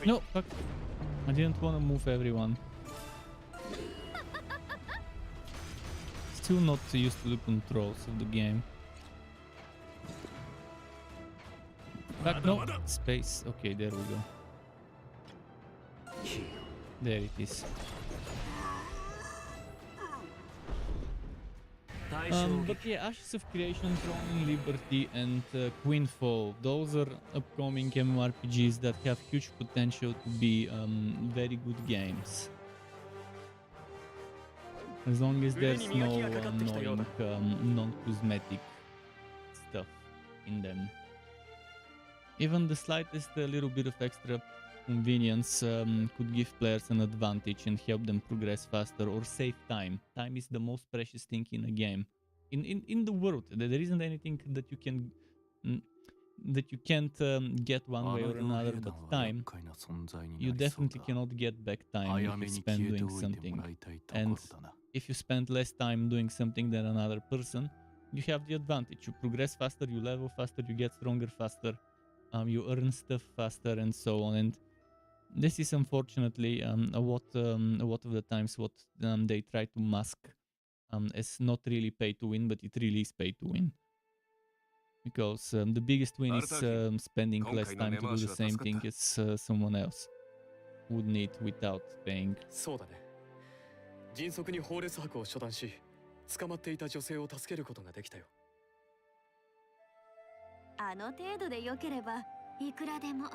No, fuck. I didn't want to move everyone. Still not used to the controls of the game. Fuck, no. Space. Okay, there we go. There it is. But yeah, Ashes of Creation, Throne in Liberty, and Queenfall. Those are upcoming MMORPGs that have huge potential to be very good games. As long as there's no annoying non-cosmetic stuff in them. Even the slightest little bit of extra convenience could give players an advantage and help them progress faster or save time. Time is the most precious thing in a game. In the world, there isn't anything that you can that you can't get one way or another, but time, you definitely cannot get back time if you spend doing something. And if you spend less time doing something than another person, you have the advantage. You progress faster, you level faster, you get stronger faster, you earn stuff faster, and so on. And this is unfortunately a lot of the times what they try to mask as not really pay to win, but it really is pay to win. Because the biggest win is spending less time to do the same thing as someone else would need without paying. そうだね。迅速に法列博を処断し、捕まっていた女性を助けることができたよ。あの程度で良ければいくらでも。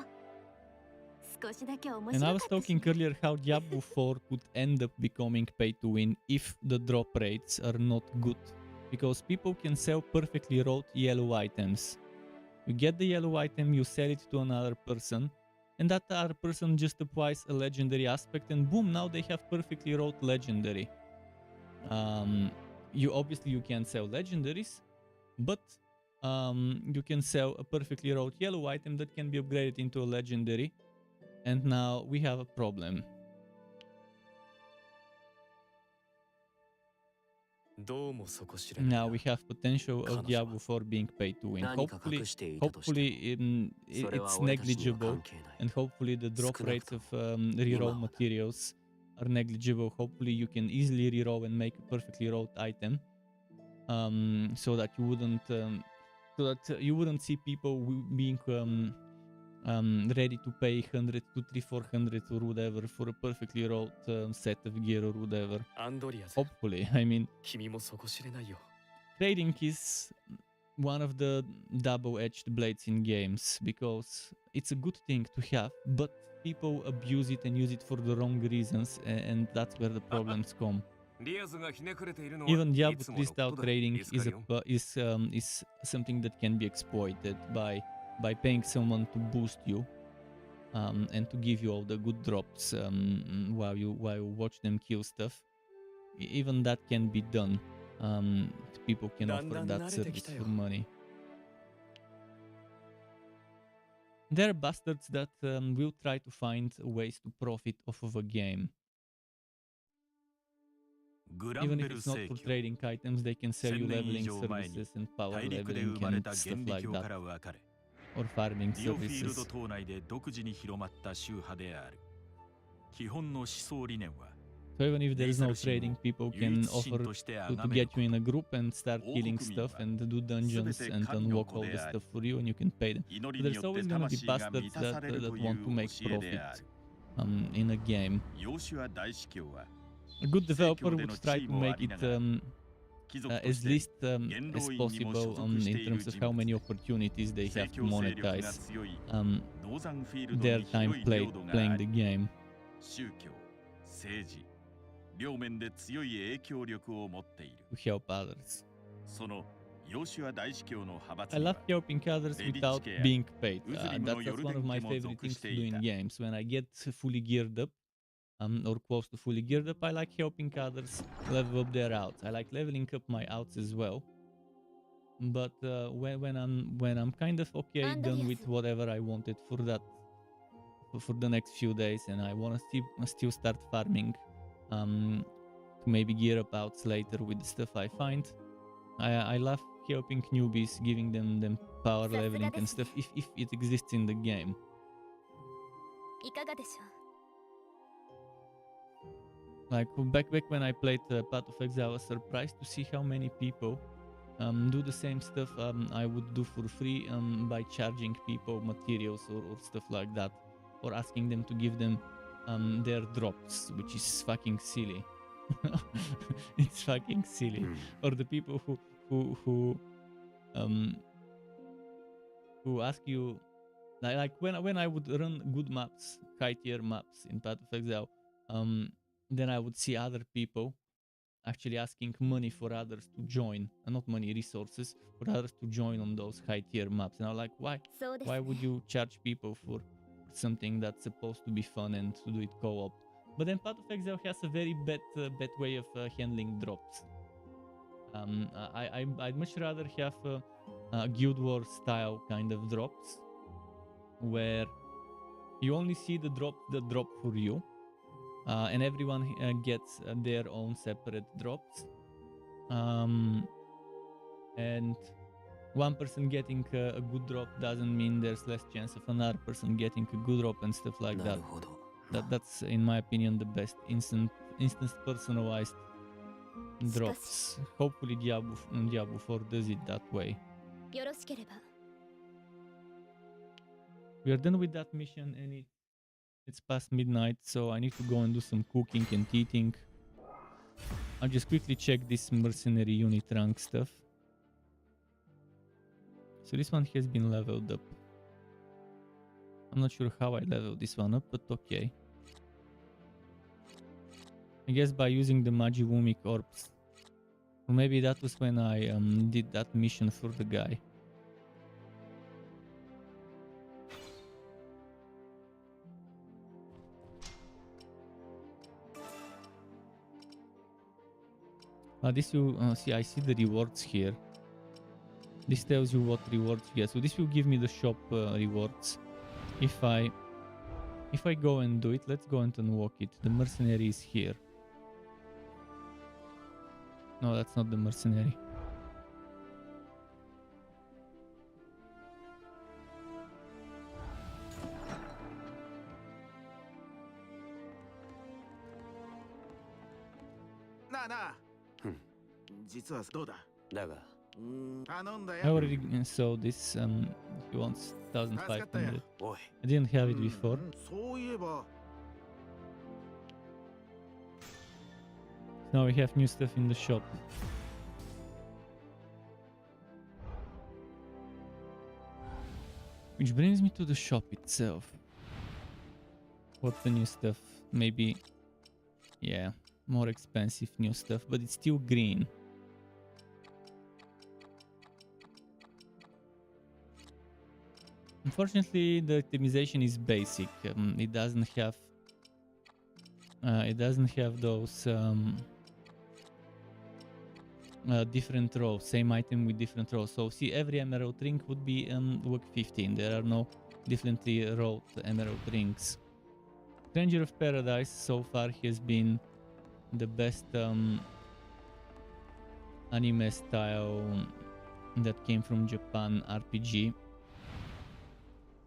And I was talking earlier how Diablo 4 could end up becoming pay to win if the drop rates are not good. Because people can sell perfectly rolled yellow items. You get the yellow item, you sell it to another person, and that other person just applies a legendary aspect, and boom, now they have perfectly rolled legendary. You can't sell legendaries, but you can sell a perfectly rolled yellow item that can be upgraded into a legendary. And now we have a problem. Now we have potential of Diablo 4 being paid to win. Hopefully it's negligible, and hopefully the drop rates of reroll materials are negligible. Hopefully you can easily reroll and make a perfectly rolled item, so that you wouldn't see people being ready to pay 100 to 300-400 or whatever for a perfectly rolled set of gear or whatever. Hopefully, I mean, trading is one of the double-edged blades in games, because it's a good thing to have, but people abuse it and use it for the wrong reasons, and that's where the problems come. Even Diablo 3 style trading is something that can be exploited by paying someone to boost you, and to give you all the good drops while you watch them kill stuff. Even that can be done. People can offer that service for money. There are bastards that will try to find ways to profit off of a game. Even if it's not for trading items, they can sell you leveling services and power leveling and stuff like that. Or farming services. 島内で独自に広まった宗派である。基本の思想理念は So even if there is no trading, people can offer to get you in a group and start killing stuff and do dungeons and unlock all the stuff for you, and you can pay them. So there's always gonna be bastards that want to make profit in a game. A good developer would try to make it as least as possible in terms of how many opportunities they have to monetize their time playing the game. 両面で強い影響力を持っている。 To help others. そのヨシュア大司教の派閥 I love helping others without being paid. That's one of my favorite things to do in games. When I get fully geared up, or close to fully geared up, I like helping others level up their outs. I like leveling up my outs as well. But when I'm kind of okay done with whatever I wanted for the next few days, and I want to still start farming. To maybe gear up outs later with the stuff I find. I love helping newbies, giving them power leveling and stuff if it exists in the game. Like back when I played Path of Exile, I was surprised to see how many people do the same stuff I would do for free by charging people materials or stuff like that, or asking them to give them their drops, which is fucking silly. It's fucking silly. Or the people who ask you, like when I would run good maps, high tier maps in Path of Exile, then I would see other people actually asking money for others to join, not money, resources for others to join on those high tier maps. And I'm like, why would you charge people for something that's supposed to be fun and to do it co-op? But then Path of Exile has a very bad way of handling drops. I'd much rather have a Guild Wars style kind of drops, where you only see the drop for you, and everyone gets their own separate drops, and one person getting a good drop doesn't mean there's less chance of another person getting a good drop and stuff like that. That's in my opinion the best instance personalized drops. Hopefully Diablo 4 does it that way. We are done with that mission and it's past midnight, so I need to go and do some cooking and eating. I'll just quickly check this mercenary unit rank stuff. So this one has been leveled up. I'm not sure how I leveled this one up, but okay. I guess by using the Majiwumi corpse. Or maybe that was when I did that mission for the guy. This you see, I see the rewards here. This tells you what rewards you get. So this will give me the shop rewards. If I go and do it, let's go and unlock it. The mercenary is here. No, that's not the mercenary. I already saw this. He wants 1,500. I didn't have it before. Now we have new stuff in the shop. Which brings me to the shop itself. What's the new stuff? Maybe, yeah, more expensive new stuff, but it's still green. Unfortunately, the optimization is basic. It doesn't have those different rows, same item with different rows. So see, every emerald ring would be work 15. There are no differently rolled emerald rings. Stranger of Paradise so far has been the best anime style that came from Japan RPG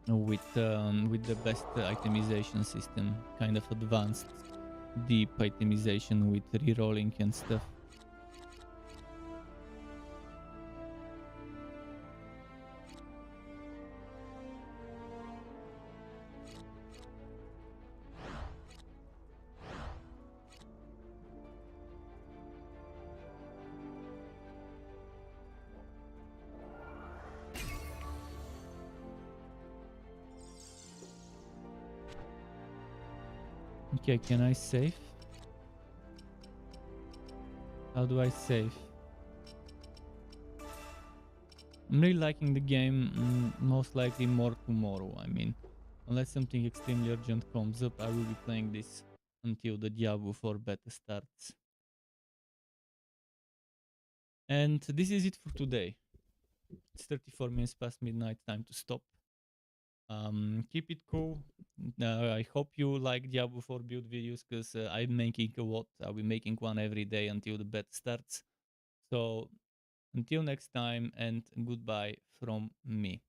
with the best itemization system, kind of advanced, deep itemization with rerolling and stuff. Okay, can I save? How do I save? I'm really liking the game, most likely more tomorrow. I mean, unless something extremely urgent comes up, I will be playing this until the Diablo 4 beta starts. And this is it for today. It's 34 minutes past midnight, time to stop. Keep it cool. I hope you like Diablo 4 build videos, because I'm making a lot. I'll be making one every day until the beta starts. So until next time, and goodbye from me.